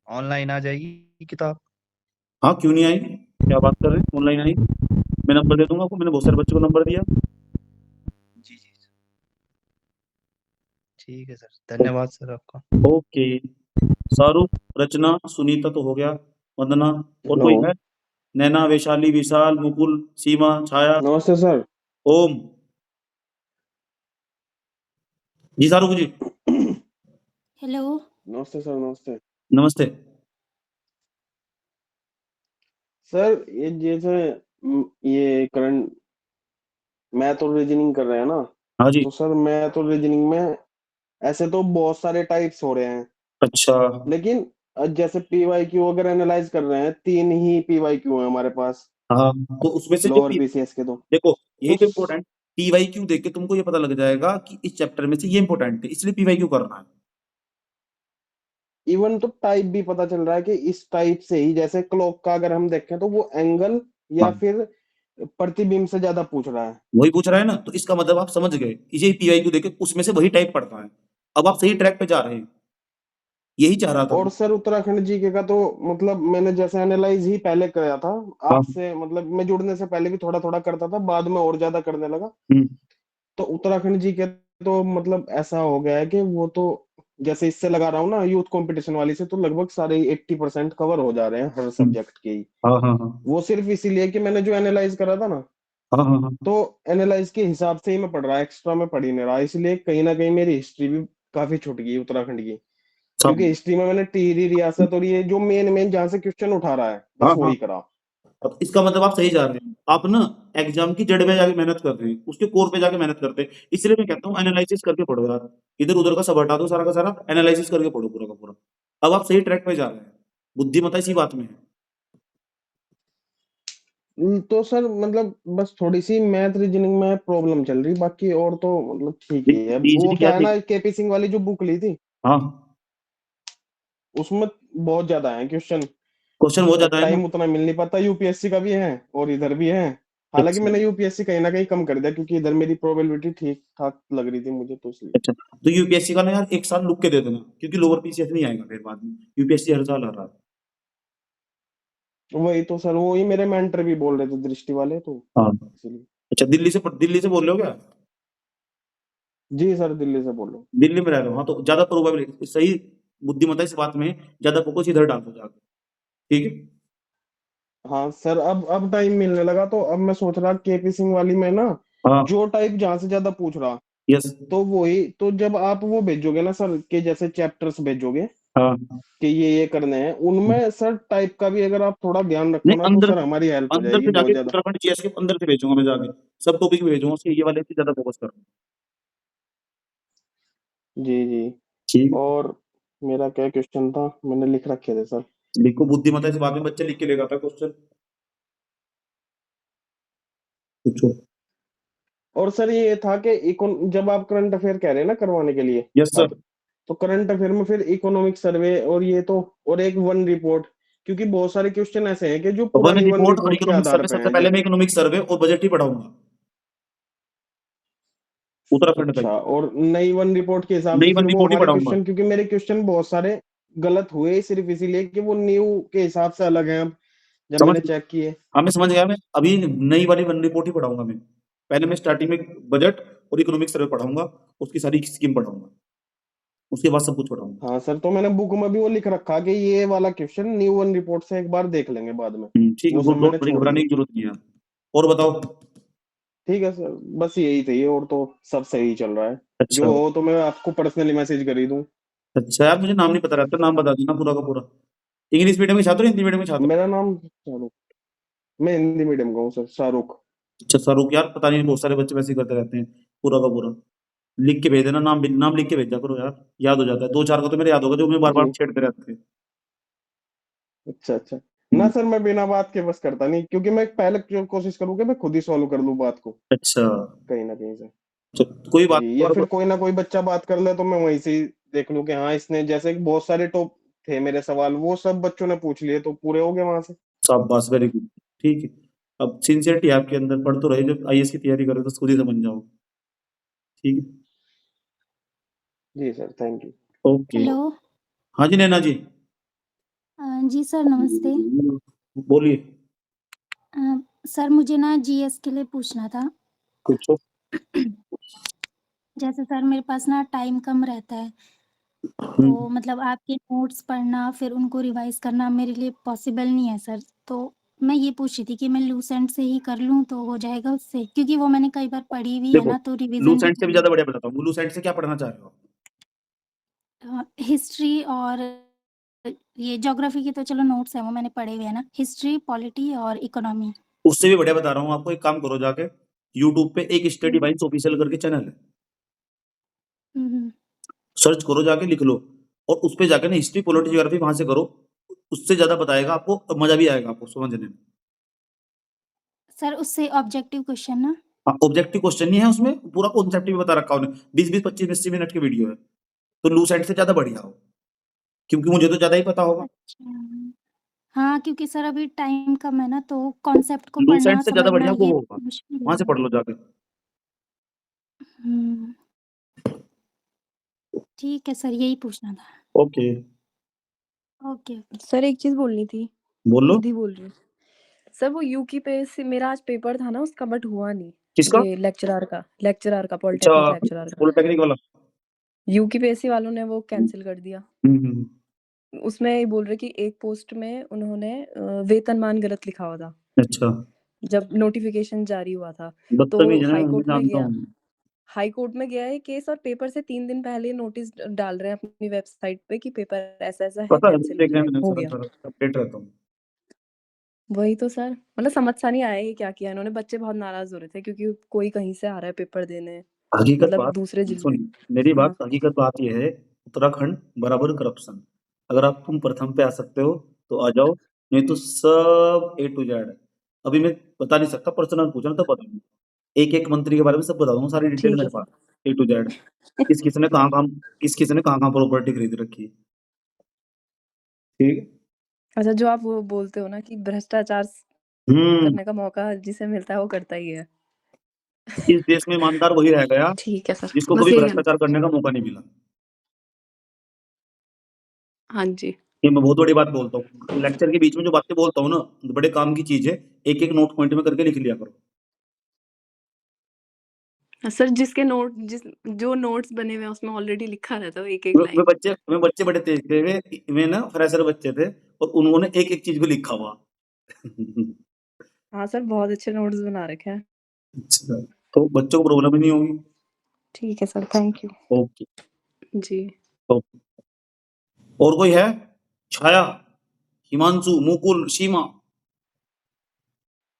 ऑनलाइन आ जाएगी किताब? हाँ, क्यों नहीं आएगी? क्या बात कर रहे हैं, ऑनलाइन आएगी। मैं नंबर दे दूंगा आपको, मैंने बहुत सारे बच्चों को नंबर दिया। जी जी। ठीक है सर, धन्यवाद सर आपका। ओके। शाहरुख, रचना, सुनीता तो हो गया, वंदना, और कोई हेलो। है? नैना, वैशाली, विशाल, मुकुल, सीमा, छाया, नमस्ते सर। ओम। जी शाहरुख जी। हेलो। नमस्ते सर, नमस्ते। नमस्ते। सर ये जैसे ये करंट मैथ और रीजनिंग कर रहे हैं ना, हाँ जी। तो सर मैथ और रीजनिंग में ऐसे तो बहुत सारे टाइप्स हो रहे हैं, अच्छा। लेकिन जैसे पीवाईक्यू अगर एनालाइज कर रहे हैं, 3 ही पीवाईक्यू है हमारे पास, हाँ, तो उसमें से जो लोअर पीसीएस के तो। देखो, यही तो तो इम्पोर्टेंट। पीवाईक्यू देख के तुमको ये पता लग जाएगा कि इस चैप्टर में से ये इम्पोर्टेंट है, इसलिए पीवाईक्यू करना है। इवन तो टाइप भी पता चल रहा है कि इस टाइप से ही, जैसे क्लॉक का अगर हम देखें तो वो एंगल या हाँ, फिर प्रतिबिंब से ज्यादा पूछ रहा है। वही पूछ रहा है ना, तो इसका मतलब आप समझ गए। यही पीवाईक्यू देखे उसमें से वही टाइप पड़ता है। अब आप सही ट्रैक पे जा रहे हैं, यही चाह रहा था और मैं। सर उत्तराखंड जीके का तो मतलब मैंने जैसे एनालाइज ही पहले किया था हाँ। आपसे, मतलब मैं जुड़ने से पहले भी थोड़ा थोड़ा करता था, बाद में और ज्यादा करने लगा। हम्म। तो उत्तराखंड जीके तो मतलब ऐसा हो गया है कि वो तो जैसे इससे लगा रहा हूँ ना यूथ कंपटीशन वाली से, तो लगभग सारे 80% कवर हो जा रहे हैं हर सब्जेक्ट के ही। हाँ हाँ हाँ। वो सिर्फ इसीलिए कि मैंने जो एनालाइज करा था ना, हाँ हाँ हाँ तो एनालाइज के हिसाब से ही मैं पढ़ रहा, एक्स्ट्रा में पढ़ ही नहीं रहा, इसलिए कहीं ना कहीं मेरी हिस्ट्री भी काफी छूट गई उत्तराखंड की, क्योंकि हिस्ट्री में मैंने टिहरी रियासत और ये जो मेन मेन जहाँ से क्वेश्चन उठा रहा है बस हाँ वही हाँ। करा। अब इसका मतलब आप सही जा रहे हैं, आप ना एग्जाम की जड़ में जाके मेहनत कर रहे हैं, उसके कोर पे जाके मेहनत करते हैं। इसलिए मैं कहता हूँ एनालिसिस करके पढ़ो यार, इधर उधर का सब हटा दो, सारा का सारा एनालिसिस करके पढ़ो पूरा का पूरा। अब आप सही ट्रैक पे जा रहे हैं, बुद्धिमत्ता इसी बात में है। तो सर मतलब बस थोड़ी सी मैथ रीजनिंग में प्रॉब्लम चल रही, बाकी और तो मतलब ठीक ही है। वो रीजनिंग क्या क्या है थी? ना, केपी सिंह वाली जो बुक ली थी हाँ उसमें बहुत ज्यादा है क्वेश्चन, क्वेश्चन बहुत और ज्यादा है ना। टाइम उतना मिल नहीं पाता। यूपीएससी का भी है और इधर भी है, हालांकि अच्छा मैंने यूपीएससी कहीं ना कहीं कम कर दिया क्योंकि इधर मेरी प्रोबेबिलिटी ठीक ठाक लग रही थी मुझे, तो इसलिए। अच्छा, तो यूपीएससी का ना यार एक साल रुक के दे देना, क्योंकि लोअर पीसीएस नहीं आएगा फिर बाद में, यूपीएससी हर साल आ रहा है। वही तो सर, वही मेरे मेंटर भी बोल रहे थे दृष्टि वाले, तो हाँ इसलिए। अच्छा, दिल्ली से बोल रहे हो क्या? जी सर, दिल्ली से बोल रहा हूँ। दिल्ली में रह रहे हो, हाँ तो ज्यादा प्रोबेबिलिटी सही, बुद्धिमत्ता इस बात में है, ज्यादा फोकस इधर डाल दो जाके, ठीक है। हाँ सर, अब टाइम मिलने लगा, तो अब मैं सोच रहा केपी सिंह वाली में ना हाँ जो टाइप जहां से ज्यादा पूछ रहा, यस तो वही, तो जब आप वो भेजोगे ना सर के जैसे चैप्टर्स भेजोगे हाँ। कि ये करने हैं, उनमें सर टाइप का भी अगर आप थोड़ा ध्यान रखो नहीं ना, तो अंदर सर हमारी हेल्प हो अंदर जाएगी से बहुत जाके ज्यादा। उत्तराखंड जीएस के अंदर से भेजूंगा मैं जाके, सब टॉपिक भेजूंगा उसके, ये वाले पे ज्यादा फोकस कर रहा हूँ। जी जी। ठीक और मेरा क्या क्वेश्चन था, मैंने लिख रखे थे सर। है, लिखो बुद्धिमत्ता इस बात में, बच्चे लिख के लेगा था क्वेश्चन, पूछो। और सर ये था कि जब आप करंट अफेयर कह रहे हैं ना करवाने के लिए यस सर। अब, तो करंट अफेयर में फिर इकोनॉमिक सर्वे और ये तो, और एक वन रिपोर्ट, क्योंकि बहुत सारे क्वेश्चन ऐसे हैं कि जो वन पुरानी वन रिपोर्ट और रिपोर्ट के इकोनॉमिक आधार सर्वे, पे सबसे हैं पहले मैं इकोनॉमिक सर्वे और बजट ही पढ़ाऊंगा उत्तराखंड का अच्छा, ही। और नई वन रिपोर्ट के हिसाब से नई फिर वन वो रिपोर्ट ही हमारे पढ़ाऊंगा। क्वेश्चन, क्योंकि मेरे क्वेश्चन बहुत सारे गलत हुए सिर्फ इसीलिए कि वो न्यू के हिसाब से अलग हैं, अब जब समझ मैंने चेक किए। हाँ मैं समझ गया, मैं अभी नई वाली वन रिपोर्ट ही पढ़ाऊंगा मैं, पहले मैं स्टार्टिंग में बजट और इकोनॉमिक सर्वे पढ़ाऊंगा, उसकी सारी स्कीम पढ़ाऊंगा, उसके बाद सब कुछ पढ़ाऊंगा। हाँ सर, तो मैंने बुक में भी वो लिख रखा कि ये वाला क्वेश्चन न्यू वन रिपोर्ट से एक बार देख लेंगे बाद में, ठीक है, वो सब मैंने बड़ी छोड़ घबराने दिए। की जरूरत नहीं है। और बताओ। ठीक है सर, बस यही थी, और तो सब सही चल रहा है। अच्छा जो हो तो मैं आपको पर्सनली मैसेज कर ही दूं। अच्छा यार, मुझे नाम नहीं पता रहता, नाम बता देना पूरा का पूरा। इंग्लिश मीडियम के छात्र, हिंदी मीडियम के छात्र? मेरा नाम शाहरुख, मैं हिंदी मीडियम का हूँ सर, शाहरुख। अच्छा शाहरुख, यार पता नहीं बहुत सारे बच्चे वैसे ही करते रहते हैं, पूरा का पूरा लिख के भेज देना, नाम लिख के भेजा करो यार, याद हो जाता है, दो चार का तो मेरे याद होगा जो मैं बार बार जी, छेड़ते रहते हैं। अच्छा अच्छा। ना सर, मैं बिना बात के बस करता नहीं, क्योंकि मैं पहले कोशिश करूँ कि मैं खुद ही सॉल्व कर लूँ बात को अच्छा कहीं ना कहीं से। कोई बात जी, नहीं, या और फिर कोई ना कोई बच्चा बात कर ले तो मैं वहीं से ही देख लूं कि हाँ इसने, जैसे कि बहुत सारे टॉप थे मेरे सवाल, वो सब बच्चों ने पूछ लिए तो पूरे हो गए वहां से। शाबाश, वेरी गुड। ठीक है, अब सिंसियरिटी आपके अंदर, पढ़ तो रहे, जब आईएएस की तैयारी करो तो खुद ही समझ जाओ। ठीक है, जी sir, thank you. Okay. Hello. हाँ जी नैना जी। जी सर नमस्ते। बोलिए। सर मुझे ना जीएस के लिए पूछना था। पूछो। जैसे सर मेरे पास ना टाइम कम रहता है, हम्म, तो मतलब आपके नोट्स पढ़ना फिर उनको रिवाइज करना मेरे लिए पॉसिबल नहीं है सर। तो मैं ये पूछ रही थी कि मैं लूसेंट से ही कर लूँ तो हो जाएगा उससे? क्योंकि वो मैंने कई बार पढ़ी हुई है देखो ना, तो रिवीजन भी लूसेंट से भी करनी ज्यादा बढ़िया बताता हूँ, लूसेंट से क्या पढ़ना चाह रहे हो आप? हिस्ट्री और ये ज्योग्राफी के तो चलो नोट्स हैं वो मैंने पढ़े हुए हैं ना, हिस्ट्री, पॉलिटी और इकोनॉमी। उससे भी बढ़िया बता रहा हूँ आपको, एक काम करो, जाके यूट्यूब पे एक स्टडी वाइन्स ऑफिशियल करके चैनल है, हुँ। सर्च करो, जाके लिख लो, और उस पे जाके ना हिस्ट्री पॉलिटी ज्योग्राफी वहां से करो, उससे ज्यादा बताएगा आपको, और मजा भी आएगा आपको समझने में। सर उससे ऑब्जेक्टिव क्वेश्चन ना? हाँ, ऑब्जेक्टिव क्वेश्चन नहीं है उसमें, पूरा कॉन्सेप्ट भी बता रखा उन्होंने, 20-25 मिनट की वीडियो है, तो लूसेंट से ज्यादा बढ़िया हो, क्योंकि मुझे तो ज्यादा ही पता होगा। अच्छा। हाँ, क्योंकि सर अभी टाइम कम है ना, तो कॉन्सेप्ट को लूसेंट पढ़ना, से ज्यादा समझना बढ़िया वो ये होगा, मुश्किल वहां से है। पढ़ लो जाके। हुँ। ठीक है सर, यही पूछना था। Okay, okay. सर एक चीज़ बोलनी थी। बोलो। निधि बोल रही हूँ। सर वो यूकी पे से मेरा आज पेपर था ना, उसका बट हुआ नहीं। किसका? ये लेक्चरर का, अच्छा, पॉलिटेक्निक लेक्चरर का। पॉलिटेक्निक वाला। यूकेपीएससी वालों ने वो कैंसिल कर दिया। उसमें ये बोल रहे कि एक पोस्ट में उन्होंने वेतनमान गलत लिखा हुआ था। अच्छा जब नोटिफिकेशन जारी हुआ था, तो बदतमीज है ना, हाई मैं कोर्ट में जानता गया हूँ। हाई कोर्ट में गया है केस, और पेपर से 3 दिन पहले नोटिस डाल रहे हैं अपनी वेबसाइट पे कि पेपर ऐसा-ऐसा है, पता है, कैंसल मुझे हो जाएगा, एग्जामिनर हो सारा गया। सारा अपडेट रहता हूँ। वही तो सर, मतलब समझ सा नहीं आया ये क्या किया इन्होंने। बच्चे बहुत नाराज़ हो रहे थे क्योंकि कोई कहीं से आ रहा है पेपर देने, हकीकत मतलब बात दूसरे जिले सुनिए, मेरी बात, हाँ। हकीकत बात ये है, उत्तराखंड बराबर करप्शन। अगर आप तुम प्रथम पे आ सकते हो तो आ जाओ, नहीं तो सब A to Z है। अभी मैं बता नहीं सकता, पर्सनल पूछना तो बता दूंगा। एक-एक मंत्री के बारे में सब बता दूंगा, सारी डिटेल ठीक है मेरे sir. Pass, A to Z। किस-किस ने कहाँ-कहाँ प्रॉपर्टी खरीद रखी है। ठीक है? अच्छा, जो आप वो बोलते हो ना कि भ्रष्टाचार हुँ। करने का मौका जिसे मिलता है वो करता ही है। इस देश में ईमानदार वही रह गया, ठीक है सर, जिसको बस कभी यही भ्रष्टाचार करने का मौका नहीं मिला। हाँ जी। ये मैं बहुत बड़ी बात बोलता हूँ। लेक्चर के बीच में जो बातें बोलता हूँ ना, बड़े काम की चीज़ है। एक-एक नोट पॉइंट में करके लिख लिया करो। सर जो नोट्स बने हुए हैं उसमें ऑलरेडी लिखा रहता है एक-एक वे लाइन। बच्चे बड़े तेज थे, वे ना फ्रेशर बच्चे थे और उन्होंने एक-एक चीज़ को लिखा हुआ। हाँ सर, बहुत अच्छे नोट्स बना रखे हैं। अच्छा, तो बच्चों को प्रॉब्लम ही नहीं होगी। ठीक है सर, थैंक यू। ओके। जी। ओके। और कोई है? Chhaya, Himanshu, Mukul, Seema,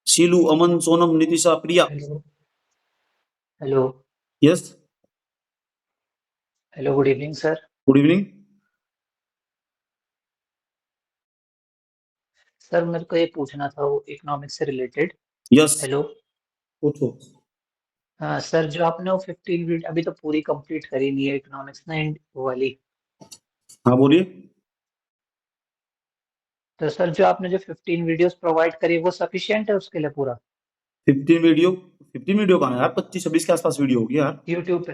Sheelu, Aman, Sonam, Nitisha, Priya. Hello hello yes, hello, good evening sir. Good evening. Sir मेरे को ये पूछना था वो इकोनॉमिक्स से रिलेटेड। Yes, hello. पूछो। हाँ सर, जो आपने वो 15 वीडियो अभी तो पूरी कंप्लीट करी नहीं है इकोनॉमिक्स ना वो वाली। हाँ, बोलिए। तो सर जो आपने जो 15 वीडियोस प्रोवाइड करी वो सफिशिएंट है उसके लिए पूरा 15 वीडियो कहाँ है यार? 25-26 के आसपास वीडियो होगी यार। यूट्यूब पे?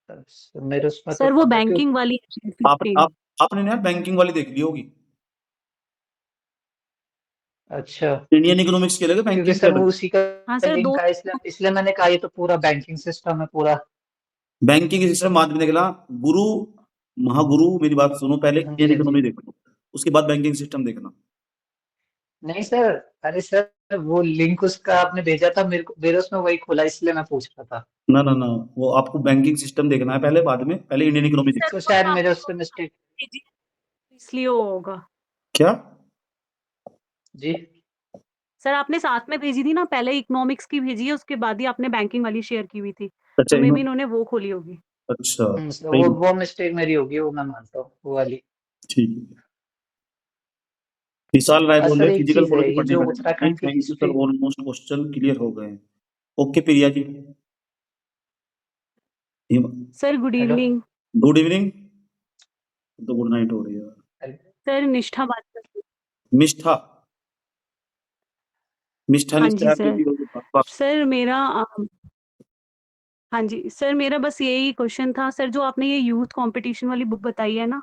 सर, मेरे उसमें तो सर वो कम है बैंकिंग वाली आप 15। आपने ना बैंकिंग वाली देख ली होगी। अच्छा, इंडियन इकोनॉमिक्स की अलग है, क्योंकि बैंकिंग की सर अलग वो है। उसी का हाँ सर, लिंक दो है, इसलिए मैंने कहा ये तो पूरा बैंकिंग सिस्टम है पूरा। बैंकिंग सिस्टम बाद में देखना। गुरु, महागुरु, मेरी बात सुनो, पहले हाँ इंडियन जी, हाँ इकोनॉमी जी। देखो, उसके बाद बैंकिंग सिस्टम देखना। नहीं सर, अरे सर वो लिंक उसका आपने भेजा था मेरे उसमें वही खुला, इसलिए मैं पूछ रहा था। ना ना ना, वो आपको बैंकिंग सिस्टम देखना है पहले, बाद में पहले इंडियन इकोनॉमी सर देखो। तो वो शायद मेरे आपने उससे मिस्टेक। भेजी इसलिए वो होगा। क्या? जी सर आपने साथ में भेजी थी ना, पहले इकोनॉमिक्स की भेजी है, उसके बाद ही आपने बैंकिंग वाली शेयर की हुई थी, अच्छा, तो मे बी इन्होंने वो खोली होगी। अच्छा, सर सही। वो मिस्टेक मेरी होगी, वो मैं मानता हूँ वो वाली। ठीक है। विशाल राय बोल सर रहे एक फिजिकल चीज है, पॉलिटी ये पढ़नी जो पड़ेगी। नहीं, उत्तराखंड की thank you sir, history. Almost question clear हो गए हैं। Okay Priya ji. Sir good hello. Evening. Good evening. तो गुड नाइट हो रही है। सर निष्ठा बात कर रही हूँ। मिष्ठा, मिष्ठा हाँ निष्ठा जी आप जो सर। भी हो। सर मेरा हाँ जी, सर मेरा बस यही क्वेश्चन था सर, जो आपने ये यूथ कंपटीशन वाली बुक बताई है ना,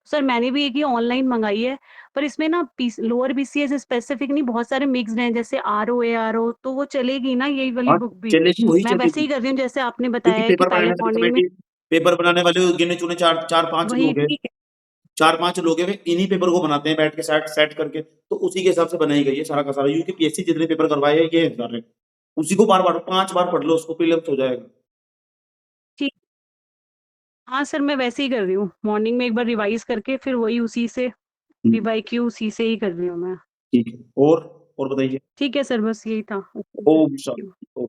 सर मैंने भी एक ये ऑनलाइन मंगाई है, पर इसमें ना लोअर बीसीएस स्पेसिफिक नहीं, बहुत सारे मिक्स्ड हैं, जैसे आरओ एआरओ, तो वो चलेगी ना यही वाली हाँ, बुक भी? चलेगी, वही मैं वैसे चलेगी। ही कर रही हूँ जैसे आपने क्योंकि बताया है कि पहले मॉर्निंग में पेपर बनाने वाले गिने चुने 4-5 वही लोग हैं। ठीक है। 4-5 लोग हैं, वे इन्हीं पेपर को बनाते हैं बैठ के सेट करके, तो उसी के हिसाब से बनाई गई है सारा का सारा। यूपीएससी जितने पेपर करवाए हैं ये कर रहे हैं, उसी को बार-बार 5 बार पढ़ लो, उसको प्रीलिम्स हो जाएगा। ठीक। हाँ सर, मैं वैसे ही कर रही हूँ, मॉर्निंग में एक बार रिवाइज़ करके फिर वही उसी से पीवाईक्यू उसी से ही कर रही हूँ मैं। ठीक है। और बताइए। ठीक है सर, बस यही था। ओके सर, ओम थैंक यू। शांति।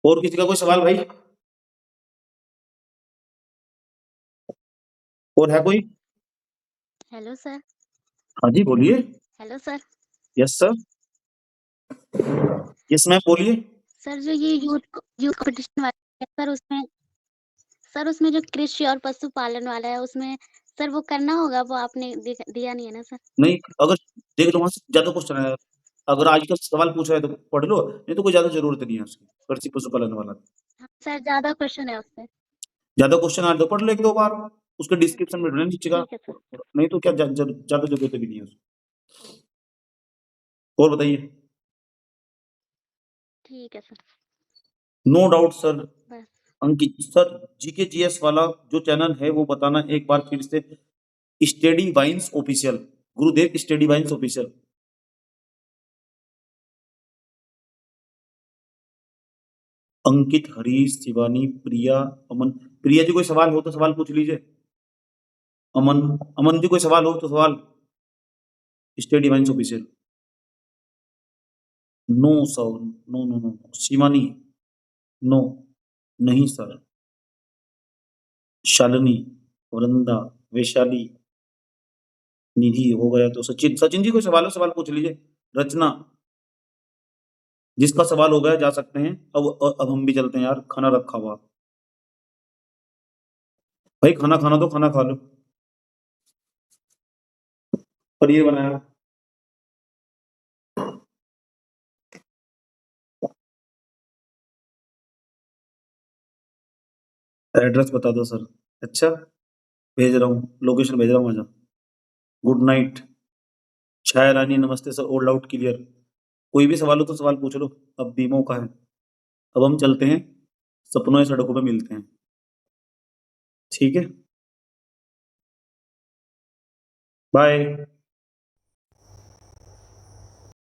और किसी का कोई सवाल भाई? और है कोई? Hello sir. हाँ जी, बोलिए। Hello sir. Yes sir. Yes ma'am, बोलिए। सर जो ये यूथ कंपटीशन वाला है सर उसमें जो कृषि और पशुपालन वाला है उसमें सर वो करना होगा, वो आपने दिया नहीं है ना सर? नहीं, अगर देख लो वहां से ज्यादा क्वेश्चन है, अगर आज का सवाल पूछा है तो पढ़ लो, नहीं तो कोई ज्यादा जरूरत नहीं है उसकी, कृषि पशुपालन वाला। हाँ, सर ज्यादा क्वेश्चन है उससे। ज्यादा क्वेश्चन आए तो पढ़ लो 1-2 बार, उसके डिस्क्रिप्शन में ढूंढना नीचे का। ठीक है सर। नहीं तो क्या ज्यादा जरूरत भी नहीं है उसकी। और बताइए। ठीक है सर। No doubt sir. बस। अंकित सर, जीके जीएस वाला जो चैनल है वो बताना एक बार फिर से, स्टडी वाइन्स ऑफिशियल, गुरुदेव स्टडी वाइन्स ऑफिशियल। अंकित, हरीश, शिवानी, प्रिया, अमन। प्रिया जी कोई सवाल हो तो सवाल पूछ लीजिए। अमन, अमन जी कोई सवाल हो तो सवाल। Study vines official. No sir, no no no. Shivani, no, नहीं सर। शालिनी, वृंदा, वैशाली, निधि हो गया तो सचिन। सचिन जी कोई सवाल हो सवाल पूछ लीजिए। रचना, जिसका सवाल हो गया जा सकते हैं। अब हम भी चलते हैं यार, खाना रखा हुआ। भाई खाना खाना तो खाना खा लो। पनीर बनाया। एड्रेस बता दो सर। अच्छा भेज रहा हूँ, लोकेशन भेज रहा हूँ। आजा। Good night. छाया रानी, नमस्ते सर, ऑल आउट क्लियर। कोई भी सवाल हो तो सवाल पूछ लो, अब भी मौका है। अब हम चलते हैं, सपनों या सड़कों पे मिलते हैं। ठीक है, बाय।